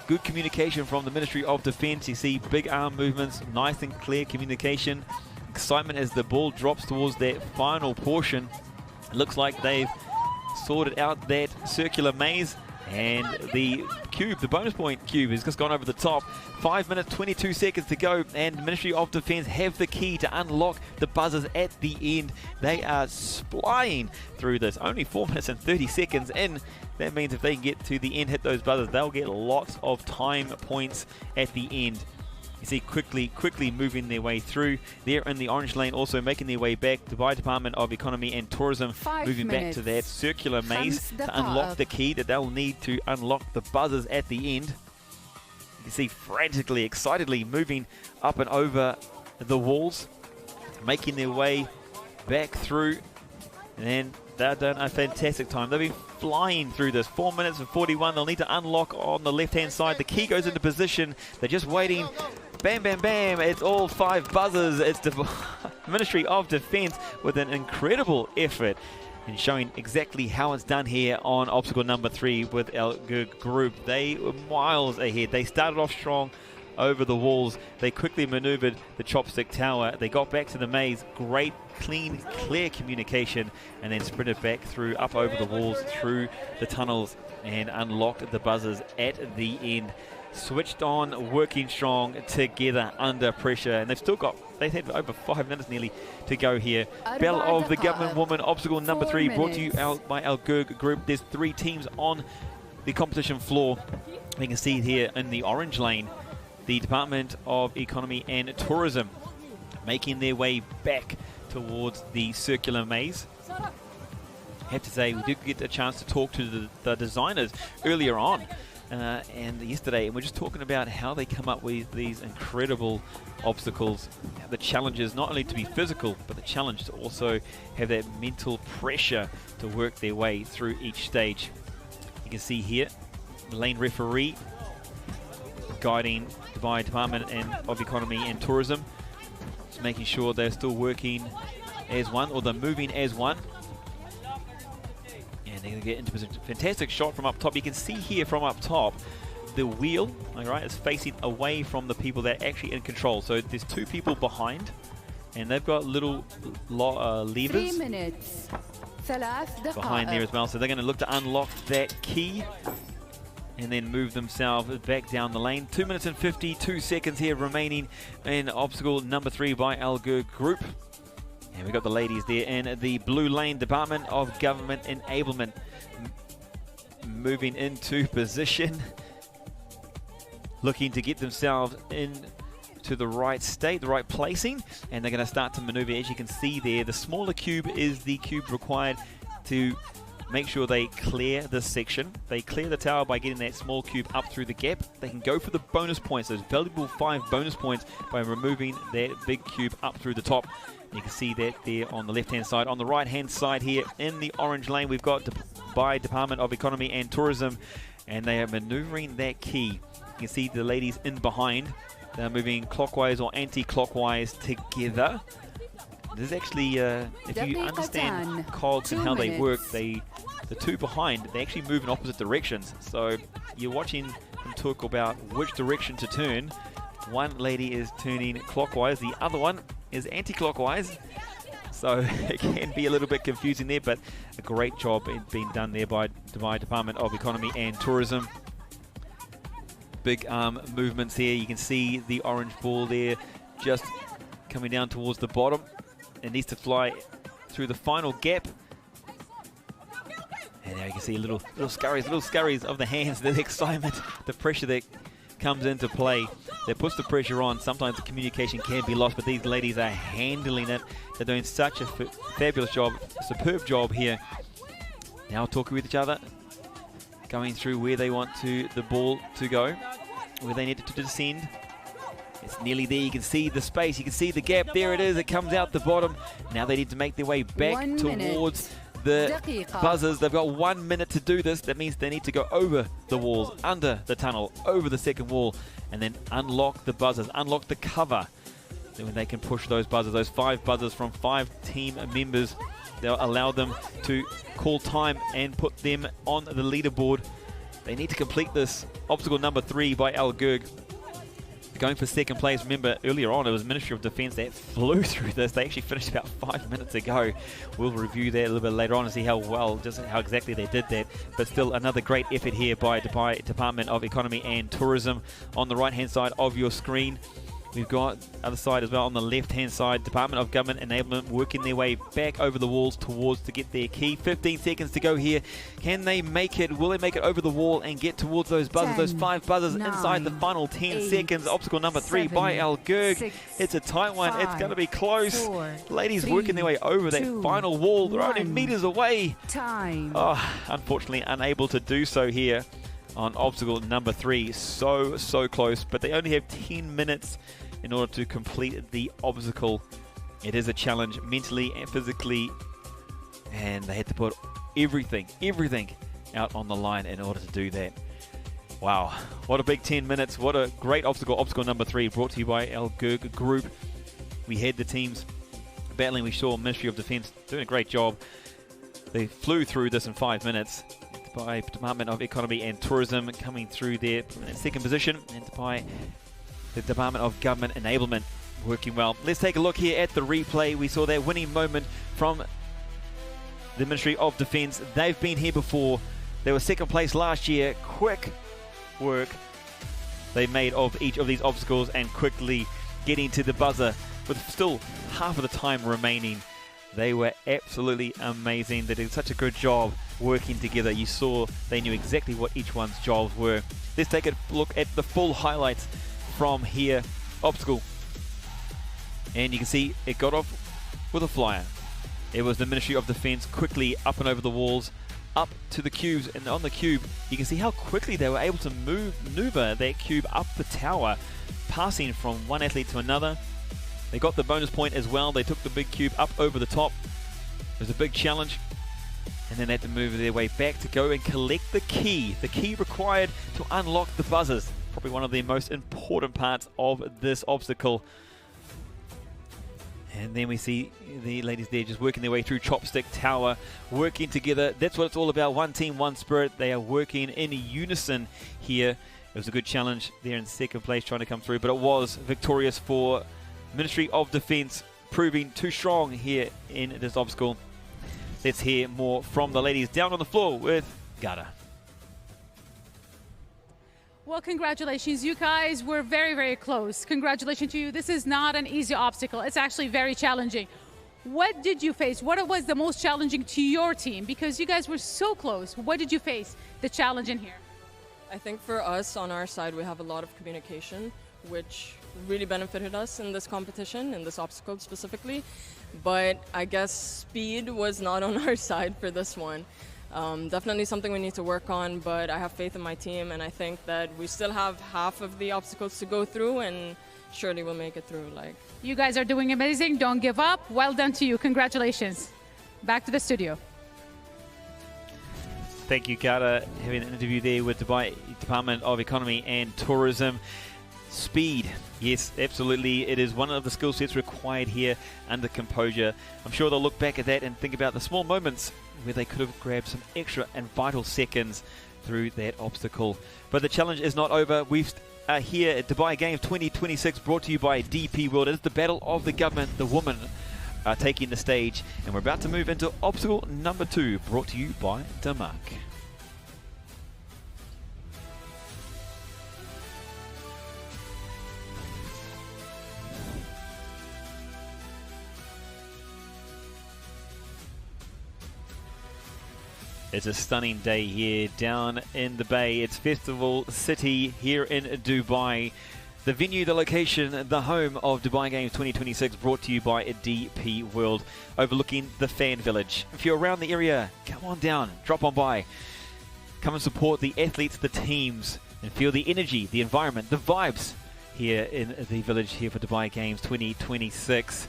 Good communication from the Ministry of Defence. You see big arm movements, nice and clear communication. Excitement as the ball drops towards that final portion. It looks like they've sorted out that circular maze, and the cube, the bonus point cube, has just gone over the top. 5 minutes, 22 seconds to go, and the Ministry of Defence have the key to unlock the buzzers at the end. They are flying through this. Only 4 minutes and 30 seconds in. That means if they can get to the end, hit those buzzers, they'll get lots of time points at the end. You see quickly moving their way through. They're in the orange lane, also making their way back. Dubai Department of Economy and Tourism moving back to that circular maze to unlock the key that they'll need to unlock the buzzers at the end. You can see frantically, excitedly moving up and over the walls, making their way back through. And then they've done a fantastic time. They've been flying through this. 4 minutes and 41. They'll need to unlock on the left-hand side. The key goes into position. They're just waiting. Bam, bam, bam. It's all 5 buzzers. It's the Ministry of Defence with an incredible effort and showing exactly how it's done here on obstacle number 3 with Al Ghug Group. They were miles ahead. They started off strong over the walls. They quickly maneuvered the chopstick tower. They got back to the maze. Great, clean, clear communication, and then sprinted back through, up over the walls, through the tunnels, and unlocked the buzzers at the end. Switched on, working strong together under pressure, and they've had over 5 minutes nearly to go here. Bell of the Government Woman, obstacle number 3, brought to you out by Al Ghug Group. There's 3 teams on the competition floor. You can see here in the orange lane, the Department of Economy and Tourism making their way back towards the circular maze. I have to say, we did get a chance to talk to the designers earlier on and yesterday, and we're just talking about how they come up with these incredible obstacles, the challenges not only to be physical, but the challenge to also have that mental pressure to work their way through each stage. You can see here the lane referee guiding Dubai Department of Economy and Tourism, just making sure they're still working as one, or they're moving as one. And they're going to get into position. Fantastic shot from up top. You can see here from up top, the wheel, all right, is facing away from the people that are actually in control. So there's 2 people behind, and they've got little levers 3 minutes. behind there as well. So they're going to look to unlock that key and then move themselves back down the lane. 2 minutes and 52 seconds here remaining in obstacle number 3 by Al Ghug Group. And we've got the ladies there in the blue lane, Department of Government Enablement, moving into position, looking to get themselves into the right state, the right placing, and they're going to start to maneuver. As you can see there, the smaller cube is the cube required to make sure they clear this section. They clear the tower by getting that small cube up through the gap. They can go for the bonus points, those valuable 5 bonus points, by removing that big cube up through the top. You can see that there on the left-hand side. On the right-hand side here in the orange lane, we've got Dubai Department of Economy and Tourism, and they are maneuvering that key. You can see the ladies in behind. They're moving clockwise or anti-clockwise together. There's actually, if you understand cogs and how they work, the 2 behind, they actually move in opposite directions. So you're watching them talk about which direction to turn. One lady is turning clockwise, the other one is anti-clockwise. So it can be a little bit confusing there, but a great job being done there by Dubai Department of Economy and Tourism. Big arm movements here. You can see the orange ball there just coming down towards the bottom. It needs to fly through the final gap. And there you can see little scurries of the hands, the excitement, the pressure that comes into play. That puts the pressure on. Sometimes the communication can be lost, but these ladies are handling it. They're doing such a fabulous job, superb job here. Now talking with each other, going through where they want the ball to go. where they needed to descend. It's nearly there. You can see the space. You can see the gap. There it is. It comes out the bottom. Now they need to make their way back towards the buzzers. They've got 1 minute to do this. That means they need to go over the walls, under the tunnel, over the second wall, and then unlock the buzzers, unlock the cover. Then when they can push those buzzers, those 5 buzzers from 5 team members, they'll allow them to call time and put them on the leaderboard. They need to complete this obstacle number 3 by Al Gurg. Going for second place. Remember, earlier on, it was Ministry of Defence that flew through this. They actually finished about 5 minutes ago. We'll review that a little bit later on and see how exactly they did that. But still, another great effort here by Dubai Department of Economy and Tourism. On the right-hand side of your screen, we've got other side as well on the left-hand side. Department of Government Enablement working their way back over the walls towards to get their key. 15 seconds to go here. Can they make it? Will they make it over the wall and get towards those buzzers, those 5 buzzers inside the final 10 seconds? Obstacle number 3 by Al Gurg. It's a tight one. It's going to be close. Ladies working their way over that final wall. They're only meters away. Oh, unfortunately unable to do so here on obstacle number 3. So close, but they only have 10 minutes in order to complete the obstacle. It is a challenge mentally and physically, and they had to put everything out on the line in order to do that. Wow, what a big 10 minutes. What a great obstacle number 3, brought to you by Al Gurg Group. We had the teams battling. We saw Ministry of Defence doing a great job. They flew through this in 5 minutes. By Department of Economy and Tourism coming through there in second position, and by the Department of Government Enablement working well. Let's take a look here at the replay. We saw that winning moment from the Ministry of Defence. They've been here before. They were second place last year. Quick work they made of each of these obstacles and quickly getting to the buzzer with still half of the time remaining. They were absolutely amazing. They did such a good job working together. You saw they knew exactly what each one's jobs were. Let's take a look at the full highlights from here. Obstacle. And you can see it got off with a flyer. It was the Ministry of Defence quickly up and over the walls, up to the cubes, and on the cube you can see how quickly they were able to maneuver that cube up the tower, passing from one athlete to another. They got the bonus point as well. They took the big cube up over the top. It was a big challenge. And then they had to move their way back to go and collect the key required to unlock the buzzers. Probably one of the most important parts of this obstacle. And then we see the ladies there just working their way through Chopstick Tower, working together. That's what it's all about. One team, one spirit. They are working in unison here. It was a good challenge there in second place trying to come through, but it was victorious for Ministry of Defence, proving too strong here in this obstacle. Let's hear more from the ladies down on the floor with Gada. Well, congratulations. You guys were very, very close. Congratulations to you. This is not an easy obstacle. It's actually very challenging. What did you face? What was the most challenging to your team? Because you guys were so close. What did you face, the challenge in here? I think for us, on our side, we have a lot of communication, which really benefited us in this competition, in this obstacle specifically. But I guess speed was not on our side for this one. Definitely something we need to work on, but I have faith in my team, and I think that we still have half of the obstacles to go through, and surely we'll make it through. You guys are doing amazing. Don't give up. Well done to you. Congratulations. Back to the studio. Thank you, Gada, having an interview there with Dubai Department of Economy and Tourism. Speed, yes, absolutely. It is one of the skill sets required here under composure. I'm sure they'll look back at that and think about the small moments where they could have grabbed some extra and vital seconds through that obstacle. But the challenge is not over. We are here at Dubai Games 2026, brought to you by DP World. It is the battle of the government. The women are taking the stage, and we're about to move into obstacle number 2, brought to you by Damak. It's a stunning day here down in the Bay. It's Festival City here in Dubai. The venue, the location, the home of Dubai Games 2026, brought to you by DP World, overlooking the fan village. If you're around the area, come on down, drop on by. Come and support the athletes, the teams, and feel the energy, the environment, the vibes here in the village here for Dubai Games 2026.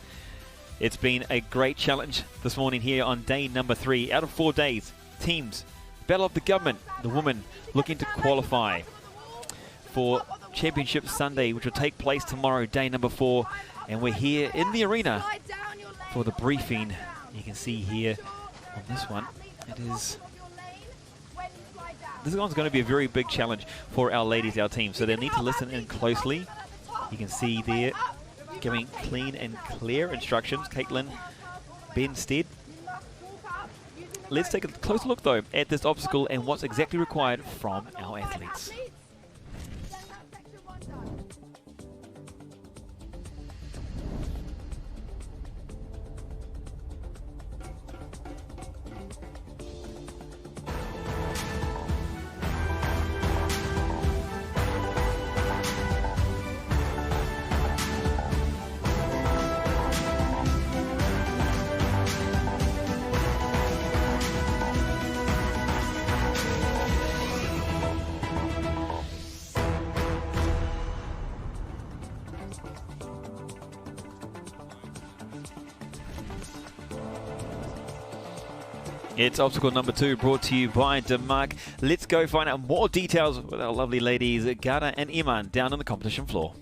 It's been a great challenge this morning here on day number 3 out of 4 days. Teams, Battle of the Government, the women looking to qualify for Championship Sunday, which will take place tomorrow, day number 4. And we're here in the arena for the briefing. You can see here on this one, this one's going to be a very big challenge for our ladies, our team. So they need to listen in closely. You can see there, giving clean and clear instructions, Caitlin Benstead. Let's take a closer look though at this obstacle and what's exactly required from our athletes. It's obstacle number 2, brought to you by Denmark. Let's go find out more details with our lovely ladies, Gara and Iman, down on the competition floor.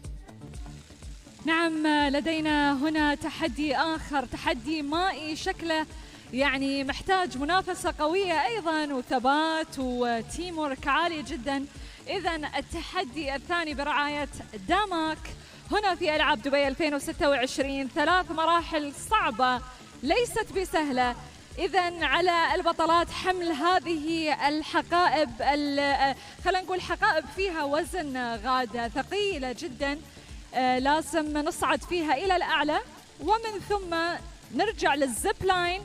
نعم، لدينا هنا تحدي آخر، تحدي مائي شكله يعني محتاج منافسة قوية أيضا وثبات وتيم ورك عالي جدا. إذا التحدي الثاني برعاية داماك هنا في ألعاب دبي 2026، 3 مراحل صعبة ليست بسهلة. إذا على البطلات حمل هذه الحقائب، خلينا نقول حقائب فيها وزن غادة ثقيلة جدا، لازم نصعد فيها إلى الأعلى ومن ثم نرجع للزيب لاين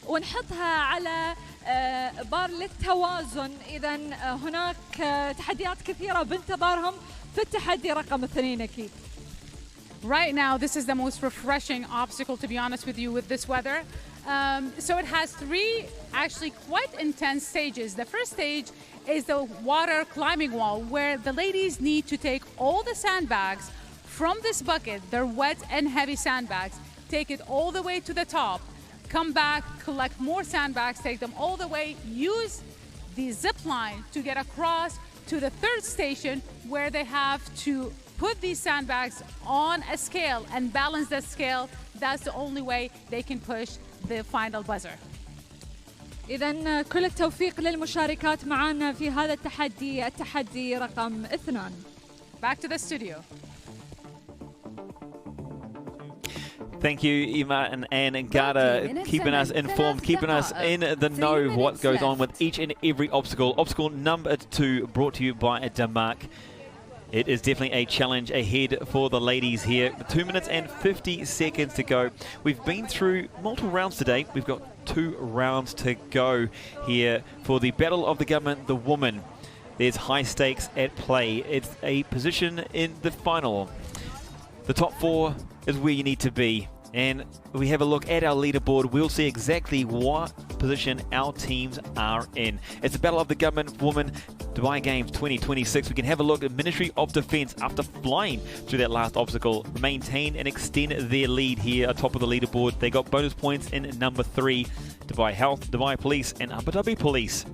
ونحطها على بار للتوازن. إذا هناك تحديات كثيرة بانتظارهم في التحدي رقم 2 أكيد. Right now, this is the most refreshing obstacle, to be honest with you, with this weather. So it has 3 actually quite intense stages. The first stage is the water climbing wall, where the ladies need to take all the sandbags from this bucket, they're wet and heavy sandbags, take it all the way to the top, come back, collect more sandbags, take them all the way, use the zip line to get across to the 3rd station, where they have to put these sandbags on a scale and balance the scale. That's the only way they can push the final buzzer. إذا كل التوفيق للمشاركات معنا في هذا التحدي، التحدي رقم 2. Back to the studio. Thank you, Ima and Anne and Garda, keeping us informed, keeping us in the know of what goes on with each and every obstacle. Obstacle number 2, brought to you by Denmark. It is definitely a challenge ahead for the ladies here. 2 minutes and 50 seconds to go. We've been through multiple rounds today. We've got 2 rounds to go here for the Battle of the Government, the woman. There's high stakes at play. It's a position in the final. The top 4 is where you need to be. And if we have a look at our leaderboard, we'll see exactly what position our teams are in. It's the Battle of the Government Women Dubai Games 2026. We can have a look at Ministry of Defence after flying through that last obstacle. Maintain and extend their lead here atop of the leaderboard. They got bonus points in number 3. Dubai Health, Dubai Police and Abu Dhabi Police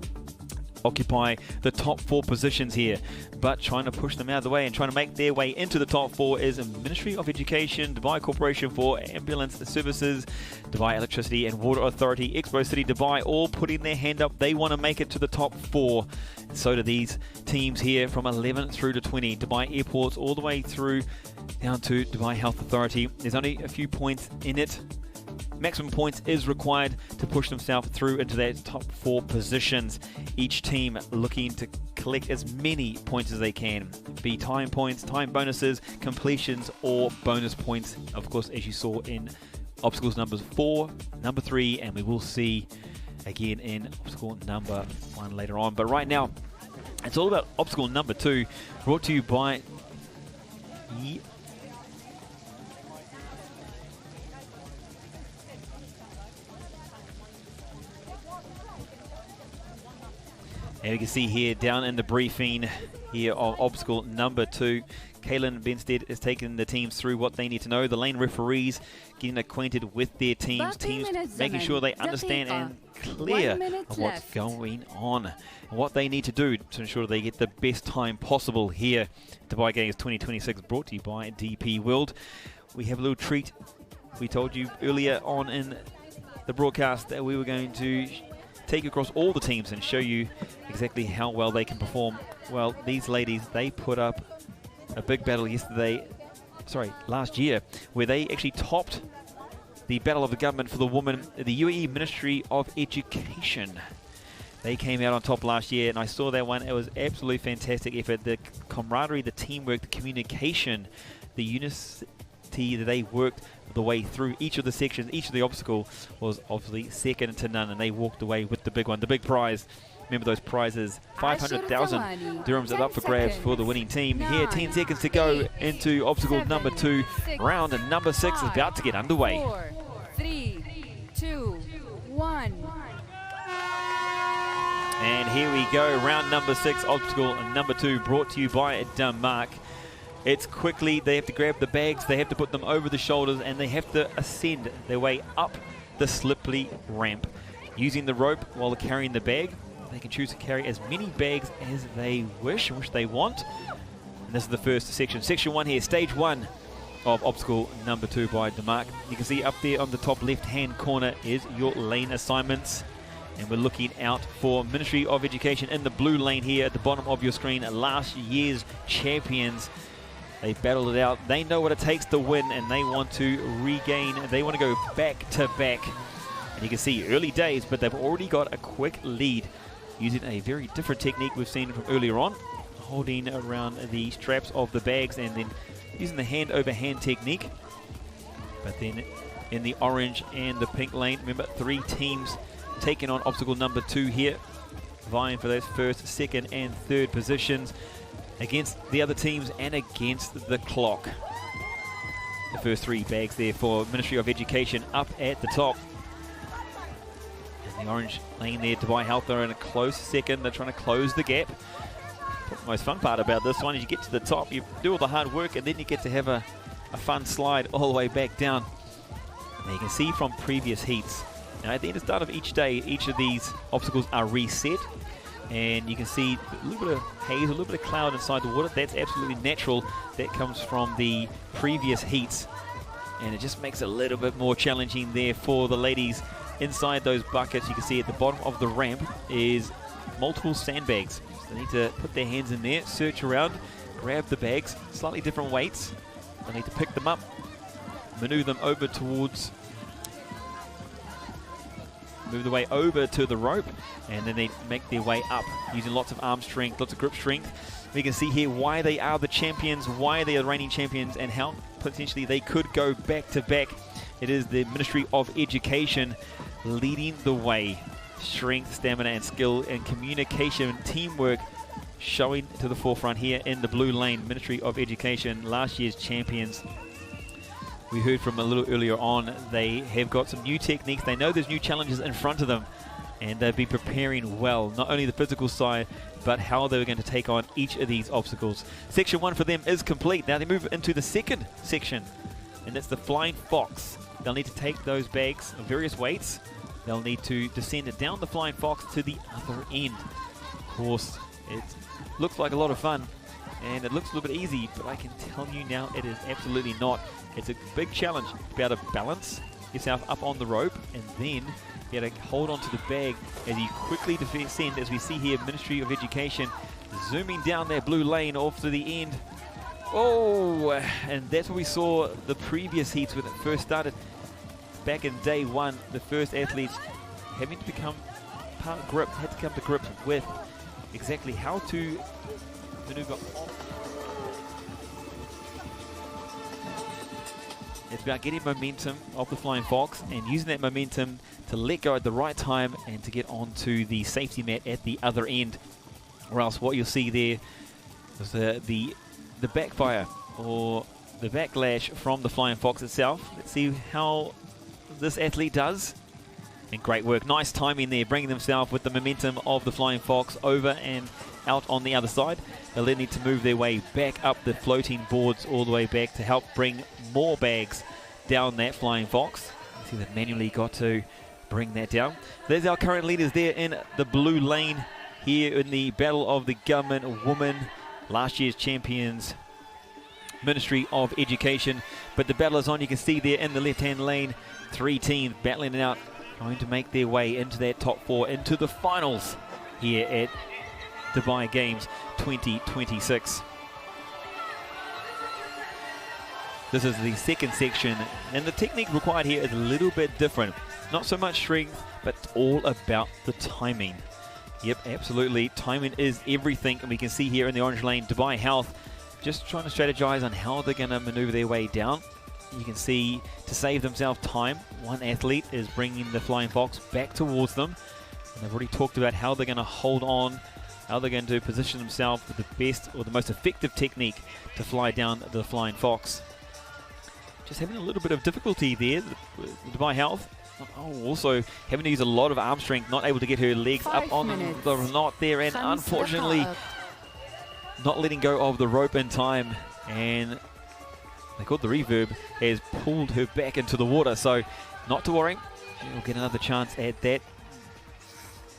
occupy the top 4 positions here, but trying to push them out of the way and trying to make their way into the top 4 is Ministry of Education, Dubai Corporation for Ambulance Services, Dubai Electricity and Water Authority, Expo City Dubai, all putting their hand up. They want to make it to the top 4. And so do these teams here from 11 through to 20. Dubai Airports all the way through down to Dubai Health Authority. There's only a few points in it. Maximum points is required to push themselves through into their top 4 positions. Each team looking to collect as many points as they can, be time points, time bonuses, completions or bonus points, of course, as you saw in obstacles numbers 4, number 3, and we will see again in obstacle number 1 later on. But right now, it's all about obstacle number 2, brought to you by And you can see here down in the briefing here of obstacle number 2, Kaylin Benstead is taking the teams through what they need to know. The lane referees getting acquainted with their teams, making sure they understand and clear of what's going on and what they need to do to ensure they get the best time possible here. Dubai Games 2026 brought to you by DP World. We have a little treat. We told you earlier on in the broadcast that we were going to take across all the teams and show you exactly how well they can perform. Well, these ladies, they put up a big battle last year, where they actually topped the Battle of the Government for the Women, the UAE Ministry of Education. They came out on top last year, and I saw that one. It was absolutely fantastic effort. The camaraderie, the teamwork, the communication, the unity that they worked the way through each of the sections, each of the obstacle was obviously second to none, and they walked away with the big one, the big prize. Remember those prizes, 500,000 dirhams are up for grabs for the winning team. Here, 10 seconds to go into obstacle number 2. Round number 6 is about to get underway. 4, 3, 2, 1. And here we go, round number 6, obstacle number 2, brought to you by Denmark. It's quickly, they have to grab the bags, they have to put them over the shoulders, and they have to ascend their way up the slippery ramp. Using the rope while carrying the bag, they can choose to carry as many bags as they wish they want. And this is the first section. Section 1 here, stage 1 of obstacle number 2 by Denmark. You can see up there on the top left-hand corner is your lane assignments. And we're looking out for Ministry of Education in the blue lane here at the bottom of your screen. Last year's champions. They battled it out. They know what it takes to win, and they want to regain. They want to go back to back. And you can see early days, but they've already got a quick lead using a very different technique we've seen from earlier on, holding around the straps of the bags and then using the hand over hand technique. But then in the orange and the pink lane, remember 3 teams taking on obstacle number 2 here, vying for those first, second and third positions against the other teams and against the clock. The first 3 bags there for Ministry of Education up at the top. And the orange lane there, Dubai Health are in a close second. They're trying to close the gap. The most fun part about this one is you get to the top, you do all the hard work, and then you get to have a fun slide all the way back down. Now you can see from previous heats, now at the start of each day, each of these obstacles are reset. And you can see a little bit of haze, a little bit of cloud inside the water. That's absolutely natural. That comes from the previous heats. And it just makes it a little bit more challenging there for the ladies inside those buckets. You can see at the bottom of the ramp is multiple sandbags. So they need to put their hands in there, search around, grab the bags, slightly different weights. They need to pick them up, maneuver them over towards, move the way over to the rope, and then they make their way up using lots of arm strength, lots of grip strength. We can see here why they are the champions, why they are the reigning champions, and how potentially they could go back to back. It is the Ministry of Education leading the way. Strength, stamina and skill and communication, teamwork showing to the forefront here in the blue lane. Ministry of Education, last year's champions. We heard from a little earlier on, they have got some new techniques. They know there's new challenges in front of them, and they've been preparing well, not only the physical side, but how they were going to take on each of these obstacles. Section 1 for them is complete. Now they move into the second section, and that's the Flying Fox. They'll need to take those bags of various weights. They'll need to descend it down the Flying Fox to the other end. Of course, it looks like a lot of fun, and it looks a little bit easy, but I can tell you now it is absolutely not. It's a big challenge to be able to balance yourself up on the rope and then be able to hold onto the bag as you quickly descend, as we see here, Ministry of Education zooming down that blue lane off to the end. Oh, and that's what we saw the previous heats when it first started. Back in day 1, the first athletes having to become had to come to grips with exactly how to maneuver off. It's about getting momentum off the Flying Fox and using that momentum to let go at the right time and to get onto the safety mat at the other end. Or else what you'll see there is the backfire or the backlash from the Flying Fox itself. Let's see how this athlete does. And great work. Nice timing there, bringing themselves with the momentum of the Flying Fox over and out on the other side. They'll then need to move their way back up the floating boards all the way back to help bring more bags down that Flying Fox. You see they've manually got to bring that down. There's our current leaders there in the blue lane here in the Battle of the Government Women, last year's champions, Ministry of Education. But the battle is on. You can see there in the left-hand lane, 3 teams battling it out, going to make their way into that top 4, into the finals here at Dubai Games 2026. This is the second section, and the technique required here is a little bit different. Not so much strength, but it's all about the timing. Yep, absolutely. Timing is everything, and we can see here in the orange lane, Dubai Health just trying to strategize on how they're going to maneuver their way down. You can see, to save themselves time, one athlete is bringing the Flying Fox back towards them. And they've already talked about how they're going to hold on, how they're going to position themselves with the best or the most effective technique to fly down the Flying Fox. Just having a little bit of difficulty there, Dubai Health. Oh, also having to use a lot of arm strength, not able to get her legs up on the knot there, and unfortunately not letting go of the rope in time. And they called the reverb, has pulled her back into the water, so not to worry, we'll get another chance at that.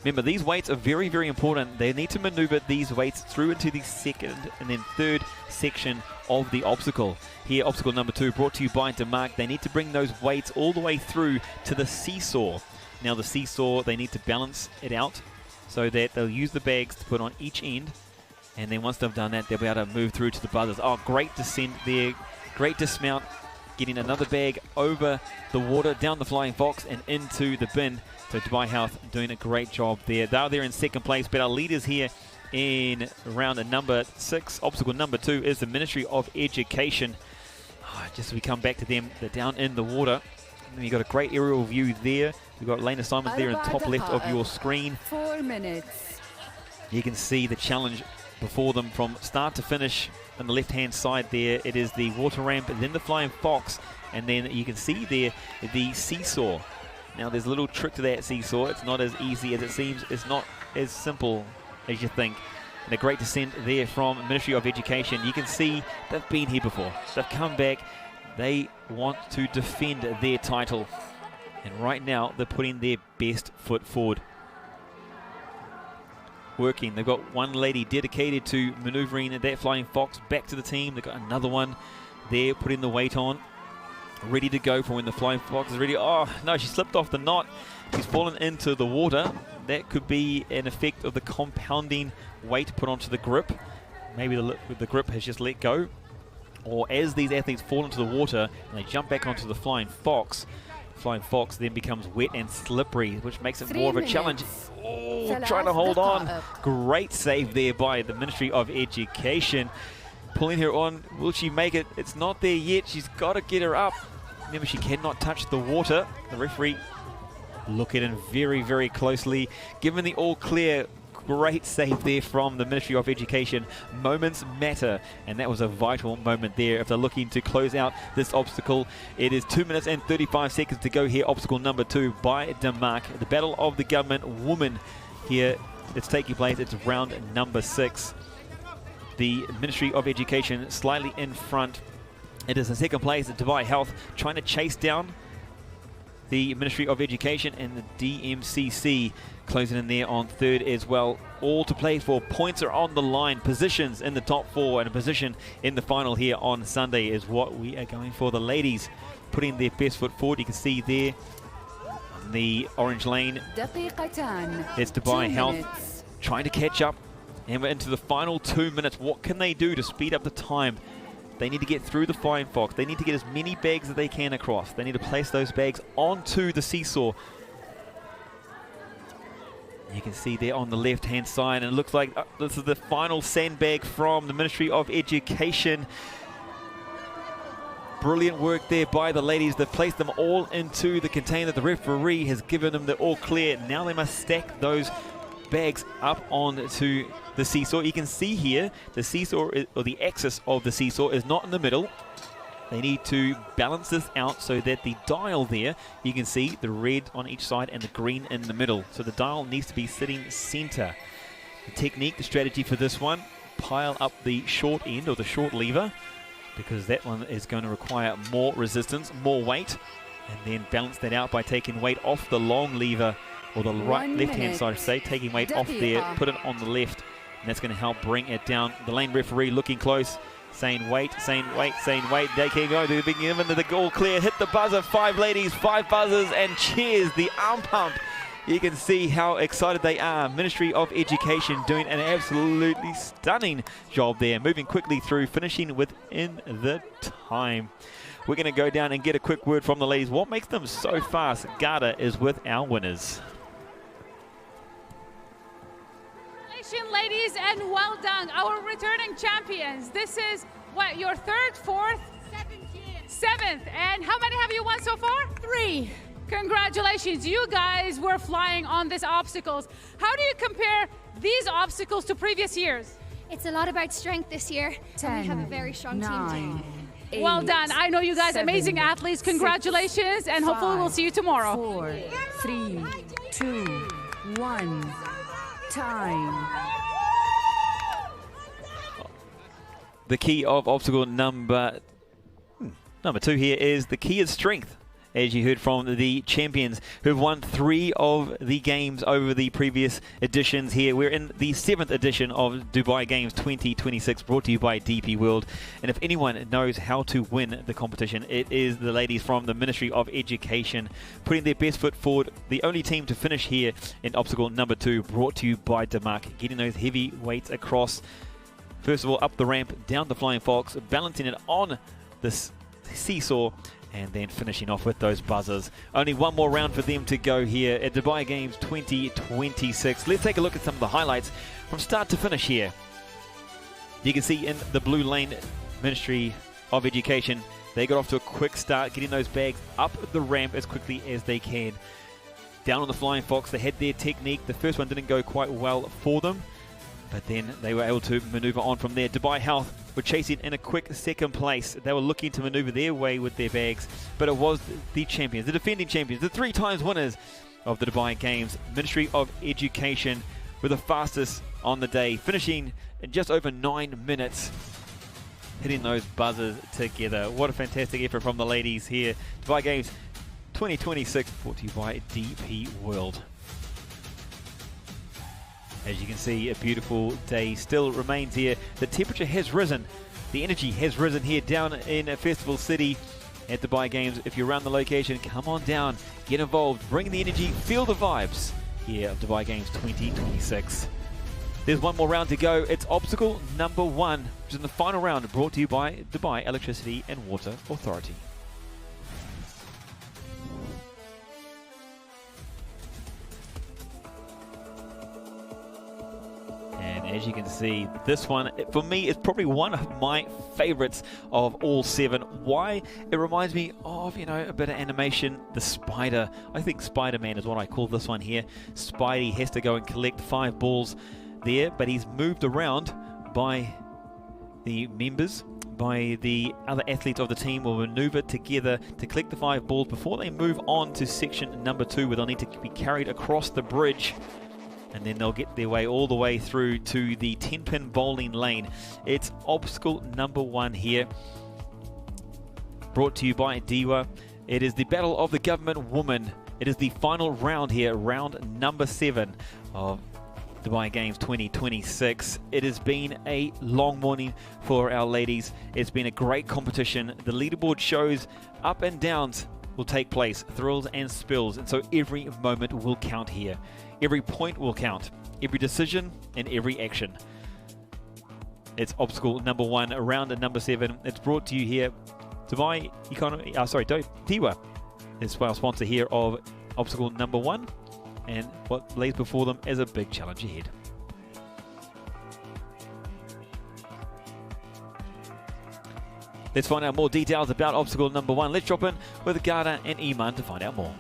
Remember, these weights are very, very important. They need to maneuver these weights through into the second and then third section of the obstacle. Here, obstacle number 2, brought to you by Demark. They need to bring those weights all the way through to the seesaw. Now, the seesaw, they need to balance it out so that they'll use the bags to put on each end. And then once they've done that, they'll be able to move through to the buzzers. Oh, great descent there. Great dismount. Getting another bag over the water, down the Flying Fox and into the bin. So Dubai Health doing a great job there. They're there in second place, but our leaders here in round number 6, obstacle number 2, is the Ministry of Education. Just as we come back to them, they're down in the water. And you've got a great aerial view there. You've got lane assignments there in the top left of your screen. 4 minutes. You can see the challenge before them from start to finish. On the left-hand side there, it is the water ramp, and then the Flying Fox, and then you can see there the seesaw. Now, there's a little trick to that seesaw. It's not as easy as it seems. It's not as simple as you think. And a great descent there from Ministry of Education. You can see they've been here before. They've come back. They want to defend their title. And right now, they're putting their best foot forward. Working. They've got one lady dedicated to maneuvering that Flying Fox back to the team. They've got another one there putting the weight on, ready to go for when the Flying Fox is ready. Oh no, she slipped off the knot. She's fallen into the water. That could be an effect of the compounding weight put onto the grip. Maybe the grip has just let go, or as these athletes fall into the water and they jump back onto the Flying Fox then becomes wet and slippery, which makes it more of a challenge. Oh, trying to hold on. Great save there by the Ministry of Education. Pulling her on. Will she make it? It's not there yet. She's got to get her up. Remember, she cannot touch the water. The referee looking in very, very closely. Given the all clear. Great save there from the Ministry of Education. Moments matter, and that was a vital moment there if they're looking to close out this obstacle. It is 2 minutes and 35 seconds to go here. Obstacle number 2 by Demark. The Battle of the Government Woman here. It's taking place. It's round number 6. The Ministry of Education slightly in front. It is in second place at Dubai Health, trying to chase down the Ministry of Education, and the DMCC closing in there on third as well. All to play for. Points are on the line. Positions in the top 4 and a position in the final here on Sunday is what we are going for. The ladies putting their best foot forward. You can see there on the orange lane, it's Dubai Health trying to catch up, and we're into the final 2 minutes. What can they do to speed up the time? They need to get through the Flying Fox. They need to get as many bags as they can across. They need to place those bags onto the seesaw. You can see there on the left-hand side, and it looks like this is the final sandbag from the Ministry of Education. Brilliant work there by the ladies. They've placed them all into the container. The referee has given them the all clear. Now they must stack those bags up onto the seesaw. You can see here the seesaw, or the axis of the seesaw, is not in the middle. They need to balance this out so that the dial there, you can see the red on each side and the green in the middle. So the dial needs to be sitting center. The technique, the strategy for this one, pile up the short end or the short lever, because that one is going to require more resistance, more weight, and then balance that out by taking weight off the long lever, or the left-hand side, I should say, taking weight off there, put it on the left, and that's going to help bring it down. The lane referee looking close, saying wait, saying wait, saying wait. They keep going. They're being given the all clear. Hit the buzzer. 5 ladies, 5 buzzers, and cheers. The arm pump. You can see how excited they are. Ministry of Education doing an absolutely stunning job there. Moving quickly through, finishing within the time. We're going to go down and get a quick word from the ladies. What makes them so fast? Garda is with our winners. Congratulations, ladies, and well done. Our returning champions. This is, what, your 3rd, 4th? 7th. And how many have you won so far? 3. Congratulations. You guys were flying on these obstacles. How do you compare these obstacles to previous years? It's a lot about strength this year. 10, and we have a very strong team. 8, well done. I know you guys, 7, amazing athletes. Congratulations, 6, and hopefully we'll see you tomorrow. 4, 3, 2, 1. Time. The key of obstacle number 2 here is the key is strength. As you heard from the champions who've won 3 of the games over the previous editions here. We're in the 7th edition of Dubai Games 2026, brought to you by DP World. And if anyone knows how to win the competition, it is the ladies from the Ministry of Education, putting their best foot forward. The only team to finish here in obstacle number 2, brought to you by Damak, getting those heavy weights across. First of all, up the ramp, down the Flying Fox, balancing it on this seesaw, and then finishing off with those buzzers. Only one more round for them to go here at Dubai Games 2026. Let's take a look at some of the highlights from start to finish here. You can see in the blue lane, Ministry of Education, they got off to a quick start, getting those bags up the ramp as quickly as they can. Down on the Flying Fox, they had their technique. The first one didn't go quite well for them, but then they were able to maneuver on from there. Dubai Health were chasing in a quick 2nd place. They were looking to maneuver their way with their bags, but it was the champions, the defending champions, the 3 times winners of the Dubai Games, Ministry of Education, were the fastest on the day, finishing in just over 9 minutes, hitting those buzzers together. What a fantastic effort from the ladies here. Dubai Games 2026, brought to you by DP World. As you can see, a beautiful day still remains here. The temperature has risen. The energy has risen here down in Festival City at Dubai Games. If you're around the location, come on down, get involved, bring the energy, feel the vibes here at Dubai Games 2026. There's one more round to go. It's obstacle number 1, which is in the final round, brought to you by Dubai Electricity and Water Authority. As you can see, this one, for me, is probably one of my favorites of all 7. Why? It reminds me of, you know, a bit of animation, the spider. I think Spider-Man is what I call this one here. Spidey has to go and collect 5 balls there, but he's moved around by the members, by the other athletes of the team will maneuver together to collect the 5 balls before they move on to section number 2, where they'll need to be carried across the bridge. And then they'll get their way all the way through to the 10-pin bowling lane. It's obstacle number 1 here, brought to you by DEWA. It is the Battle of the Government Woman. It is the final round here, round number 7 of Dubai Games 2026. It has been a long morning for our ladies. It's been a great competition. The leaderboard shows up and downs will take place, thrills and spills, and so every moment will count here. Every point will count, every decision and every action. It's obstacle number 1, round number 7. It's brought to you here, Dubai Economy, DEWA is our sponsor here of obstacle number 1, and what lays before them is a big challenge ahead. Let's find out more details about obstacle number 1. Let's drop in with Garda and Iman to find out more.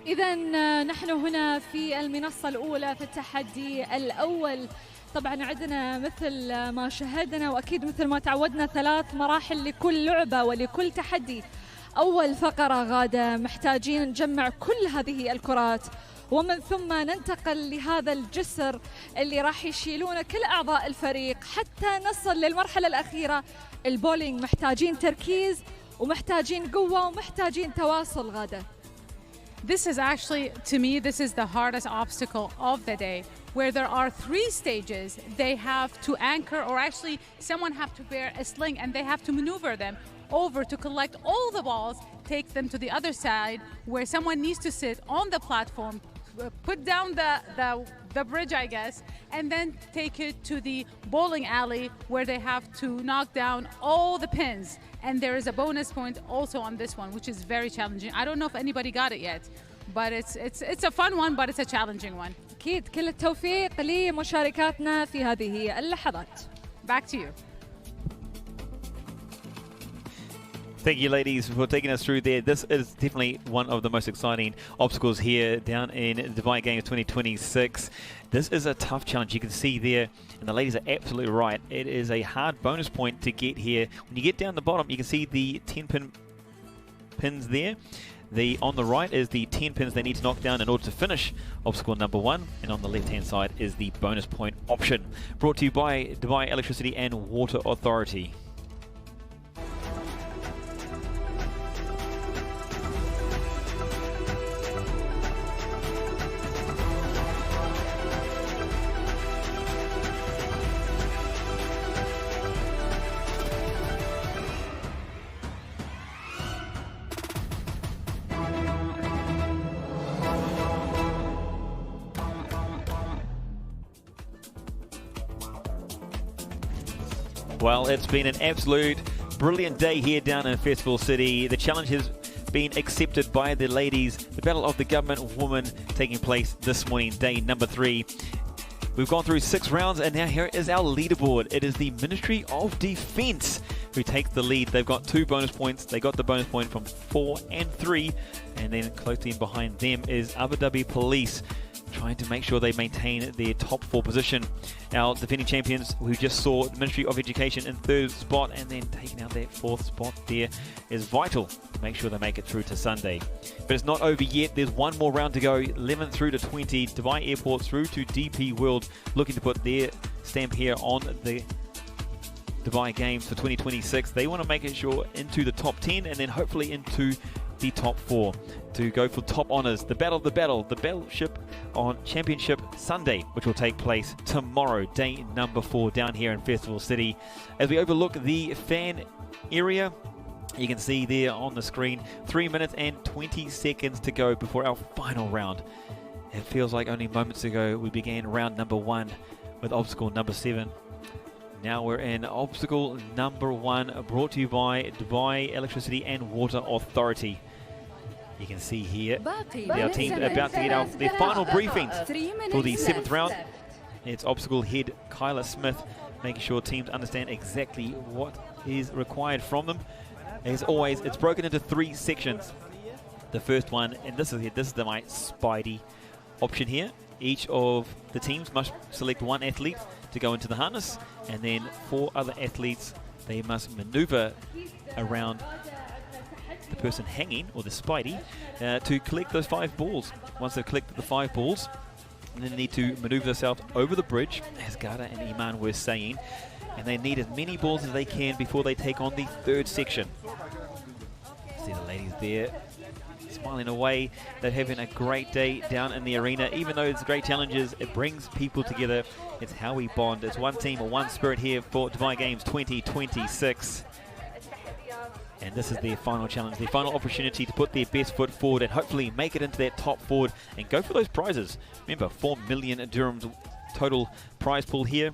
إذا نحن هنا في المنصة الأولى في التحدي الأول طبعا عندنا مثل ما شاهدنا وأكيد مثل ما تعودنا 3 مراحل لكل لعبة ولكل تحدي. أول فقرة غادة محتاجين نجمع كل هذه الكرات، ومن ثم ننتقل لهذا الجسر اللي راح يشيلونه كل أعضاء الفريق حتى نصل للمرحلة الأخيرة. البولينج محتاجين تركيز ومحتاجين قوة ومحتاجين تواصل غادة. This is actually, to me, this is the hardest obstacle of the day, where there are 3 stages. They have to anchor, or actually someone have to bear a sling and they have to maneuver them over to collect all the balls, take them to the other side where someone needs to sit on the platform, put down the bridge, I guess, and then take it to the bowling alley where they have to knock down all the pins. And there is a bonus point also on this one, which is very challenging. I don't know if anybody got it yet, but it's a fun one, but it's a challenging one. أكيد كل التوفيق لمشاركاتنا في هذه اللحظات. Back to you. Thank you, ladies, for taking us through there. This is definitely one of the most exciting obstacles here down in Dubai Games 2026. This is a tough challenge. You can see there, and the ladies are absolutely right. It is a hard bonus point to get here. When you get down the bottom, you can see the 10-pin pins there. On the right is the 10 pins they need to knock down in order to finish obstacle number 1, and on the left-hand side is the bonus point option. Brought to you by Dubai Electricity and Water Authority. Well, it's been an absolute brilliant day here down in Festival City. The challenge has been accepted by the ladies. The Battle of the Government Woman taking place this morning, day number 3. We've gone through 6 rounds, and now here is our leaderboard. It is the Ministry of Defence who takes the lead. They've got 2 bonus points. They got the bonus point from 4 and 3, and then closely in behind them is Abu Dhabi Police, trying to make sure they maintain their top 4 position. Our defending champions, who just saw the Ministry of Education in 3rd spot, and then taking out that 4th spot there, is vital to make sure they make it through to Sunday. But it's not over yet. There's one more round to go, 11 through to 20. Dubai Airport through to DP World, looking to put their stamp here on the Dubai Games for 2026. They want to make it sure into the top 10, and then hopefully into the top 4 to go for top honours. The Battleship on Championship Sunday, which will take place tomorrow, day number 4 down here in Festival City. As we overlook the fan area, you can see there on the screen 3 minutes and 20 seconds to go before our final round. It feels like only moments ago we began round number 1 with obstacle number 7. Now we're in obstacle number 1, brought to you by Dubai Electricity and Water Authority. You can see here our team about to get their final briefings for the 7th round. It's obstacle head Kyla Smith, making sure teams understand exactly what is required from them. As always, it's broken into 3 sections. The first one, and this is my Spidey option here. Each of the teams must select 1 athlete to go into the harness, and then 4 other athletes, they must maneuver around the person hanging, or the Spidey, to collect those 5 balls. Once they've collected the 5 balls, then they need to maneuver themselves over the bridge, as Gada and Iman were saying, and they need as many balls as they can before they take on the 3rd section. See the ladies there smiling away. They're having a great day down in the arena. Even though it's great challenges, it brings people together. It's how we bond. It's one team or one spirit here for Dubai Games 2026. And this is their final challenge, their final opportunity to put their best foot forward and hopefully make it into that top 4 and go for those prizes. Remember, 4 million dirhams total prize pool here.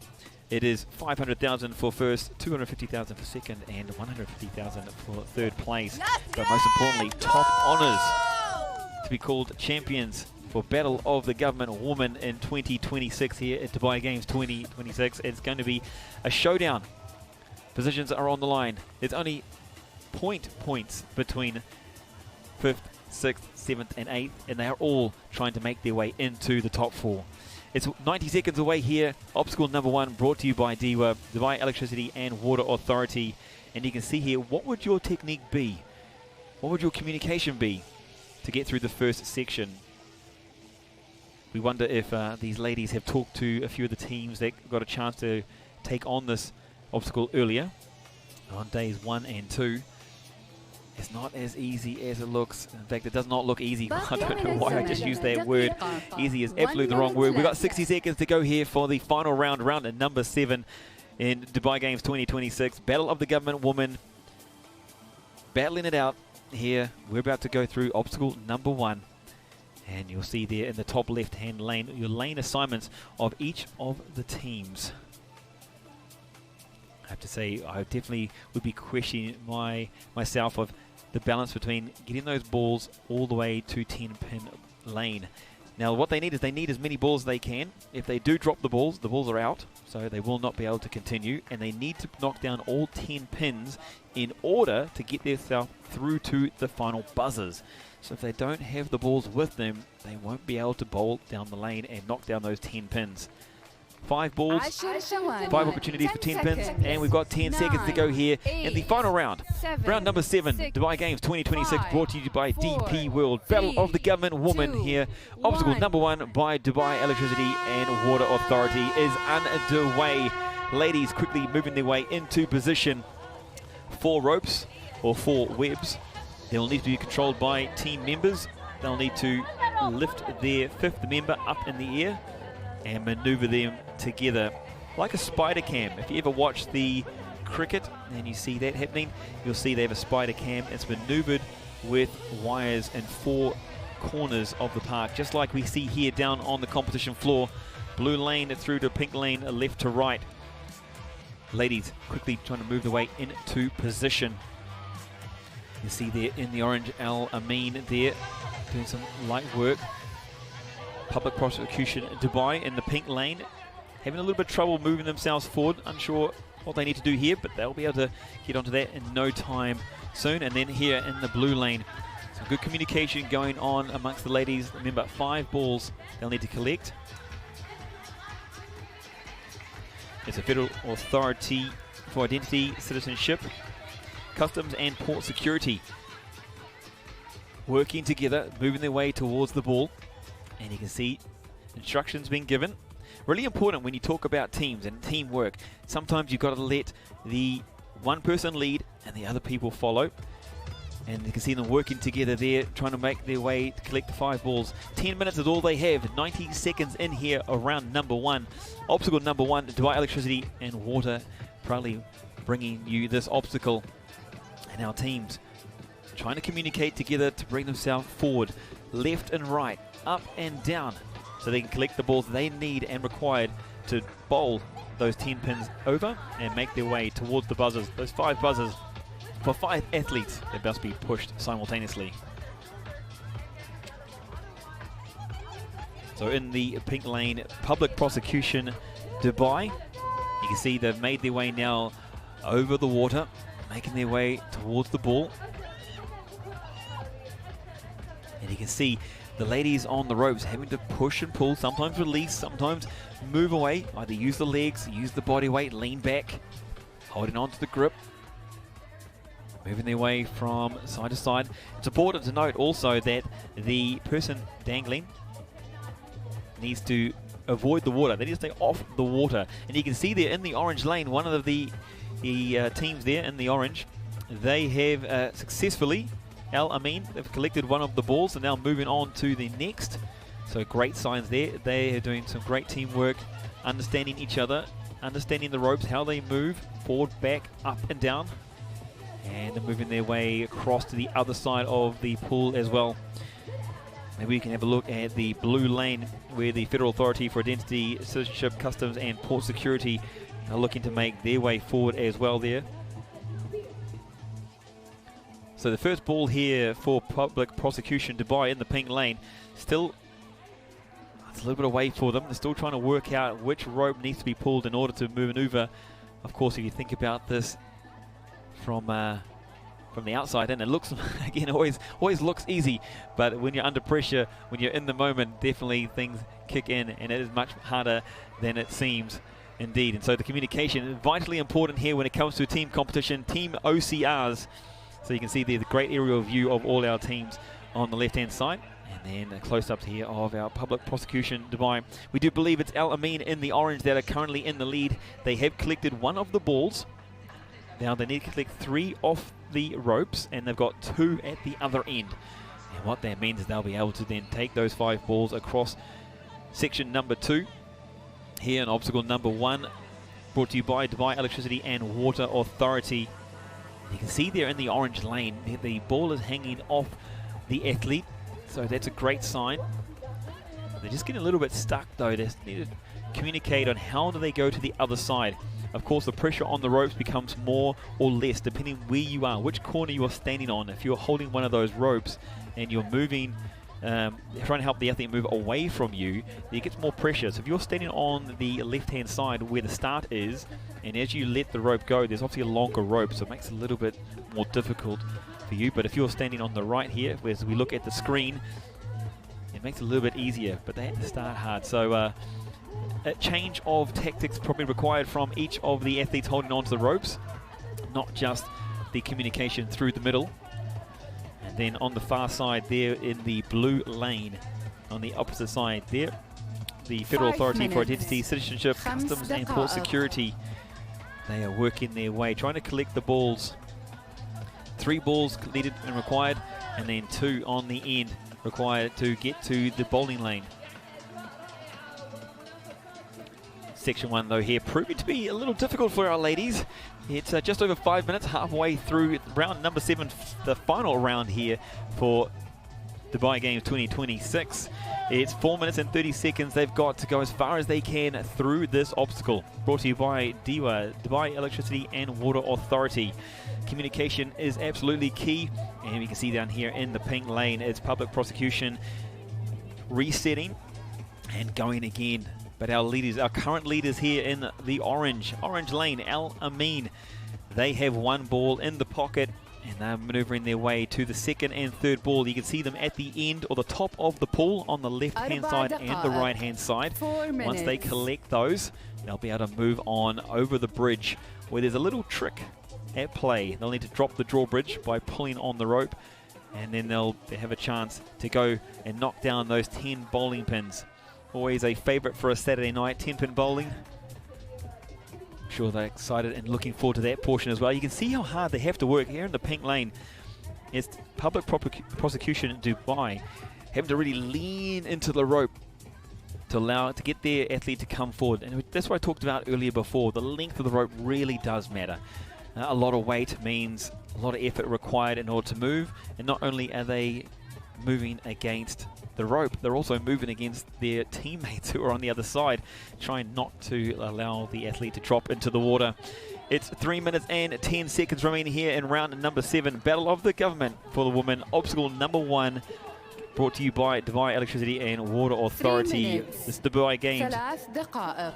It is 500,000 for first, 250,000 for second, and 150,000 for 3rd place. But most importantly, top honours to be called champions for Battle of the Government Woman in 2026 here at Dubai Games 2026. It's going to be a showdown. Positions are on the line. There's only points between 5th, 6th, 7th, and 8th, and they are all trying to make their way into the top 4. It's 90 seconds away here. Obstacle number 1 brought to you by DEWA, Dubai Electricity and Water Authority. And you can see here, what would your technique be? What would your communication be to get through the first section? We wonder if these ladies have talked to a few of the teams that got a chance to take on this obstacle earlier on days 1 and 2. It's not as easy as it looks. In fact, it does not look easy. I don't know why I just used that word. Easy is absolutely the wrong word. We've got 60 seconds to go here for the final round, round at number 7 in Dubai Games 2026. Battle of the Government Woman. Battling it out here. We're about to go through obstacle number 1. And you'll see there in the top left-hand lane, your lane assignments of each of the teams. I have to say, I definitely would be questioning myself of the balance between getting those balls all the way to 10-pin lane. Now, what they need is as many balls as they can. If they do drop the balls are out, so they will not be able to continue. And they need to knock down all 10 pins in order to get themselves through to the final buzzers. So if they don't have the balls with them, they won't be able to bowl down the lane and knock down those 10 pins. 5 balls, 5 opportunities for 10 pins, and we've got 10 seconds to go here in the final round. Round number 7, Dubai Games 2026, brought to you by DP World. Battle of the Government Woman here. Obstacle number 1 by Dubai Electricity and Water Authority is underway. Ladies quickly moving their way into position. 4 ropes, or 4 webs. They'll need to be controlled by team members. They'll need to lift their 5th member up in the air and maneuver them together like a spider cam. If you ever watch the cricket and you see that happening, you'll see they have a spider cam. It's maneuvered with wires in 4 corners of the park, just like we see here down on the competition floor. Blue lane through to pink lane, left to right. Ladies quickly trying to move their way into position. You see there in the orange Al Amin there doing some light work. Public Prosecution Dubai in the pink lane, having a little bit of trouble moving themselves forward, unsure what they need to do here, but they'll be able to get onto that in no time soon. And then here in the blue lane, some good communication going on amongst the ladies. Remember, 5 balls they'll need to collect. It's a Federal Authority for Identity, Citizenship, Customs and Port Security working together, moving their way towards the ball. And you can see instructions being given. Really important when you talk about teams and teamwork. Sometimes you've got to let the one person lead and the other people follow. And you can see them working together there, trying to make their way to collect the 5 balls. 10 minutes is all they have. 90 seconds in here around number 1. Obstacle number 1, Dubai Electricity and Water proudly bringing you this obstacle. And our teams trying to communicate together to bring themselves forward, left and right, up and down, so they can collect the balls they need and required to bowl those 10 pins over and make their way towards the buzzers. Those 5 buzzers for 5 athletes that must be pushed simultaneously. So in the pink lane, Public Prosecution Dubai, you can see they've made their way now over the water, making their way towards the ball. And you can see the ladies on the ropes having to push and pull, sometimes release, sometimes move away. Either use the legs, use the body weight, lean back, holding on to the grip, moving their way from side to side. It's important to note also that the person dangling needs to avoid the water. They need to stay off the water. And you can see there in the orange lane, one of the teams there in the orange, they have successfully, Al Amin, they've collected one of the balls and now moving on to the next. So great signs there. They are doing some great teamwork, understanding each other, understanding the ropes, how they move, forward, back, up and down. And they're moving their way across to the other side of the pool as well. Maybe we can have a look at the blue lane where the Federal Authority for Identity, Citizenship, Customs and Port Security are looking to make their way forward as well there. So the first ball here for Public Prosecution Dubai in the pink lane. Still, it's a little bit away for them. They're still trying to work out which rope needs to be pulled in order to maneuver. Of course, if you think about this from from the outside in. It looks, again, always looks easy, but when you're under pressure, when you're in the moment, definitely things kick in, and it is much harder than it seems. Indeed, and so the communication is vitally important here when it comes to team competition, team OCRs. So you can see there the great aerial view of all our teams on the left-hand side. And then a close-up here of our public prosecution Dubai. We do believe it's Al Amin in the orange that are currently in the lead. They have collected one of the balls. Now they need to collect 3 off the ropes, and they've got 2 at the other end. And what that means is they'll be able to then take those 5 balls across section number 2. Here in obstacle number 1, brought to you by Dubai Electricity and Water Authority. You can see there in the orange lane, the ball is hanging off the athlete, so that's a great sign. They're just getting a little bit stuck though. They need to communicate on how do they go to the other side. Of course, the pressure on the ropes becomes more or less depending where you are, which corner you are standing on. If you're holding one of those ropes and you're moving, trying to help the athlete move away from you, it gets more pressure. So if you're standing on the left-hand side where the start is, and as you let the rope go, there's obviously a longer rope, so it makes it a little bit more difficult for you. But if you're standing on the right here, as we look at the screen, it makes it a little bit easier, but they have to start hard. So a change of tactics probably required from each of the athletes holding on to the ropes, not just the communication through the middle. And then on the far side there in the blue lane, on the opposite side there, the Federal Authority for Identity, Citizenship, Customs and Port Security. They are working their way, trying to collect the balls. 3 balls needed and required, and then 2 on the end required to get to the bowling lane. Section 1 though here proving to be a little difficult for our ladies. It's just over 5 minutes, halfway through round number 7, the final round here for Dubai Games 2026. It's 4 minutes and 30 seconds. They've got to go as far as they can through this obstacle. Brought to you by DEWA, Dubai Electricity and Water Authority. Communication is absolutely key, and you can see down here in the pink lane, it's public prosecution resetting and going again. But our leaders, our current leaders here in the orange lane, Al Amin, they have 1 ball in the pocket, and they're maneuvering their way to the 2nd and 3rd ball. You can see them at the end or the top of the pool on the left-hand side and the right-hand side. Once they collect those, they'll be able to move on over the bridge, where there's a little trick at play. They'll need to drop the drawbridge by pulling on the rope, and then they'll have a chance to go and knock down those 10 bowling pins. Always a favourite for a Saturday night, 10-pin bowling. I'm sure they're excited and looking forward to that portion as well. You can see how hard they have to work here in the pink lane. It's public prosecution in Dubai having to really lean into the rope to get their athlete to come forward. And that's what I talked about earlier before. The length of the rope really does matter. A lot of weight means a lot of effort required in order to move. And not only are they moving against the rope, they're also moving against their teammates who are on the other side, trying not to allow the athlete to drop into the water. It's 3 minutes and 10 seconds remaining here in round number 7, Battle of the Government for the women. Obstacle number 1, brought to you by Dubai Electricity and Water Authority. This is Dubai Games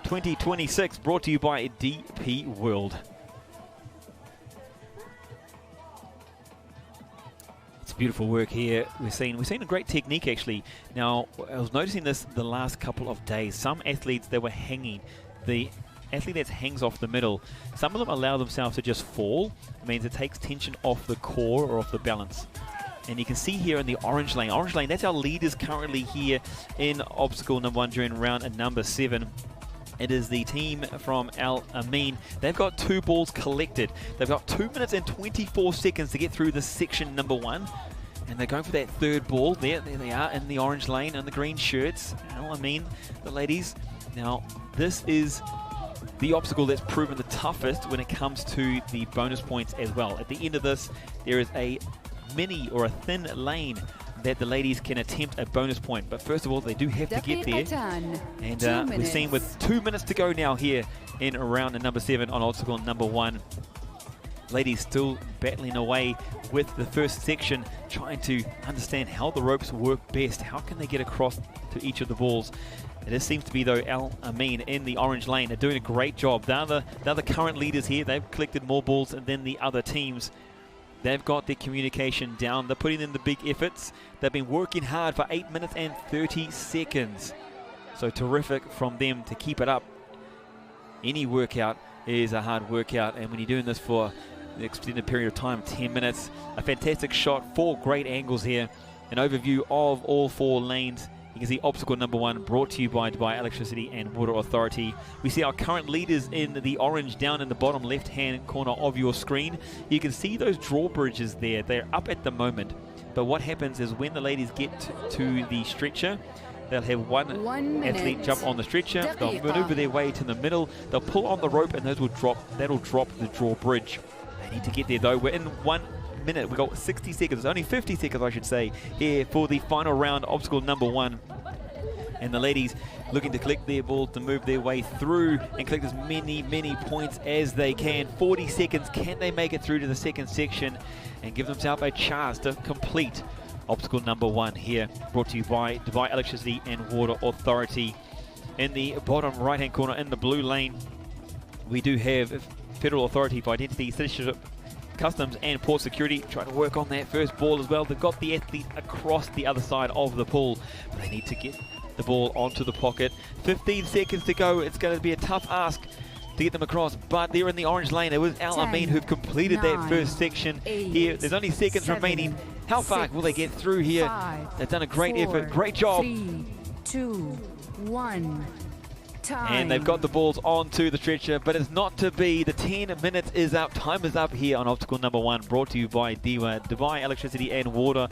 2026, brought to you by DP World. Beautiful work here. We're seeing a great technique actually. Now, I was noticing this the last couple of days. Some athletes, they were hanging. The athlete that hangs off the middle, some of them allow themselves to just fall. It means it takes tension off the core or off the balance. And you can see here in the orange lane, that's our leaders currently here in obstacle number 1 during round number 7. It is the team from Al Amin. They've got 2 balls collected. They've got 2 minutes and 24 seconds to get through this section number 1. And they're going for that 3rd ball. There they are in the orange lane and the green shirts. Al Amin, the ladies. Now, this is the obstacle that's proven the toughest when it comes to the bonus points as well. At the end of this, there is a mini or a thin lane that the ladies can attempt a bonus point. But first of all, they do have to get there. And we're seeing with 2 minutes to go now here in round number 7 on obstacle number 1. Ladies still battling away with the first section, trying to understand how the ropes work best. How can they get across to each of the balls? It seems to be, though, Al Amin in the orange lane are doing a great job. They're the current leaders here. They've collected more balls than the other teams. They've got their communication down. They're putting in the big efforts. They've been working hard for 8 minutes and 30 seconds. So terrific from them to keep it up. Any workout is a hard workout, and when you're doing this for an extended period of time, 10 minutes, a fantastic shot, 4 great angles here. An overview of all 4 lanes. You can see obstacle number 1 brought to you by Dubai Electricity and Water Authority. We see our current leaders in the orange down in the bottom left-hand corner of your screen. You can see those drawbridges there. They're up at the moment. But what happens is when the ladies get to the stretcher, they'll have one athlete jump on the stretcher. They'll maneuver their way to the middle. They'll pull on the rope, and those will drop. That'll drop the drawbridge. They need to get there though. We're in 1 minute. We've got 60 seconds, only 50 seconds I should say, here for the final round, obstacle number 1. And the ladies looking to collect their ball to move their way through and collect as many points as they can. 40 seconds. Can they make it through to the second section and give themselves a chance to complete obstacle number 1 here, brought to you by Dubai Electricity and Water Authority. In the bottom right-hand corner in the blue lane, we do have Federal Authority for Identity, Citizenship, Customs and Port Security trying to work on that first ball as well. They've got the athlete across the other side of the pool, but they need to get the ball onto the pocket. 15 seconds to go. It's going to be a tough ask to get them across, but they're in the orange lane. It was Al Amin who've completed that first section here. There's only seconds remaining. How far will they get through here? They've done a great effort. Great job. 3, 2, 1. Time. And they've got the balls onto the stretcher, but it's not to be. The 10 minutes is up. Time is up here on obstacle number 1, brought to you by DEWA, Dubai Electricity and Water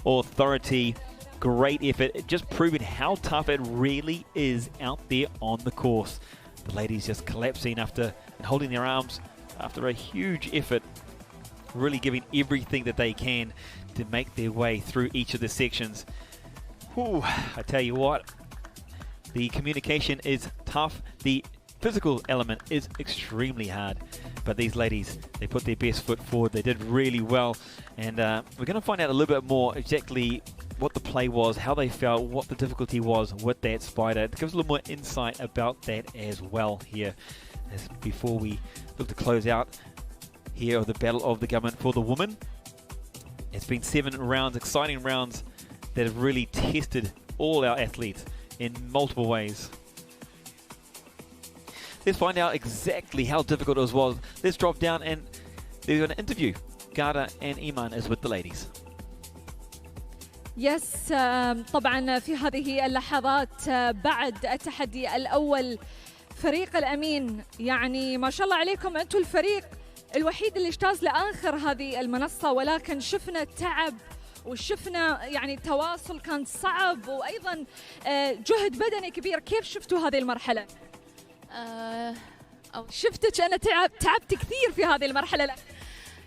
Authority. Great effort. Just proving how tough it really is out there on the course. The ladies just collapsing after and holding their arms after a huge effort, really giving everything that they can to make their way through each of the sections. Whew, I tell you what, the communication is tough. The physical element is extremely hard. But these ladies, they put their best foot forward. They did really well. And we're going to find out a little bit more exactly what the play was, how they felt, what the difficulty was with that spider. It gives a little more insight about that as well here, as before we look to close out here of the Battle of the Government for the Women. It's been 7 rounds, exciting rounds that have really tested all our athletes in multiple ways. Let's find out exactly how difficult it was. Let's drop down and there's an interview. Garda and Iman is with the ladies. يس طبعا في هذه اللحظات بعد التحدي الأول فريق الأمين، يعني ما شاء الله عليكم، أنتم الفريق الوحيد اللي اجتاز لآخر هذه المنصة، ولكن شفنا تعب وشفنا يعني تواصل كان صعب وأيضا جهد بدني كبير. كيف شفتوا هذه المرحلة؟ شفتك أنا تعبت كثير في هذه المرحلة.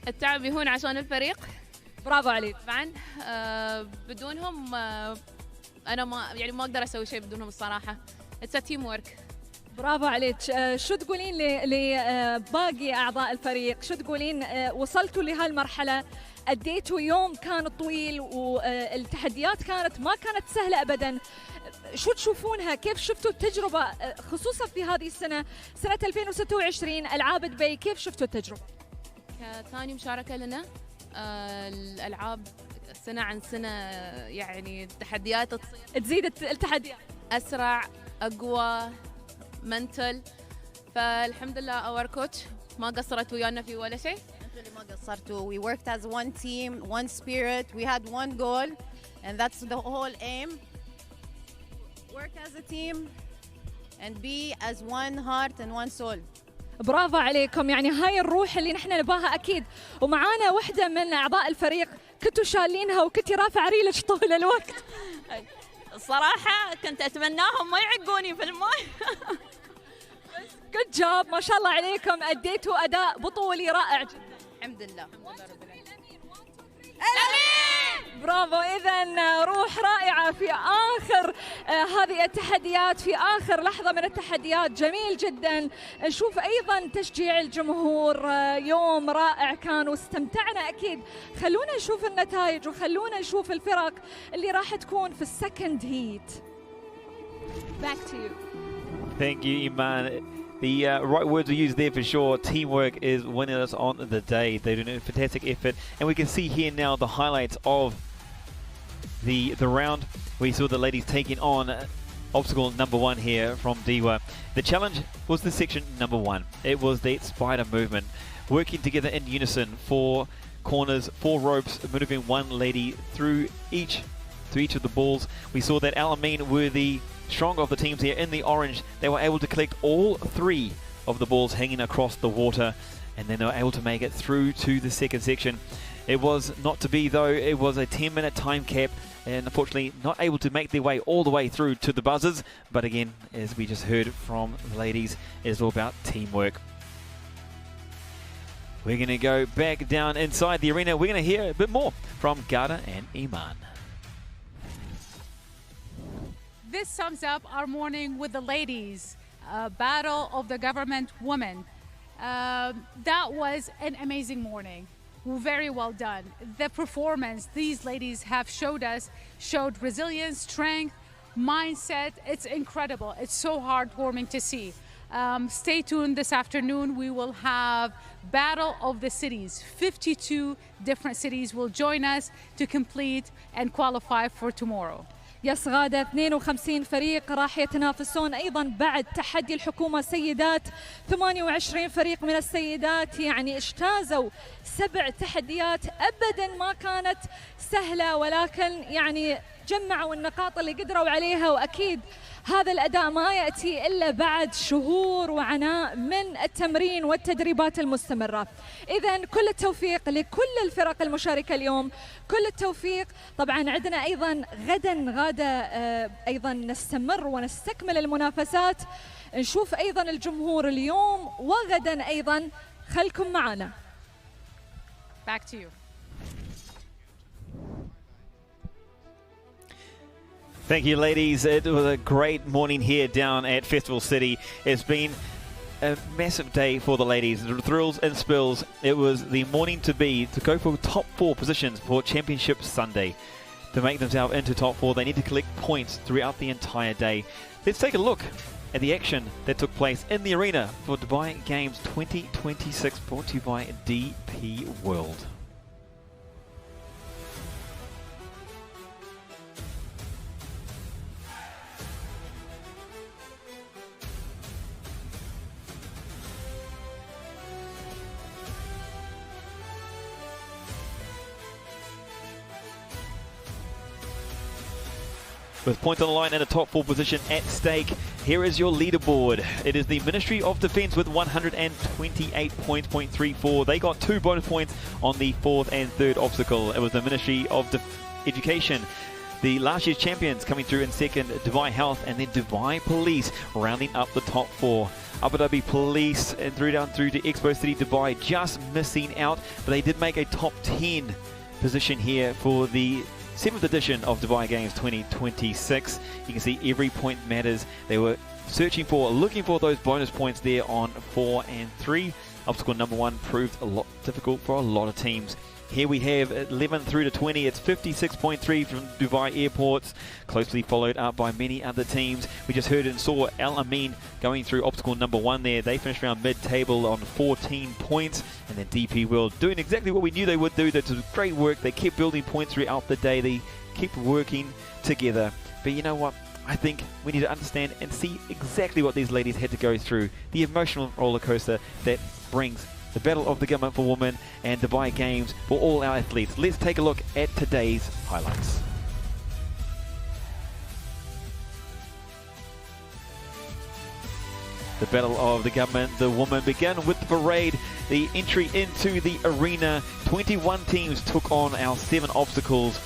التعب يهون عشان الفريق. برافو عليك. طبعا بدونهم انا ما اقدر اسوي شيء بدونهم الصراحه. اتس تيم ورك. برافو عليك. شو تقولين لباقي اعضاء الفريق؟ شو تقولين وصلتوا لهالمرحله، اديتوا يوم كان طويل والتحديات ما كانت سهله ابدا، شو تشوفونها؟ كيف شفتوا التجربه خصوصا في هذه السنه، سنه 2026 العاب دبي؟ كيف شفتوا التجربه؟ كثاني مشاركه لنا الالعاب سنه عن سنه، يعني التحديات تزيد التحديات، اسرع اقوى منتل، فالحمد لله اور كوتش ما قصرت ويانا في ولا شيء. ما قصرتوا. We worked as one team, one spirit. We had one goal and that's the whole aim. Work as a team and be as one heart and one soul. برافو عليكم، يعني هاي الروح اللي نحن نباها أكيد. ومعانا وحدة من أعضاء الفريق كنتوا شالينها وكنتي رافعة ريلك طول الوقت. الصراحة كنت أتمناهم ما يعقوني في الماء. good job، ما شاء الله عليكم، أديتوا أداء بطولي رائع جدا. الحمد لله. برافو. إذن روح رائعة في آخر هذه التحديات، في آخر لحظة من التحديات، جميل جدا. نشوف أيضا تشجيع الجمهور، يوم رائع كان واستمتعنا أكيد. خلونا نشوف النتائج وخلونا نشوف الفرق اللي راح تكون في السكند هيت. Back to you. Thank you, Iman. The right words we use there for sure. Teamwork is winning us on the day. They're doing a fantastic effort. And we can see here now the highlights of the round. We saw the ladies taking on obstacle number 1 here from Dewa. The challenge was the section number 1. It was the spider movement. Working together in unison, 4 corners, 4 ropes, moving 1 lady through each of the balls. We saw that Al-Amin were the stronger of the teams here in the orange. They were able to collect all 3 of the balls hanging across the water, and then they were able to make it through to the second section. It was not to be though. It was a 10-minute time cap, and unfortunately not able to make their way all the way through to the buzzers. But again, as we just heard from the ladies, it's all about teamwork. We're going to go back down inside the arena. We're going to hear a bit more from Garda and Iman. This sums up our morning with the ladies. Battle of the Government Women. That was an amazing morning. Very well done. The performance these ladies have showed resilience, strength, mindset. It's incredible. It's so heartwarming to see. Stay tuned this afternoon. We will have Battle of the Cities. 52 different cities will join us to complete and qualify for tomorrow. يس غادة 52 فريق راح يتنافسون أيضا بعد تحدي الحكومة سيدات. 28 فريق من السيدات يعني اجتازوا 7 تحديات أبدا ما كانت سهلة، ولكن يعني جمعوا النقاط اللي قدروا عليها. وأكيد هذا الأداء ما يأتي إلا بعد شهور وعناء من التمرين والتدريبات المستمرة. إذن كل التوفيق لكل الفرق المشاركة اليوم، كل التوفيق. طبعا عندنا أيضا غدا أيضا نستمر ونستكمل المنافسات، نشوف أيضا الجمهور اليوم وغدا أيضا. خلكم معنا. Back to you. Thank you, ladies. It was a great morning here down at Festival City. It's been a massive day for the ladies. The thrills and spills. It was the morning to be to go for top 4 positions for Championship Sunday. To make themselves into top 4, they need to collect points throughout the entire day. Let's take a look at the action that took place in the arena for Dubai Games 2026, brought to you by DP World. With points on the line and a top 4 position at stake, here is your leaderboard. It is the Ministry of Defence with 128 points, 0.34. They got 2 bonus points on the 4th and 3rd obstacle. It was the Ministry of Education, the last year's champions coming through in 2nd, Dubai Health, and then Dubai Police rounding up the top 4. Abu Dhabi Police and down through to Expo City Dubai, just missing out, but they did make a top 10 position here for the 7th edition of Dubai Games 2026. You can see every point matters. They were looking for those bonus points there on 4 and 3. Obstacle number 1 proved a lot difficult for a lot of teams. Here we have 11 through to 20. It's 56.3 from Dubai Airports, closely followed up by many other teams. We just heard and saw Al-Amin going through obstacle number 1 there. They finished around mid-table on 14 points. And then DP World doing exactly what we knew they would do. That was great work. They kept building points throughout the day. They kept working together. But you know what? I think we need to understand and see exactly what these ladies had to go through. The emotional roller coaster that brings the Battle of the Government for Women and Dubai Games for all our athletes. Let's take a look at today's highlights. The Battle of the Government, the Women, began with the parade. The entry into the arena, 21 teams took on our 7 obstacles,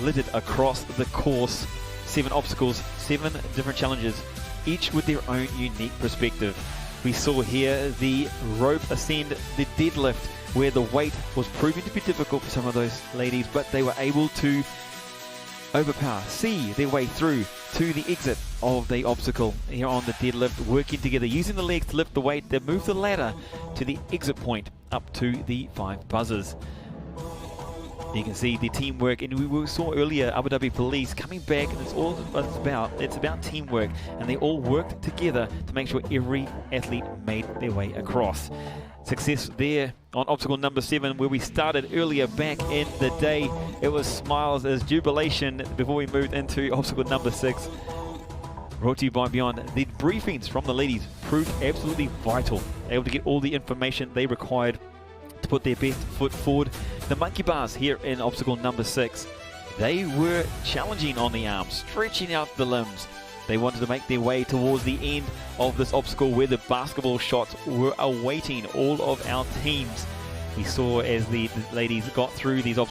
littered across the course. 7 obstacles, 7 different challenges, each with their own unique perspective. We saw here the rope ascend, the deadlift, where the weight was proving to be difficult for some of those ladies, but they were able to see their way through to the exit of the obstacle. Here on the deadlift, working together, using the legs to lift the weight, they move the ladder to the exit point up to the 5 buzzers. You can see the teamwork, and we saw earlier Abu Dhabi Police coming back, and it's all it's about teamwork, and they all worked together to make sure every athlete made their way across. Success there on obstacle number 7, where we started earlier back in the day. It was smiles as jubilation before we moved into obstacle number 6. Brought to you by Beyond. The briefings from the ladies proved absolutely vital, able to get all the information they required to put their best foot forward. The monkey bars here in obstacle number 6, they were challenging on the arms, stretching out the limbs. They wanted to make their way towards the end of this obstacle where the basketball shots were awaiting all of our teams. We saw as the ladies got through these obstacles